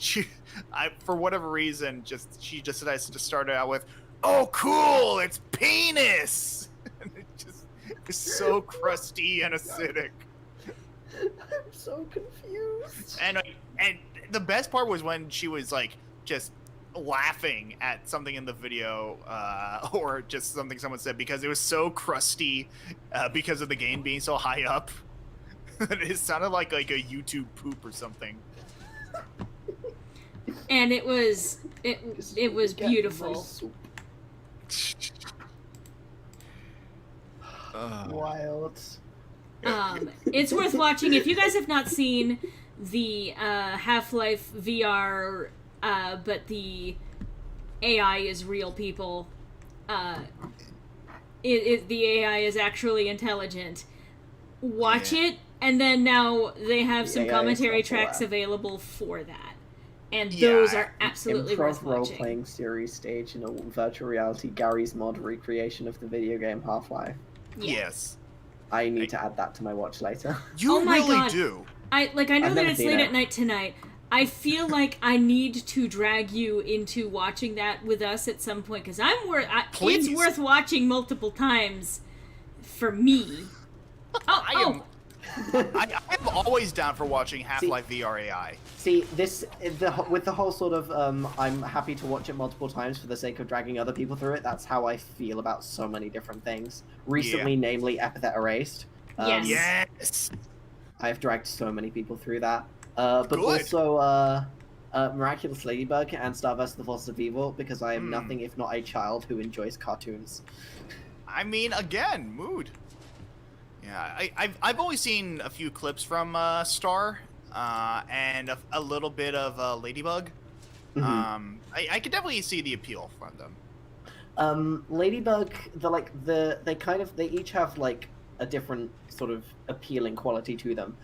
for whatever reason, she just decides to start it out with, "Oh, cool, it's penis." And it's so crusty and acidic. I'm so confused. And the best part was when she was like just laughing at something in the video or just something someone said, because it was so crusty because of the gain being so high up. It sounded like a YouTube poop or something. and it was Get my beautiful. soup. Wild. It's worth watching if you guys have not seen the Half-Life VR, but the AI is real people. The AI is actually intelligent. Watch Yeah. it, and then now they have The some AI commentary is not tracks alive. available for that, and Yeah, those are absolutely worth Improv watching. role-playing series stage in a virtual reality Gary's mod recreation of the video game Half-Life. Yeah. Yes. I need to add that to my watch later. You Oh my really God. do. I know I've that never it's seen late it. at night tonight. I feel like I need to drag you into watching that with us at some point, because Please. it's worth watching multiple times for me. I am always down for watching Half-Life VR AI. See, with the whole sort of I'm happy to watch it multiple times for the sake of dragging other people through it. That's how I feel about so many different things. Recently, namely Epithet Erased. Yes. Yes. I've dragged so many people through that. But Good. also Miraculous Ladybug and Star vs. the Forces of Evil, because I am Hmm. nothing if not a child who enjoys cartoons. I mean, again, mood. Yeah, I've only seen a few clips from Star and a little bit of Ladybug. Mhm. I could definitely see the appeal from them. Ladybug, they each have like a different sort of appealing quality to them.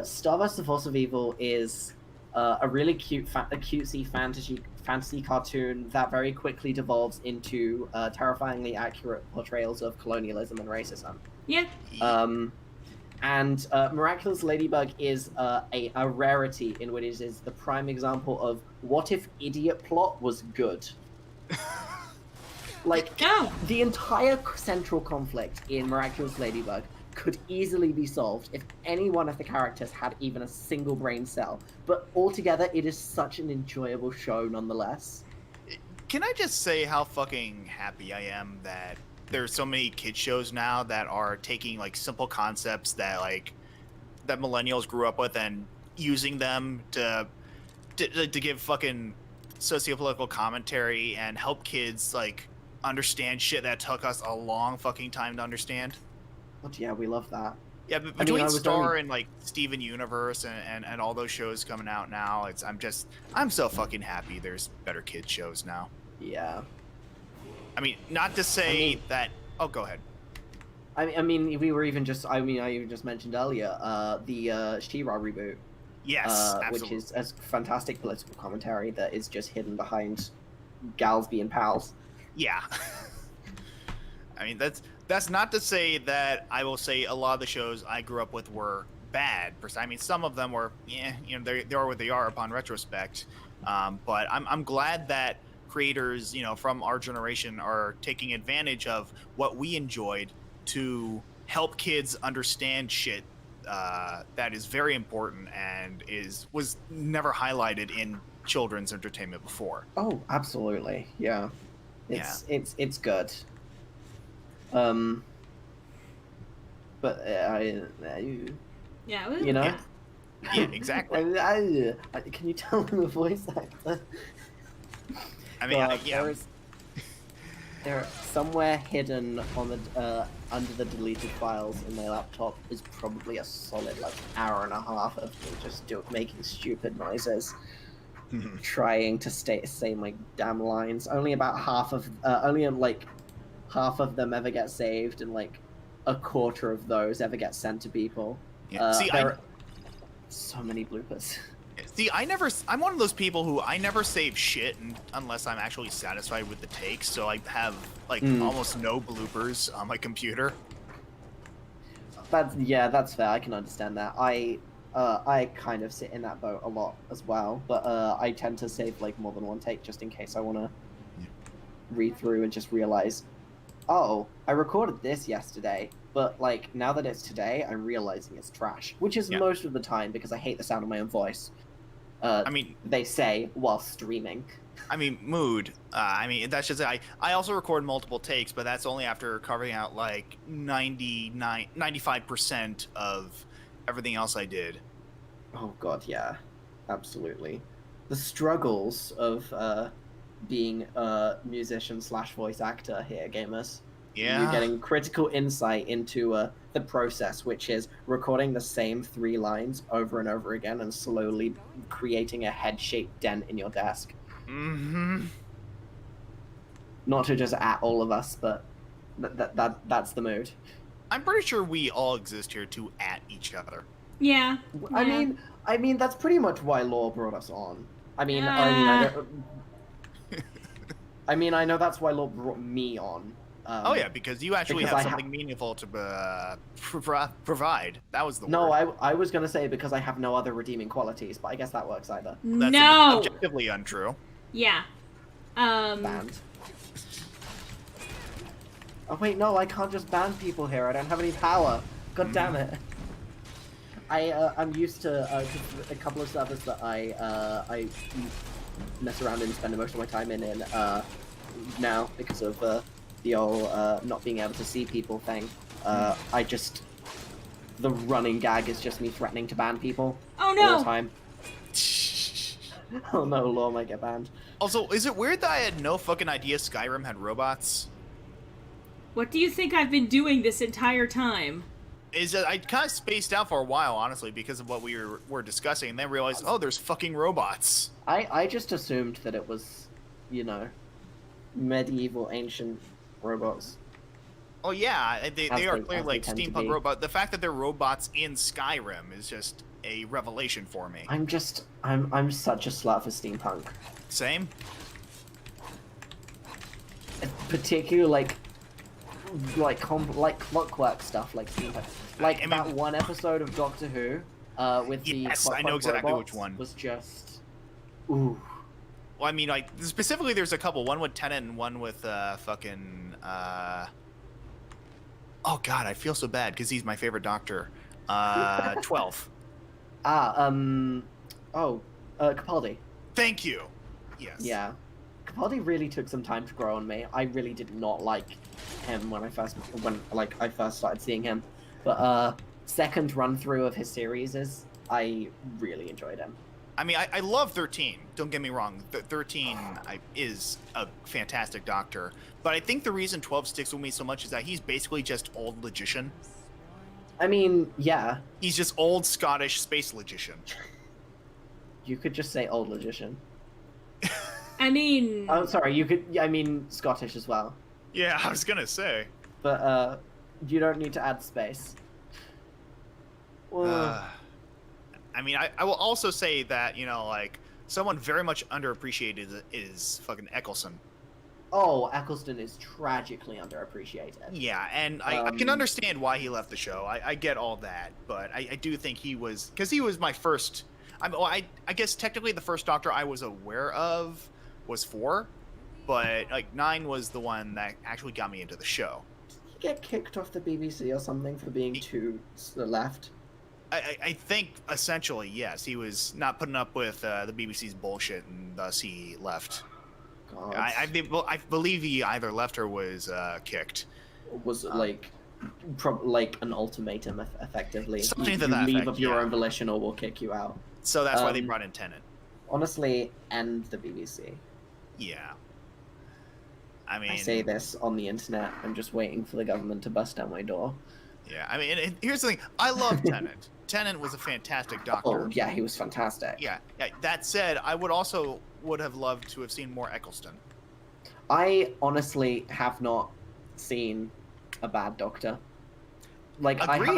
Star vs. the Force of Evil is a really cutesy fantasy cartoon that very quickly devolves into terrifyingly accurate portrayals of colonialism and racism. Yeah. And Miraculous Ladybug is a rarity in which it is the prime example of what if idiot plot was good. Like, No. the entire central conflict in Miraculous Ladybug could easily be solved if any one of the characters had even a single brain cell. But altogether, it is such an enjoyable show nonetheless. Can I just say how fucking happy I am that there's so many kid shows now that are taking like simple concepts that millennials grew up with and using them to give fucking sociopolitical commentary and help kids like understand shit that took us a long fucking time to understand. But yeah, we love that. Yeah, but I mean, between I was Star only- and like Steven Universe and all those shows coming out now, I'm so fucking happy there's better kid shows now. Yeah. I mean, not to say that. Oh, go ahead. I mean, I even just mentioned earlier, the She-Ra reboot. Yes, absolutely. Which is a fantastic political commentary that is just hidden behind gals being pals. Yeah. I mean, that's not to say that I will say a lot of the shows I grew up with were bad. I mean, some of them were, they are what they are upon retrospect. But I'm glad that creators, from our generation are taking advantage of what we enjoyed to help kids understand shit that is very important and was never highlighted in children's entertainment before. Oh, absolutely. Yeah. It's good. But Yeah, it was, you know, Yeah, exactly. can you tell I'm a voice actor? I mean, God, there somewhere hidden on the under the deleted files in my laptop is probably a solid like hour and a half of me just making stupid noises, trying to say my damn lines. Only half of them ever get saved, and like a quarter of those ever get sent to people. Yeah. There are so many bloopers. See, I'm one of those people who I never save shit unless I'm actually satisfied with the takes, so I have like almost no bloopers on my computer. That's fair. I can understand that. I kind of sit in that boat a lot as well, but I tend to save like more than one take just in case I want to read through and just realize, oh, I recorded this yesterday, but like now that it's today, I'm realizing it's trash, which is most of the time because I hate the sound of my own voice. I mean, they say while streaming. I mean, mood. That's just it. I also record multiple takes, but that's only after carving out like 95% of everything else I did. Oh god, yeah, absolutely. The struggles of being a musician / voice actor here, gamers. Yeah. You're getting critical insight into the process, which is recording the same 3 lines over and over again and slowly creating a head-shaped dent in your desk. Mm-hmm. Not to just at all of us, but that's the mood. I'm pretty sure we all exist here to at each other. yeah. I mean that's pretty much why Law brought us on. I know that's why Law brought me on. Oh yeah, because you actually because have something meaningful to provide. That was the No, word. I was gonna say because I have no other redeeming qualities, but I guess that works either. That's No. objectively untrue. Yeah. Banned. Oh wait, no, I can't just ban people here. I don't have any power. God damn it. I'm used to a couple of servers that I mess around and spend most of my time in now because of the old not being able to see people thing. The running gag is just me threatening to ban people Oh no. all the time. Oh no, Law might get banned. Also, is it weird that I had no fucking idea Skyrim had robots? What do you think I've been doing this entire time? I kind of spaced out for a while, honestly, because of what we were discussing, and then realized, oh, there's fucking robots. I just assumed that it was, medieval ancient robots. Oh yeah, they are clearly like tend to be. steampunk robots. The fact that they're robots in Skyrim is just a revelation for me. I'm such a slut for steampunk. Same. Particularly like clockwork stuff, like steampunk. Like that one episode of Doctor Who, with the Yes, I know exactly robots which one. was just, ooh. Well, I mean, like specifically, there's a couple. One with Tennant and one with fucking. Oh God, I feel so bad because he's my favorite Doctor. 12. Capaldi. Thank you. Yes. Yeah. Capaldi really took some time to grow on me. I really did not like him when I first started seeing him. But second run through of his series I really enjoyed him. I mean, I love 13. Don't get me wrong. 13 is a fantastic Doctor. But I think the reason 12 sticks with me so much is that he's basically just old logician. I mean, yeah. He's just old Scottish space logician. You could just say old logician. I mean... Oh, sorry, you could... I mean, Scottish as well. Yeah, I was gonna say. But, you don't need to add space. I mean, I will also say that, someone very much underappreciated is fucking Eccleston. Oh, Eccleston is tragically underappreciated. Yeah, and I can understand why he left the show. I get all that, but I do think he was... Because he was my first... I guess technically the first Doctor I was aware of was 4. but like 9 was the one that actually got me into the show. Did he get kicked off the BBC or something for being too left? I think essentially yes, he was not putting up with the BBC's bullshit, and thus he left. God. I believe he either left or was kicked. Was it like like an ultimatum, effectively? Something to you that leave effect, of your yeah. own volition, or we'll kick you out. So that's why they brought in Tennant. Honestly, and the BBC. Yeah. I mean, I say this on the internet. I'm just waiting for the government to bust down my door. Yeah, I mean, and here's the thing. I love Tennant. Tennant was a fantastic Doctor. Oh yeah, he was fantastic. Yeah. That said, I would have loved to have seen more Eccleston. I honestly have not seen a bad Doctor. Like Agreed.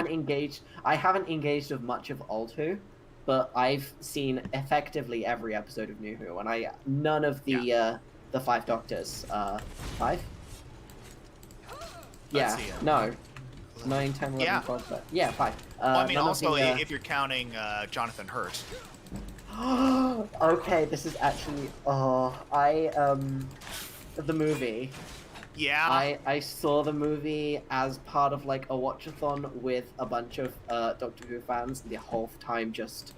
I haven't engaged with much of Old Who, but I've seen effectively every episode of New Who, and none of the 5 Doctors. 5? Yeah. See, no. 9, 10, 11, Yeah. 12, but yeah, 5. I mean, none of also, the, if you're counting Jonathan Hurt. okay, this is actually the movie. Yeah. I saw the movie as part of like a watchathon with a bunch of Doctor Who fans. The whole time, just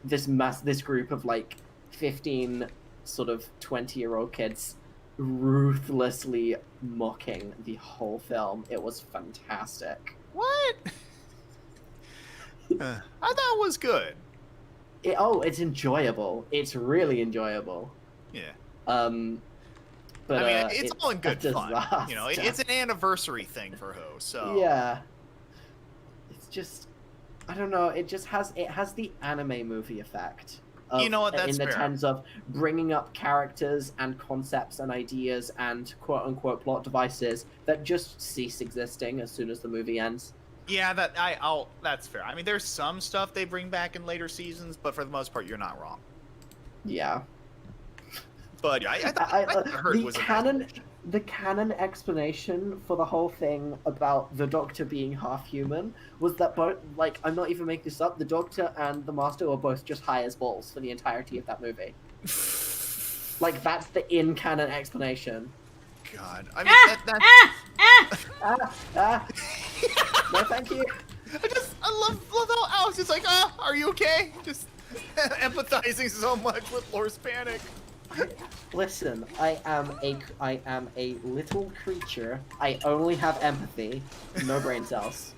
this group of like 15 sort of 20-year-old kids ruthlessly mocking the whole film. It was fantastic. What? I thought it was good. It's enjoyable. It's really enjoyable. Yeah. But I mean, it's all in good a fun. disaster. You know, it's an anniversary thing for Who. So yeah, it's just, I don't know. It has the anime movie effect. You know what? That's in the fair. terms of bringing up characters and concepts and ideas and quote unquote plot devices that just cease existing as soon as the movie ends. Yeah, that's fair. I mean, there's some stuff they bring back in later seasons, but for the most part, you're not wrong. Yeah. But I thought Hurt was the canon explanation for the whole thing about the Doctor being half human was that both, like, I'm not even making this up, the Doctor and the Master were both just high as balls for the entirety of that movie. Like, that's the in-canon explanation. God, I mean, No, thank you. I love how Alice is like, are you okay? Just empathizing so much with Lore's panic. Listen, I am a little creature. I only have empathy, no brain cells.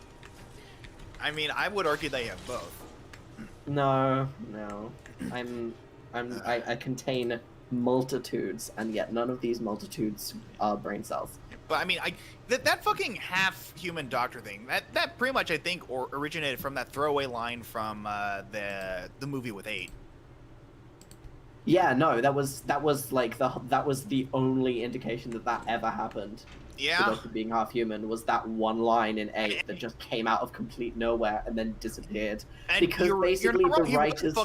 I mean, I would argue they have both. No. I contain multitudes, and yet none of these multitudes are brain cells. But I mean, that fucking half-human Doctor thing, that pretty much, I think, originated from that throwaway line from the movie with 8. Yeah, no, that was the only indication that ever happened. Yeah. The Doctor being half human was that one line in 8 that just came out of complete nowhere and then disappeared. And because basically you're not the wrong, writers,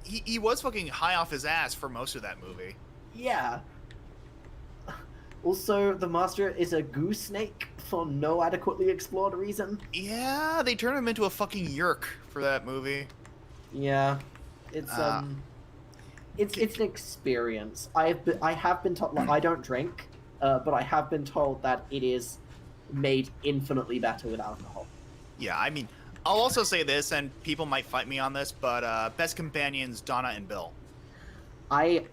he was fucking high off his ass for most of that movie. yeah. Also, the Master is a goose snake for no adequately explored reason. Yeah, they turned him into a fucking yerk for that movie. Yeah, it's an experience. I have been told, like, I don't drink, but I have been told that it is made infinitely better with alcohol. Yeah, I mean, I'll also say this, and people might fight me on this, but best companions, Donna and Bill. I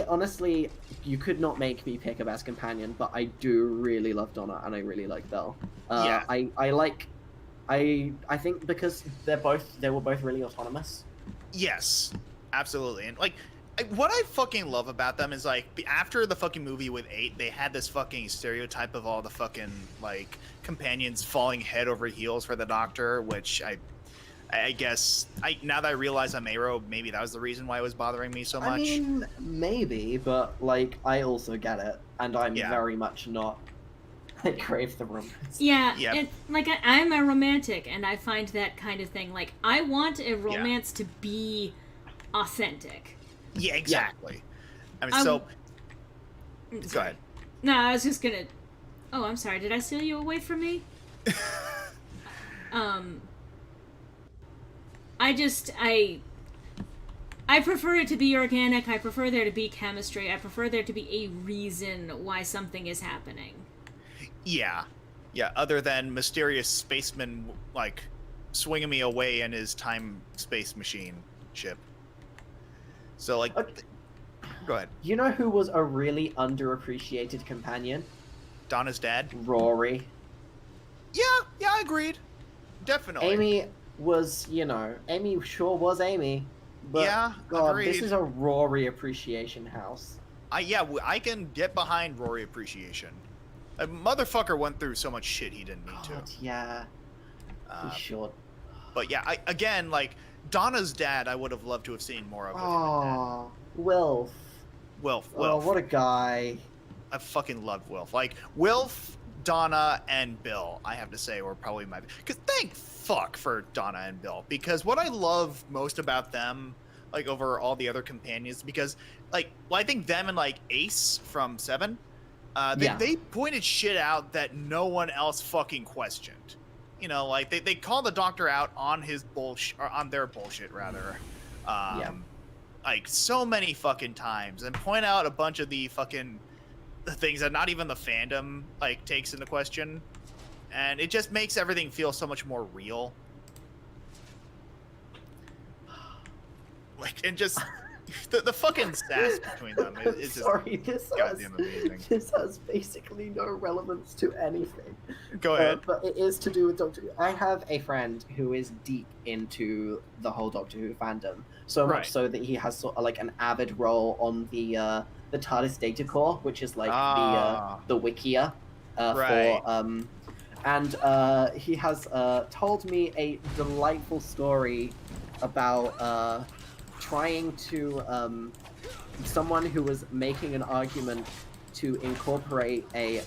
honestly, you could not make me pick a best companion, but I do really love Donna and I really like Bill. Yeah. I think because they were both really autonomous. Yes, absolutely. And like, what I fucking love about them is like, after the fucking movie with 8, they had this fucking stereotype of all the fucking like companions falling head over heels for the Doctor, which I guess now that I realize I'm Arrow, maybe that was the reason why it was bothering me so much. I mean, maybe, but like I also get it, and I'm very much not. I crave the romance. Yeah, Yep. it, like I'm a romantic, and I find that kind of thing. Like I want a romance to be authentic. Yeah, exactly. I mean, Sorry. Go ahead. No, I was just gonna. Oh, I'm sorry. Did I steal you away from me? I prefer it to be organic. I prefer there to be chemistry. I prefer there to be a reason why something is happening. Yeah. Yeah, other than mysterious spaceman, like, swinging me away in his time-space machine ship. So, like... Go ahead. You know who was a really underappreciated companion? Donna's dad? Rory. Yeah, I agreed. Definitely. Amy was, Amy sure was Amy. But, Yeah, God, agreed. this is a Rory appreciation house. I can get behind Rory appreciation. A motherfucker went through so much shit he didn't need God, to. yeah. He should. But yeah, again, like, Donna's dad, I would have loved to have seen more of with him and Dad. Oh, Wilf. Wilf. Oh, what a guy. I fucking loved Wilf. Like, Wilf, Donna, and Bill, I have to say, were probably my... Because thank fuck for Donna and Bill. Because what I love most about them, like, over all the other companions, because, like, well, I think them and, like, Ace from 7, they pointed shit out that no one else fucking questioned. You know, like, they call the Doctor out on his bullshit, or on their bullshit, rather. Like, so many fucking times, and point out a bunch of the fucking things that not even the fandom, like, takes into question. And it just makes everything feel so much more real. Like, and just... The fucking sass between them is just goddamn amazing. This has basically no relevance to anything. Go ahead. But it is to do with Doctor Who. I have a friend who is deep into the whole Doctor Who fandom, so much so that he has sort of like an avid role on the TARDIS data core, which is like the Wikia for and he has told me a delightful story about trying to someone who was making an argument to incorporate a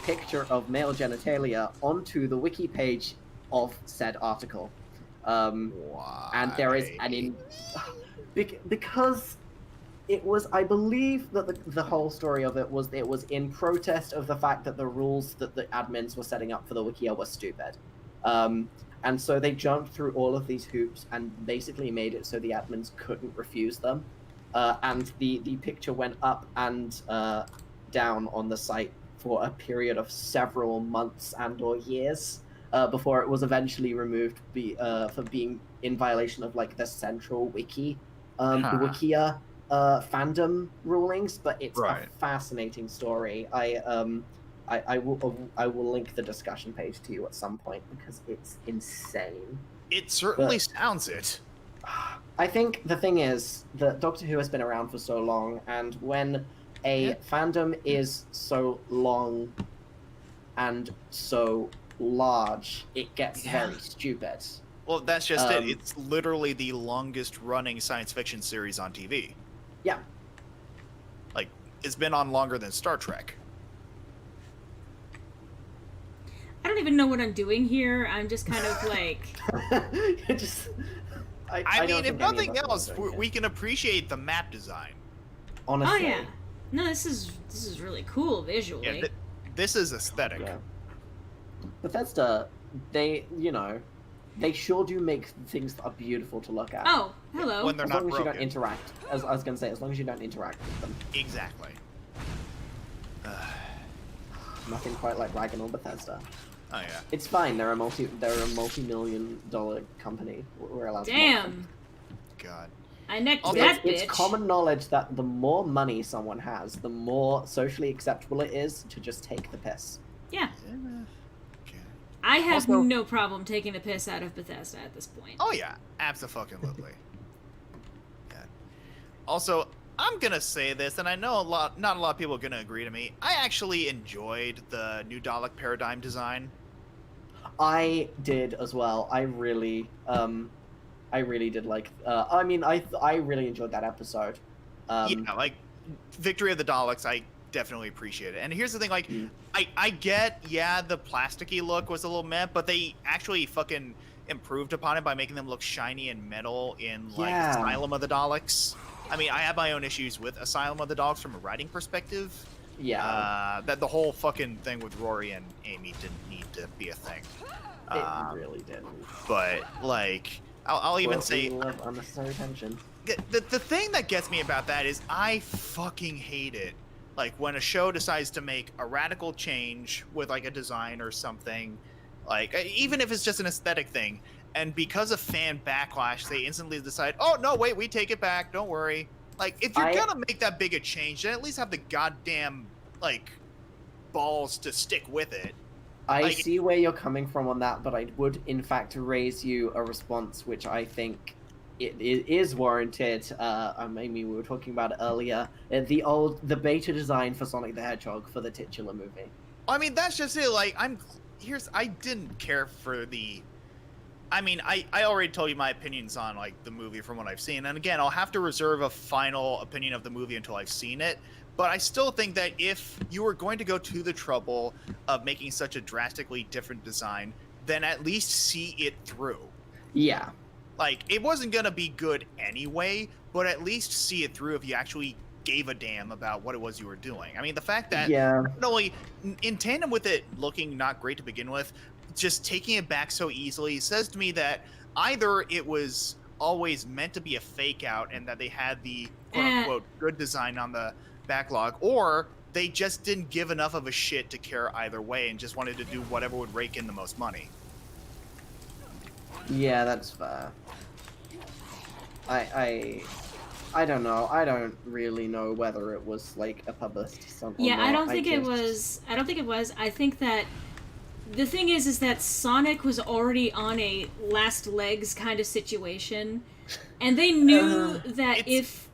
picture of male genitalia onto the wiki page of said article. And there is because it was, I believe that the whole story of it was in protest of the fact that the rules that the admins were setting up for the Wikia were stupid. And so they jumped through all of these hoops and basically made it so the admins couldn't refuse them. And the picture went up and down on the site for a period of several months and or years before it was eventually removed for being in violation of like the central wiki, the Wikia fandom rulings. But it's a fascinating story. I will link the discussion page to you at some point because it's insane. It certainly sounds it. I think the thing is that Doctor Who has been around for so long, and when a fandom is so long and so large, it gets very stupid. Well, that's just it. It's literally the longest running science fiction series on TV. Yeah. Like, it's been on longer than Star Trek. I don't even know what I'm doing here. I'm just kind of like... I mean, if nothing else, we can appreciate the map design. Honestly. Oh, yeah. No, this is really cool visually. Yeah, this is aesthetic. Yeah. Bethesda, they sure do make things that are beautiful to look at. Oh, hello. When they're as not long as you broken. don't interact. As I was going to say, as long as you don't interact with them. Exactly. Nothing quite like ragging on Bethesda. Oh yeah. It's fine. They're a multi-million-dollar company. We're allowed to. Damn. God. I necked Also, that bitch. It's common knowledge that the more money someone has, the more socially acceptable it is to just take the piss. Yeah. Okay. I have Also- no problem taking the piss out of Bethesda at this point. Oh yeah, abso-fucking-lutely. God. Also, I'm gonna say this, and I know not a lot of people are gonna agree to me. I actually enjoyed the new Dalek paradigm design. I did as well. I really did like. I mean, I really enjoyed that episode. Yeah, like Victory of the Daleks, I definitely appreciate it. And here's the thing, like, I get, the plasticky look was a little meh, but they actually fucking improved upon it by making them look shiny and metal in like Asylum of the Daleks. I mean, I have my own issues with Asylum of the Daleks from a writing perspective. Yeah. That the whole fucking thing with Rory and Amy didn't need to be a thing. It really didn't. But like, I'll even say love unnecessary tension. the thing that gets me about that is I fucking hate it. Like when a show decides to make a radical change with like a design or something, like even if it's just an aesthetic thing, and because of fan backlash, they instantly decide, oh no, wait, we take it back. Don't worry. Like if you're gonna make that big a change, then at least have the goddamn like balls to stick with it. I see where you're coming from on that, but I would in fact raise you a response which I think it is warranted. I mean, we were talking about it earlier. The beta design for Sonic the Hedgehog for the titular movie. I mean, that's just it. Like, I didn't care for the. I mean, I already told you my opinions on like the movie from what I've seen, and again, I'll have to reserve a final opinion of the movie until I've seen it. But I still think that if you were going to go to the trouble of making such a drastically different design, then at least see it through. Yeah. Like, it wasn't going to be good anyway, but at least see it through if you actually gave a damn about what it was you were doing. I mean, the fact that not only in tandem with it looking not great to begin with, just taking it back so easily says to me that either it was always meant to be a fake out and that they had the quote-unquote good design on the backlog, or they just didn't give enough of a shit to care either way and just wanted to do whatever would rake in the most money. Yeah, that's fair. I don't know. I don't really know whether it was like a publicity stunt. Yeah, I don't think it was. I don't think it was. I think that the thing is that Sonic was already on a last legs kind of situation, and they knew that if,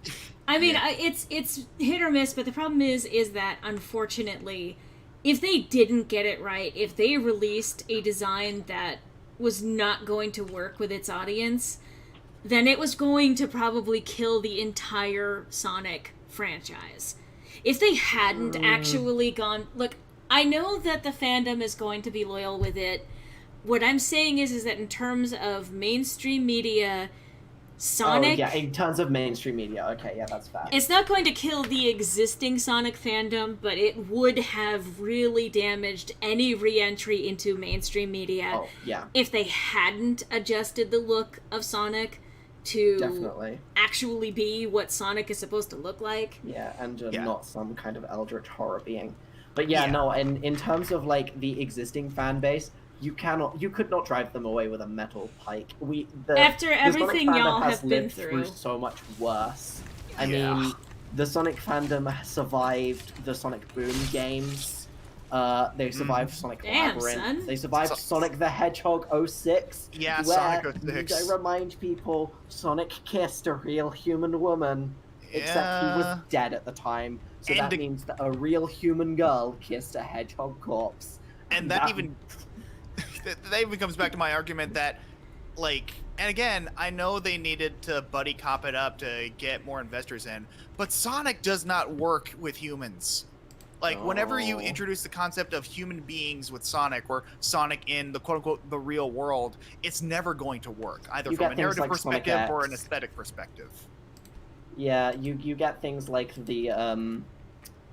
I mean, it's hit or miss. But the problem is that unfortunately, if they didn't get it right, if they released a design that was not going to work with its audience, then it was going to probably kill the entire Sonic franchise. If they hadn't actually gone... Look, I know that the fandom is going to be loyal with it. What I'm saying is that in terms of mainstream media, Sonic... Oh, yeah, in terms of mainstream media. Okay, yeah, that's fair. It's not going to kill the existing Sonic fandom, but it would have really damaged any re-entry into mainstream media if they hadn't adjusted the look of Sonic to actually be what Sonic is supposed to look like. Yeah, and not some kind of eldritch horror being. But no, and in terms of like the existing fan base, you could not drive them away with a metal pike. After everything y'all have been through so much worse. I mean, the Sonic fandom has survived the Sonic Boom games. They survived Sonic Labyrinth. Son. They survived Sonic the Hedgehog 06. Yeah, where, Sonic 06. I remind people, Sonic kissed a real human woman. Except he was dead at the time. So that means that a real human girl kissed a hedgehog corpse. And that even comes back to my argument that, like, and again, I know they needed to buddy cop it up to get more investors in, but Sonic does not work with humans. Like, whenever you introduce the concept of human beings with Sonic, or Sonic in the quote-unquote the real world, it's never going to work, either from a narrative perspective or an aesthetic perspective. Yeah, you get things like the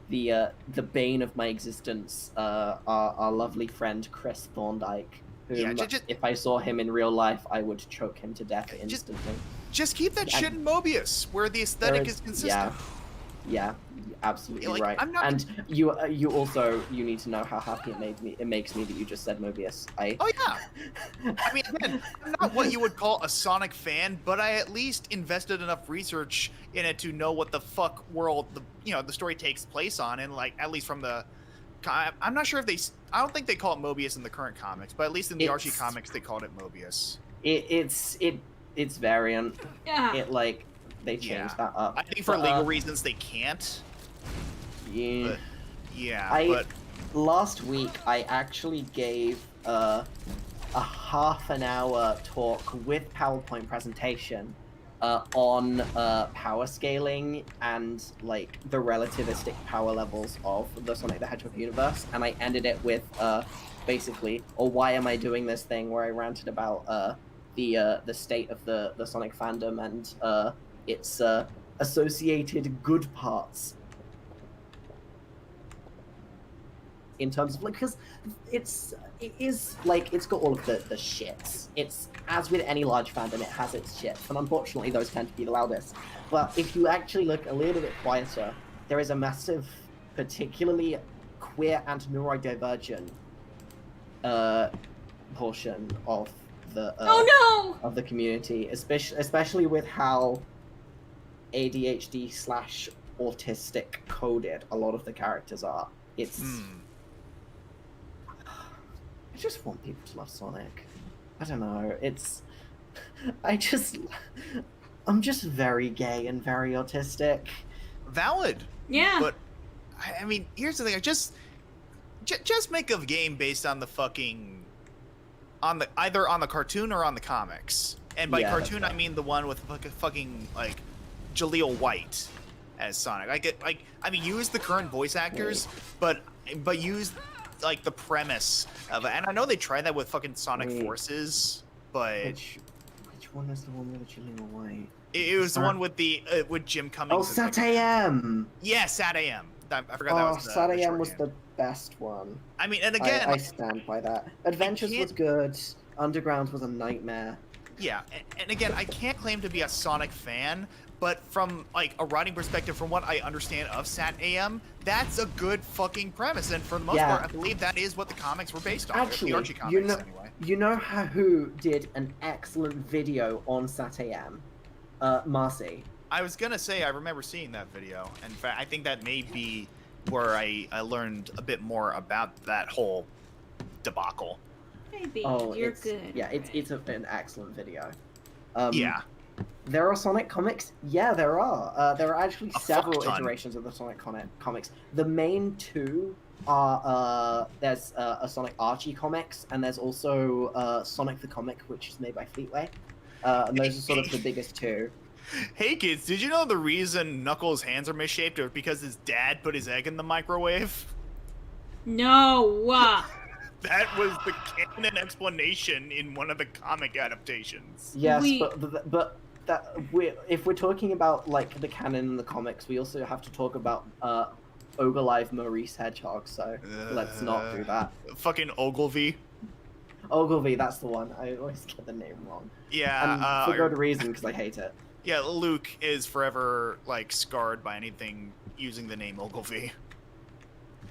bane of my existence, our lovely friend Chris Thorndike, who, if I saw him in real life, I would choke him to death instantly. Just keep that shit in Mobius, where the aesthetic is consistent. Yeah, absolutely like, right. And you need to know how happy it makes me that you just said Mobius. Oh yeah. I mean, again, I'm not what you would call a Sonic fan, but I at least invested enough research in it to know what the fuck world the story takes place on, and like at least from the. I'm not sure if I don't think they call it Mobius in the current comics, but at least in the Archie comics they called it Mobius. It's variant. Yeah. They changed that up. I think for legal reasons they can't. Yeah. Last week I actually gave a half an hour talk with PowerPoint presentation on power scaling and like the relativistic power levels of the Sonic the Hedgehog universe, and I ended it with basically, or why am I doing this thing where I ranted about the state of the Sonic fandom and its associated good parts. in terms of like, because it is like it's got all of the shits. It's, as with any large fandom, it has its shits, and unfortunately those tend to be the loudest. But if you actually look a little bit quieter, there is a massive, particularly queer and neurodivergent portion of the of the community, especially with how ADHD / autistic coded a lot of the characters are. It's I just want people to love Sonic. I don't know. I'm just very gay and very autistic. Valid. Yeah. But I mean, here's the thing. Just make a game based on the fucking either on the cartoon or on the comics. And by cartoon, I mean the one with fucking like Jaleel White as Sonic. I mean, use the current voice actors, but use like the premise of it. And I know they tried that with fucking Sonic Forces, but which one is the one with Jaleel White? It was the one with with Jim Cummings. Oh, Sat AM. Yeah, Sat AM. I forgot that was the Sat AM was shorthand. the best one. I mean, and again, I stand by that. Adventures was good. Underground was a nightmare. Yeah, and again, I can't claim to be a Sonic fan, but from like a writing perspective, from what I understand of Sat AM, that's a good fucking premise, and for the most part, I believe that is what the comics were based on. Actually, the Archie comics, anyway. You know who did an excellent video on Sat AM? Marcy. I was gonna say I remember seeing that video. In fact, I think that may be where I learned a bit more about that whole debacle. Maybe. Oh, You're good. Yeah, it's an excellent video. Yeah. There are Sonic comics? Yeah, there are. There are actually several fuck ton. iterations of the Sonic comics. The main two are, there's a Sonic Archie comics, and there's also Sonic the Comic, which is made by Fleetway. And those are sort of the biggest two. Hey kids, did you know the reason Knuckles' hands are misshapen is because his dad put his egg in the microwave? No. That was the canon explanation in one of the comic adaptations. Yes, but that if we're talking about like the canon in the comics, we also have to talk about Ogilive Maurice Hedgehog. So let's not do that. Fucking Ogilvy. Ogilvy, that's the one. I always get the name wrong. Yeah, and for good reason, because I hate it. Yeah, Luke is forever like scarred by anything using the name Ogilvy.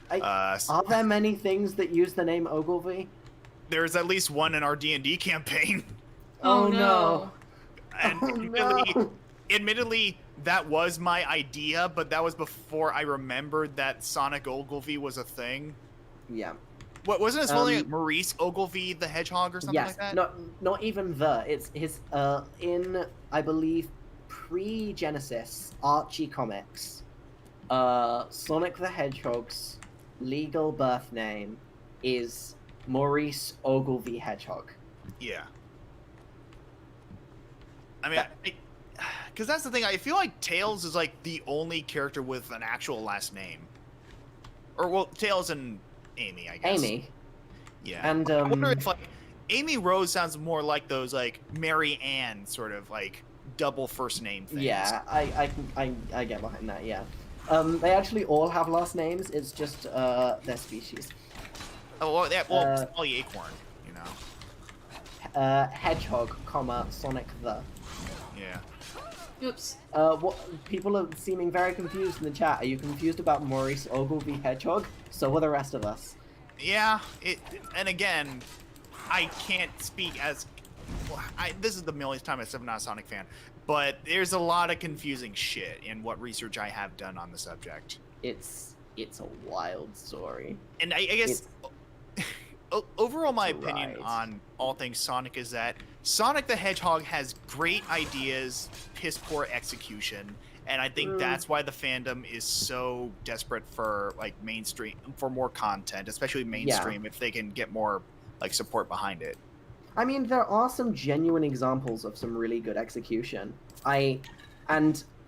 Are there many things that use the name Ogilvy? There's at least one in our D&D campaign. Oh no! And admittedly, that was my idea, but that was before I remembered that Sonic Ogilvy was a thing. Yeah. What wasn't his name? Maurice Ogilvy the Hedgehog or something like that? Not even the. It's his in, I believe, pre-Genesis Archie comics. Sonic the Hedgehog's legal birth name is Maurice Ogilvy Hedgehog. Yeah. I mean, because that's the thing. I feel like Tails is like the only character with an actual last name. Or well, Tails and Amy, I guess. Amy. Yeah. And I wonder if like Amy Rose sounds more like those like Mary Ann sort of like double first name things. Yeah, I get behind that. Yeah. They actually all have last names. It's just their species. Oh well, yeah. Well, Smalley Acorn, you know. Hedgehog, Sonic the. Yeah. Oops. What people are seeming very confused in the chat. Are you confused about Maurice Ogilvy Hedgehog? So are the rest of us. Yeah. And again, I can't speak as. Well, this is the millionth time I'm not a Sonic fan, but there's a lot of confusing shit in what research I have done on the subject. It's a wild story. And I guess overall my opinion on all things Sonic is that Sonic the Hedgehog has great ideas, piss poor execution, and I think that's why the fandom is so desperate for like mainstream, for more content, especially mainstream, if they can get more like support behind it. I mean, there are some genuine examples of some really good execution. I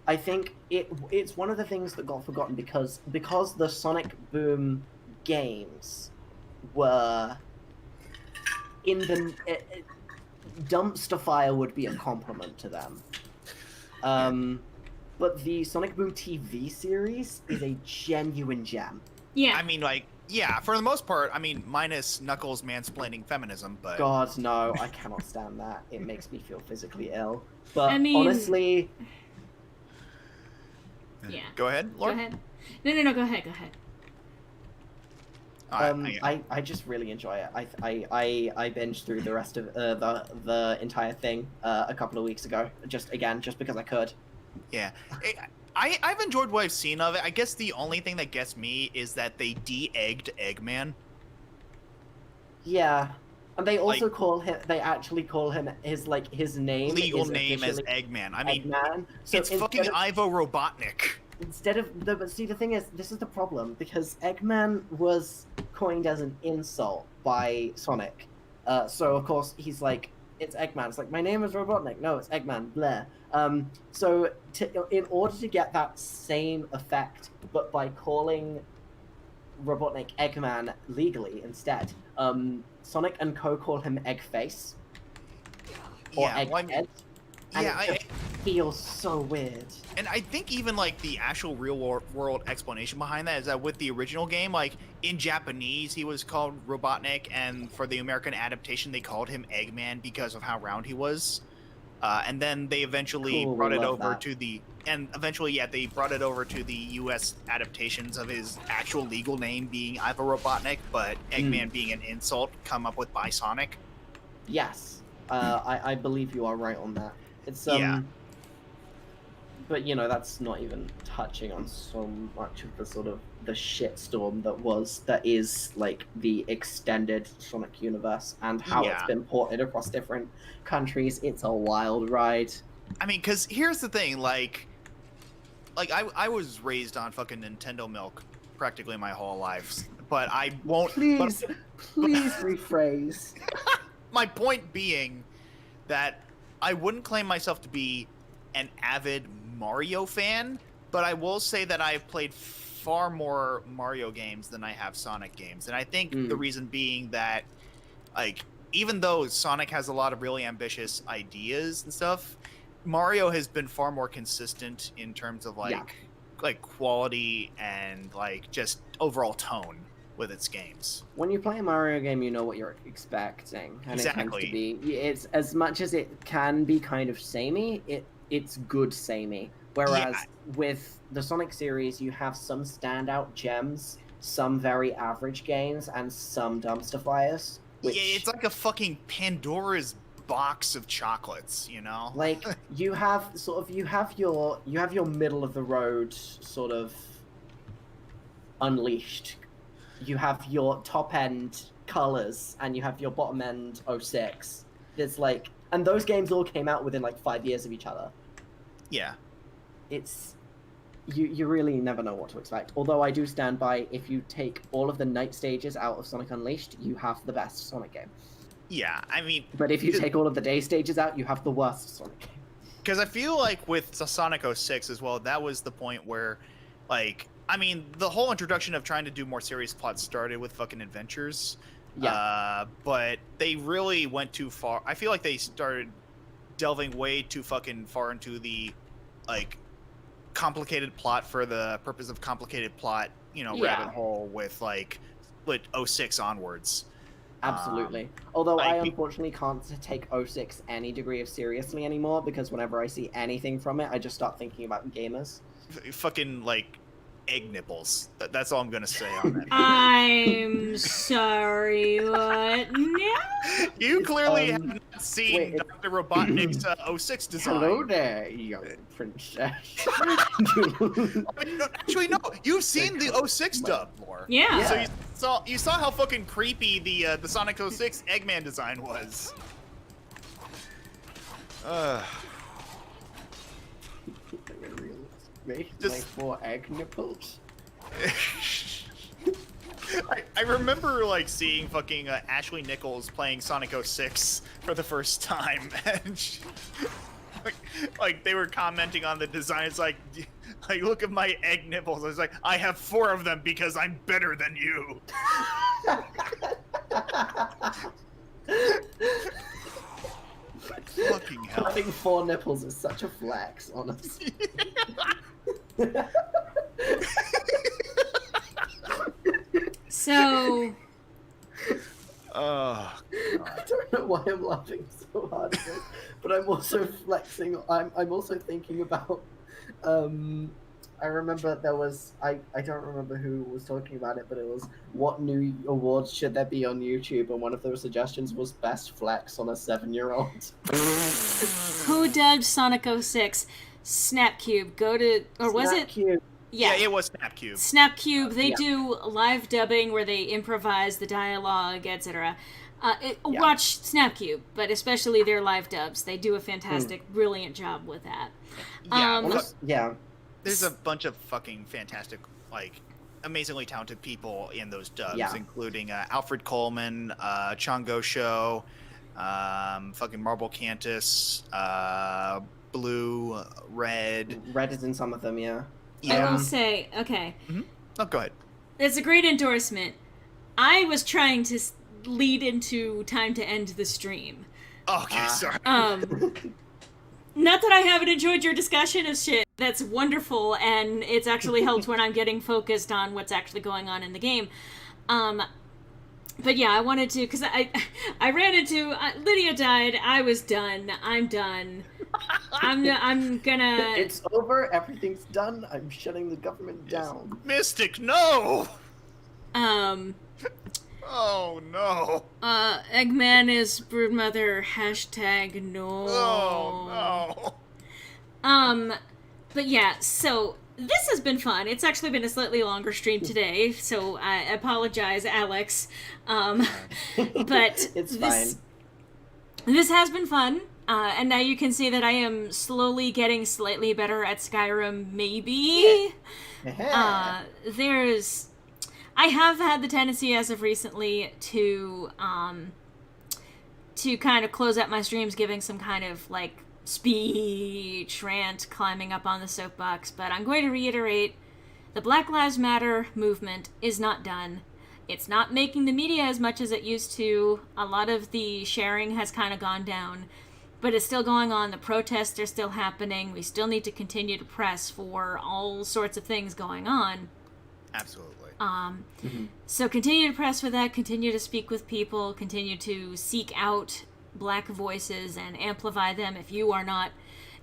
think it's one of the things that got forgotten because the Sonic Boom games were in the dumpster fire would be a compliment to them. But the Sonic Boom TV series is a genuine gem. Yeah. I mean, like, Yeah, for the most part, I mean, minus Knuckles mansplaining feminism, but God, no, I cannot stand that. It makes me feel physically ill. But I mean- honestly, Yeah. Go ahead, Go Lord. ahead. No, go ahead. Go ahead. I just really enjoy it. I binged through the rest of the entire thing a couple of weeks ago, just because I could. Yeah. I've enjoyed what I've seen of it. I guess the only thing that gets me is that they de-egged Eggman. Yeah, and they also Like- call him. They actually call him his name. Legal is name as officially Eggman. I mean, Eggman. So it's fucking instead of- Ivo Robotnik. Instead of but see, the thing is, this is the problem, because Eggman was coined as an insult by Sonic. So of course he's like, it's Eggman. It's like, my name is Robotnik. No, it's Eggman. Blah. So in order to get that same effect, but by calling Robotnik Eggman legally instead, Sonic and Co call him Eggface or Yeah, well, I Egghead. mean, And yeah, it just feels so weird. and I think even like the actual real world explanation behind that is that with the original game, like in Japanese he was called Robotnik, and for the American adaptation they called him Eggman because of how round he was. And then they eventually Cool, we brought it love over that. to the they brought it over to the U.S. adaptations of his actual legal name being Ivo Robotnik, but Eggman being an insult come up with by Sonic. Yes, I believe you are right on that. It's Yeah. but that's not even touching on so much of the sort of the shitstorm that is like the extended Sonic universe and how it's Yeah. been ported across different countries. It's a wild ride. I mean, because here's the thing, like I was raised on fucking Nintendo milk practically my whole life, but I won't. Please rephrase. My point being that I wouldn't claim myself to be an avid Mario fan, but I will say that I've played far more Mario games than I have Sonic games. And I think the reason being that, like, even though Sonic has a lot of really ambitious ideas and stuff, Mario has been far more consistent in terms of like quality and like just overall tone with its games. When you play a Mario game, you know what you're expecting, and it tends to be. It's as much as it can be kind of samey. It's good samey. Whereas with the Sonic series, you have some standout gems, some very average games, and some dumpster fires. Which, Yeah, it's like a fucking Pandora's box of chocolates, you know? like you have your middle of the road sort of Unleashed. You have your top end Colors, and you have your bottom end 06. There's like, and those games all came out within like 5 years of each other. Yeah. It's you really never know what to expect. Although I do stand by, if you take all of the night stages out of Sonic Unleashed, you have the best Sonic game. Yeah, I mean, But if you take all of the day stages out, you have the worst Sonic game. because I feel like with Sonic 06 as well, that was the point where, like, I mean, the whole introduction of trying to do more serious plots started with fucking adventures. Yeah. But they really went too far. I feel like they started delving way too fucking far into the, like, complicated plot for the purpose of complicated plot, Yeah. rabbit hole with, like, 06 onwards. Absolutely. Although like, I unfortunately can't take 06 any degree of seriously anymore, because whenever I see anything from it, I just start thinking about gamers. Fucking, like, egg nipples. That's all I'm gonna say on that. I'm sorry, what? No. You clearly Um, have not seen wait, it's- Dr. Robotnik's 06 design. Hello there, young princess. I mean, no, actually, no. You've seen the 06 dub, Lore. Yeah. So you saw how fucking creepy the Sonic 06 Eggman design was. My Just- 4 egg nipples. I remember like seeing fucking Ashley Nichols playing Sonic 06 for the first time, and like they were commenting on the design. It's like look at my egg nipples. I was like, I have 4 of them because I'm better than you. Fucking hell. Having 4 nipples is such a flex, honestly. So, Oh, I don't know why I'm laughing so hard at this, but I'm also flexing. I'm also thinking about. I remember there was. I don't remember who was talking about it, but it was what new awards should there be on YouTube, and one of those suggestions was best flex on a 7-year-old. who dubbed Sonic 06? Snapcube. Go to, or was it? Snapcube. yeah, it was Snapcube. Snapcube, they Yeah. do live dubbing where they improvise the dialogue, etc. Yeah. Watch Snapcube, but especially their live dubs. They do a fantastic, brilliant job with that. Yeah, Um, look, Yeah. there's a bunch of fucking fantastic, like, amazingly talented people in those dubs, Yeah. including Alfred Coleman, Chongo Show, fucking Marble Cantus, Blue, Red. Red is in some of them. Yeah. I will Um, say, okay, Oh, go ahead. it's a great endorsement. I was trying to lead into time to end the stream. Oh, okay, sorry. Not that I haven't enjoyed your discussion of shit. That's wonderful, and it's actually helped when I'm getting focused on what's actually going on in the game. But yeah, I wanted to, because I ran into Lydia died. I was done. I'm done. I'm gonna. It's over. Everything's done. I'm shutting the government down. Mystic, no! Um. Oh, no. Eggman is broodmother. #no. Oh, no. But yeah, so this has been fun. It's actually been a slightly longer stream today, so I apologize, Alex. But It's fine. This has been fun. And now you can see that I am slowly getting slightly better at Skyrim, maybe. I have had the tendency as of recently to kind of close out my streams giving some kind of like speech rant, climbing up on the soapbox, but I'm going to reiterate, the Black Lives Matter movement is not done. It's not making the media as much as it used to. A lot of the sharing has kind of gone down, but it's still going on. The protests are still happening. We still need to continue to press for all sorts of things going on. Absolutely. So continue to press for that, continue to speak with people, continue to seek out Black voices and amplify them if you are not,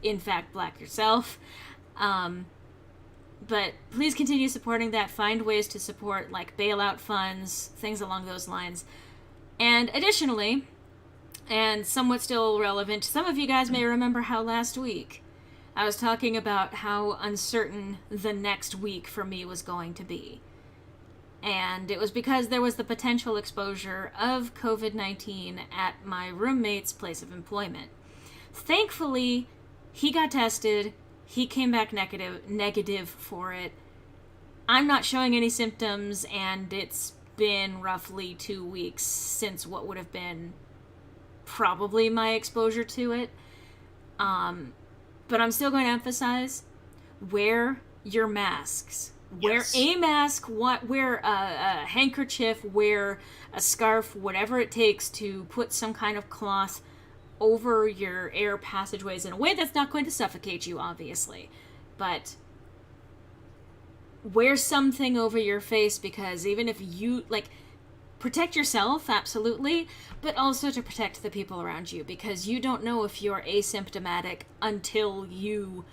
in fact, Black yourself. But please continue supporting that. Find ways to support, like bailout funds, things along those lines. And additionally, and somewhat still relevant, some of you guys may remember how last week I was talking about how uncertain the next week for me was going to be. And it was because there was the potential exposure of COVID-19 at my roommate's place of employment. Thankfully, he got tested. He came back negative for it. I'm not showing any symptoms, and it's been roughly 2 weeks since what would have been probably my exposure to it. But I'm still going to emphasize, wear your masks. Yes. Wear a mask, wear a handkerchief, wear a scarf, whatever it takes to put some kind of cloth over your air passageways in a way that's not going to suffocate you, obviously. But wear something over your face, because even if you, protect yourself, absolutely, but also to protect the people around you, because you don't know if you're asymptomatic until you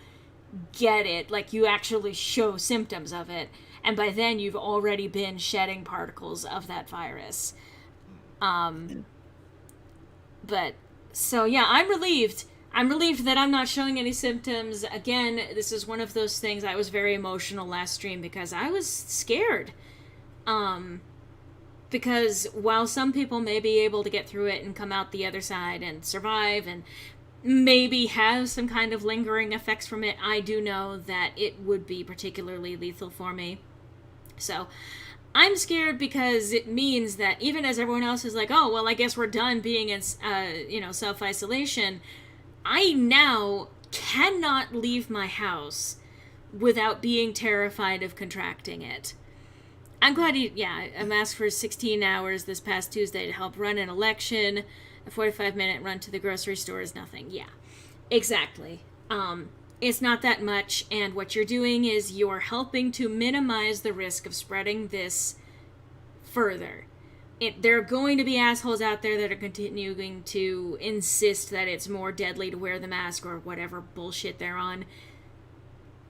get it, you actually show symptoms of it, and by then you've already been shedding particles of that virus. But so yeah, I'm relieved that I'm not showing any symptoms. Again, this is one of those things. I was very emotional last stream because I was scared, because while some people may be able to get through it and come out the other side and survive and maybe have some kind of lingering effects from it, I do know that it would be particularly lethal for me. So I'm scared because it means that even as everyone else is like, oh, well, I guess we're done being in, self-isolation, I now cannot leave my house without being terrified of contracting it. I'm glad I masked for 16 hours this past Tuesday to help run an election. A 45-minute run to the grocery store is nothing. Yeah, exactly. It's not that much, and what you're doing is you're helping to minimize the risk of spreading this further. There are going to be assholes out there that are continuing to insist that it's more deadly to wear the mask or whatever bullshit they're on.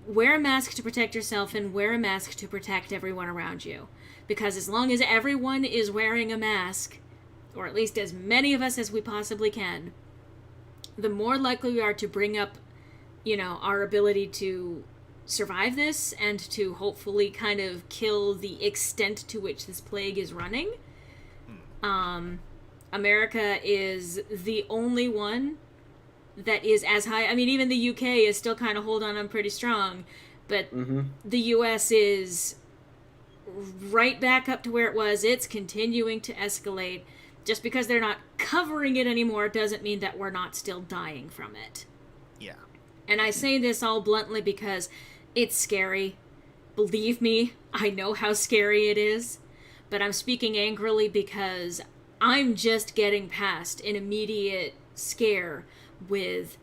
Wear a mask to protect yourself and wear a mask to protect everyone around you. Because as long as everyone is wearing a mask, or at least as many of us as we possibly can, the more likely we are to bring up, our ability to survive this and to hopefully kind of kill the extent to which this plague is running. America is the only one that is as high. I mean, even the UK is still kind of holding on pretty strong, but the US is right back up to where it was. It's continuing to escalate. Just because they're not covering it anymore doesn't mean that we're not still dying from it. Yeah. And I say this all bluntly because it's scary. Believe me, I know how scary it is. But I'm speaking angrily because I'm just getting past an immediate scare with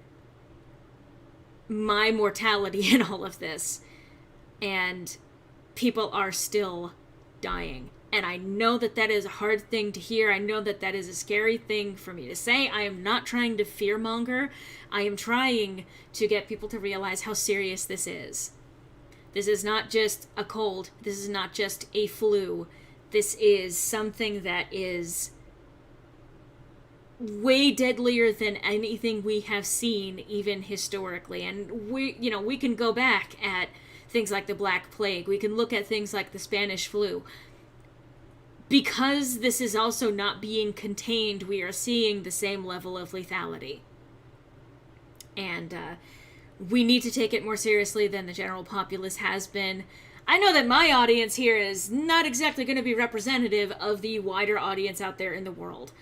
my mortality in all of this. And people are still dying. And I know that that is a hard thing to hear. I know that that is a scary thing for me to say. I am not trying to fearmonger. I am trying to get people to realize how serious this is. This is not just a cold. This is not just a flu. This is something that is way deadlier than anything we have seen, even historically. And we can go back at things like the Black Plague. We can look at things like the Spanish flu. Because this is also not being contained, we are seeing the same level of lethality. And we need to take it more seriously than the general populace has been. I know that my audience here is not exactly going to be representative of the wider audience out there in the world.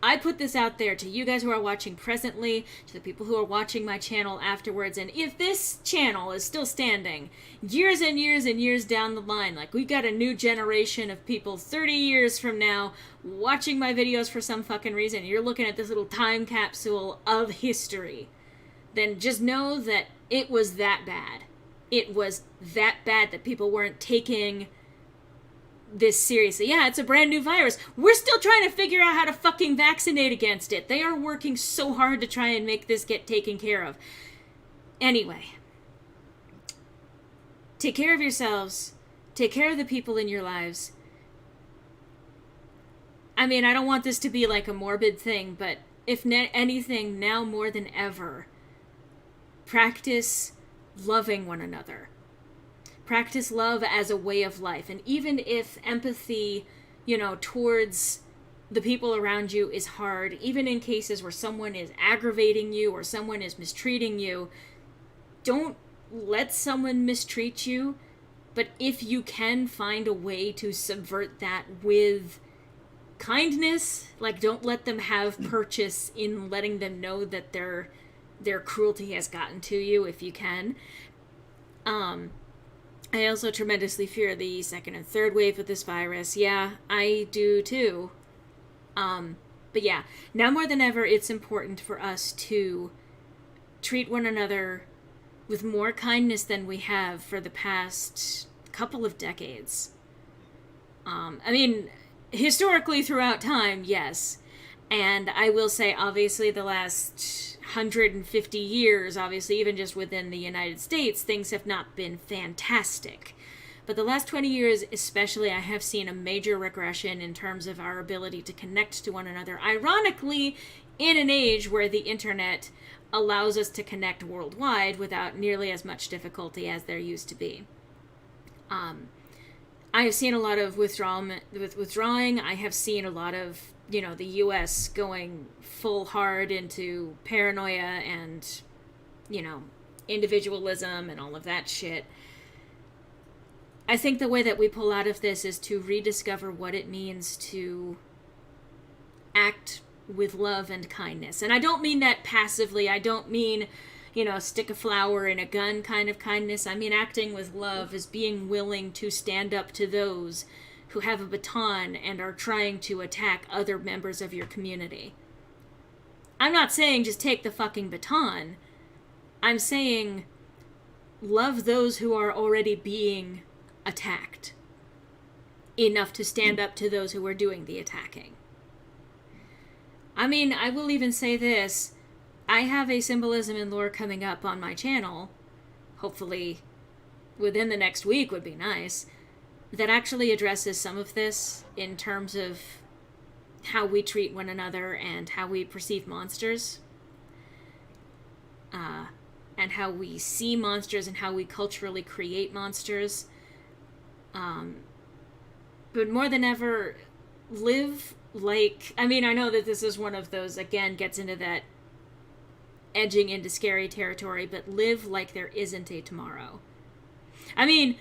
I put this out there to you guys who are watching presently, to the people who are watching my channel afterwards, and if this channel is still standing, years and years and years down the line, like we got a new generation of people 30 years from now watching my videos for some fucking reason, you're looking at this little time capsule of history, then just know that it was that bad. It was that bad that people weren't taking this seriously. Yeah, it's a brand new virus. We're still trying to figure out how to fucking vaccinate against it. They are working so hard to try and make this get taken care of. Anyway, take care of yourselves. Take care of the people in your lives. I mean, I don't want this to be like a morbid thing, but if anything, now more than ever, practice loving one another. Practice love as a way of life. And even if empathy, towards the people around you is hard, even in cases where someone is aggravating you or someone is mistreating you, don't let someone mistreat you. But if you can find a way to subvert that with kindness, like don't let them have purchase in letting them know that their cruelty has gotten to you, if you can. I also tremendously fear the second and third wave of this virus. Yeah, I do too. But yeah, now more than ever, it's important for us to treat one another with more kindness than we have for the past couple of decades. I mean, historically throughout time, yes. And I will say, obviously, the last 150 years, obviously, even just within the United States, things have not been fantastic. But the last 20 years, especially, I have seen a major regression in terms of our ability to connect to one another. Ironically, in an age where the internet allows us to connect worldwide without nearly as much difficulty as there used to be. I have seen a lot of withdrawing. I have seen a lot of the U.S. going full hard into paranoia and, individualism and all of that shit. I think the way that we pull out of this is to rediscover what it means to act with love and kindness. And I don't mean that passively. I don't mean, stick a flower in a gun kind of kindness. I mean acting with love is being willing to stand up to those who have a baton and are trying to attack other members of your community. I'm not saying just take the fucking baton. I'm saying love those who are already being attacked. enough to stand up to those who are doing the attacking. I mean, I will even say this. I have a symbolism and lore coming up on my channel, hopefully within the next week would be nice, that actually addresses some of this in terms of how we treat one another and how we perceive monsters. And how we see monsters and how we culturally create monsters. But more than ever, live like... I mean, I know that this is one of those, again, gets into that edging into scary territory, but live like there isn't a tomorrow. I mean,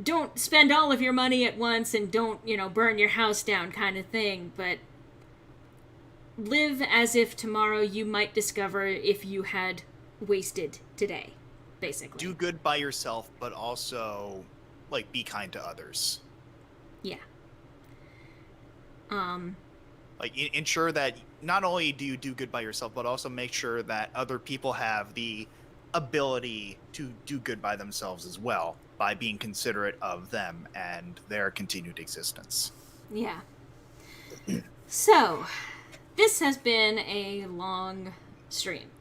don't spend all of your money at once and don't, burn your house down kind of thing, but live as if tomorrow you might discover if you had wasted today, basically. Do good by yourself, but also, be kind to others. Yeah. Ensure that not only do you do good by yourself, but also make sure that other people have the ability to do good by themselves as well, by being considerate of them and their continued existence. Yeah. So, this has been a long stream.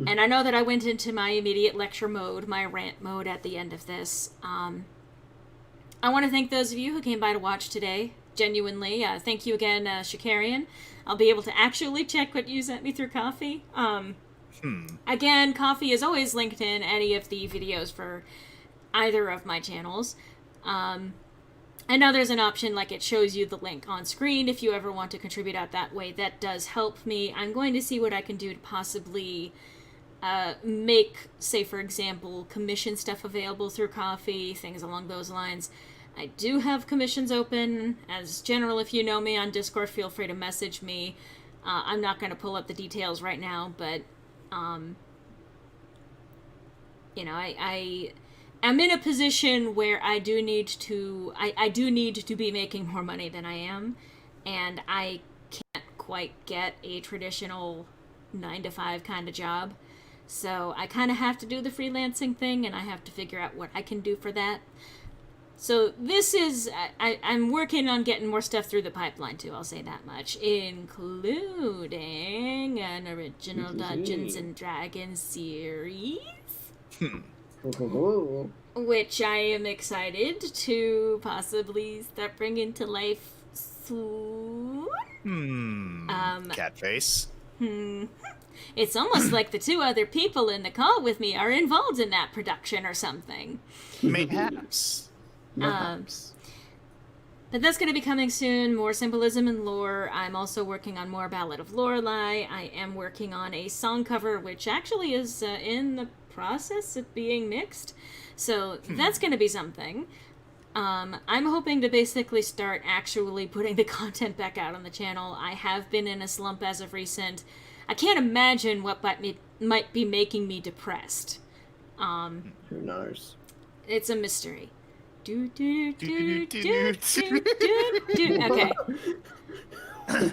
And I know that I went into my immediate lecture mode, my rant mode at the end of this. I want to thank those of you who came by to watch today. Genuinely. Thank you again, Shikarian. I'll be able to actually check what you sent me through Coffee. Again, Coffee is always linked in any of the videos for either of my channels. I know there's an option, it shows you the link on screen if you ever want to contribute out that way. That does help me. I'm going to see what I can do to possibly make, say, for example, commission stuff available through Coffee, things along those lines. I do have commissions open. As general, if you know me on Discord, feel free to message me. I'm not going to pull up the details right now, but, I am in a position where I do need to be making more money than I am, and I can't quite get a traditional 9-to-5 kind of job. So I kind of have to do the freelancing thing, and I have to figure out what I can do for that. So this is... I'm working on getting more stuff through the pipeline, too, I'll say that much. Including an original Dungeons & Dragons series. Which I am excited to possibly start bringing to life soon. Catface. It's almost like the two other people in the call with me are involved in that production or something. Mayhaps. But that's going to be coming soon. More symbolism and lore. I'm also working on more Ballad of Loreley. I am working on a song cover, which actually is in the process of being mixed. So that's going to be something. I'm hoping to basically start actually putting the content back out on the channel. I have been in a slump as of recent. I can't imagine what might be making me depressed. Who knows? It's a mystery. Okay.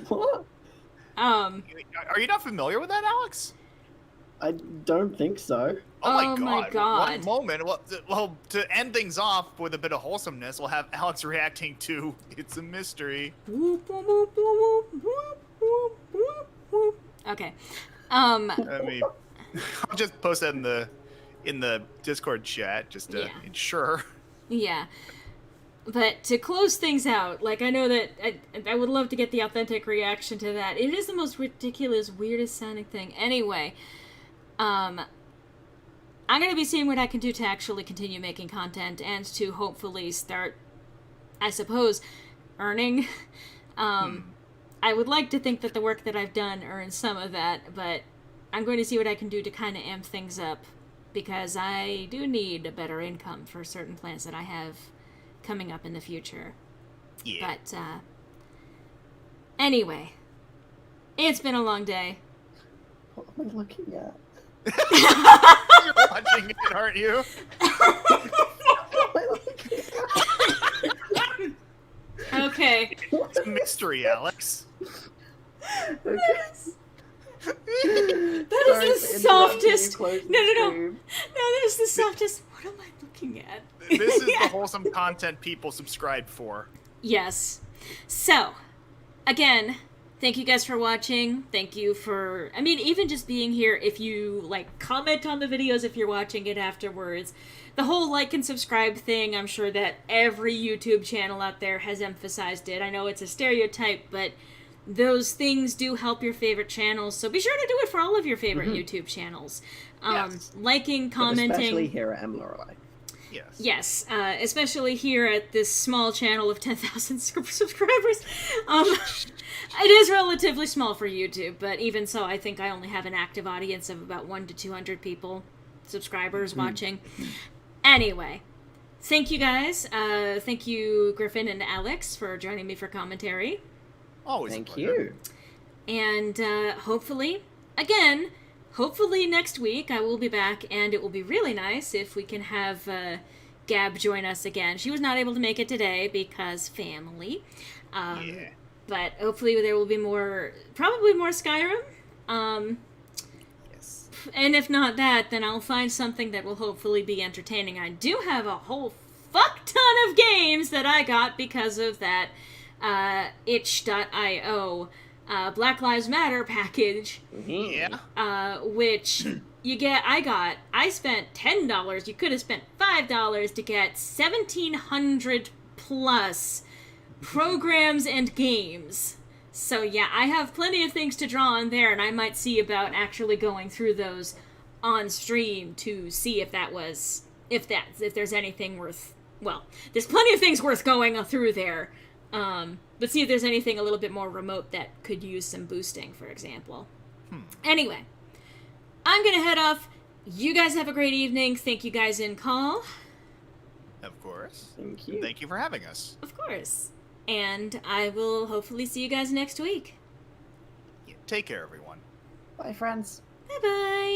What? Are you not familiar with that, Alex? I don't think so. Oh my god. One moment. Well, to end things off with a bit of wholesomeness, we'll have Alex reacting to "It's a Mystery." Okay. I mean, I'll just post that in the Discord chat just to ensure. Yeah. But to close things out, I know that I would love to get the authentic reaction to that. It is the most ridiculous, weirdest sounding thing. Anyway, I'm going to be seeing what I can do to actually continue making content and to hopefully start, I suppose, earning. I would like to think that the work that I've done earns some of that, but I'm going to see what I can do to kind of amp things up, because I do need a better income for certain plans that I have coming up in the future. Yeah. But, anyway, it's been a long day. What am I looking at? You're watching it, aren't you? Okay. It's a mystery, Alex. Okay. That is the softest. No, that is the softest. What am I looking looking at. This is the wholesome content people subscribe for. Yes. So, again, thank you guys for watching. Thank you for, I mean, even just being here, if you, like, comment on the videos if you're watching it afterwards. The whole like and subscribe thing, I'm sure that every YouTube channel out there has emphasized it. I know it's a stereotype, but those things do help your favorite channels, so be sure to do it for all of your favorite YouTube channels. Yes. Liking, But commenting. especially here at Loreley. Yes. Yes, especially here at this small channel of 10,000 subscribers. It is relatively small for YouTube, but even so, I think I only have an active audience of about 100 to 200 people, subscribers watching. Anyway, thank you guys. Thank you, Griffin and Alex, for joining me for commentary. Always a Thank pleasure. you. And hopefully next week I will be back, and it will be really nice if we can have Gab join us again. She was not able to make it today because family. Yeah. But hopefully there will be probably more Skyrim. Yes. And if not that, then I'll find something that will hopefully be entertaining. I do have a whole fuck ton of games that I got because of that itch.io Black Lives Matter package, Yeah. which I spent $10. You could have spent $5 to get 1,700 plus programs and games. So yeah, I have plenty of things to draw on there, and I might see about actually going through those on stream to see if there's anything worth, well, there's plenty of things worth going through there. But see if there's anything a little bit more remote that could use some boosting, for example. Anyway, I'm gonna head off. You guys have a great evening. Thank you guys in call. Of course. Thank you. Thank you for having us. Of course. And I will hopefully see you guys next week. Take care, everyone. Bye, friends. Bye-bye.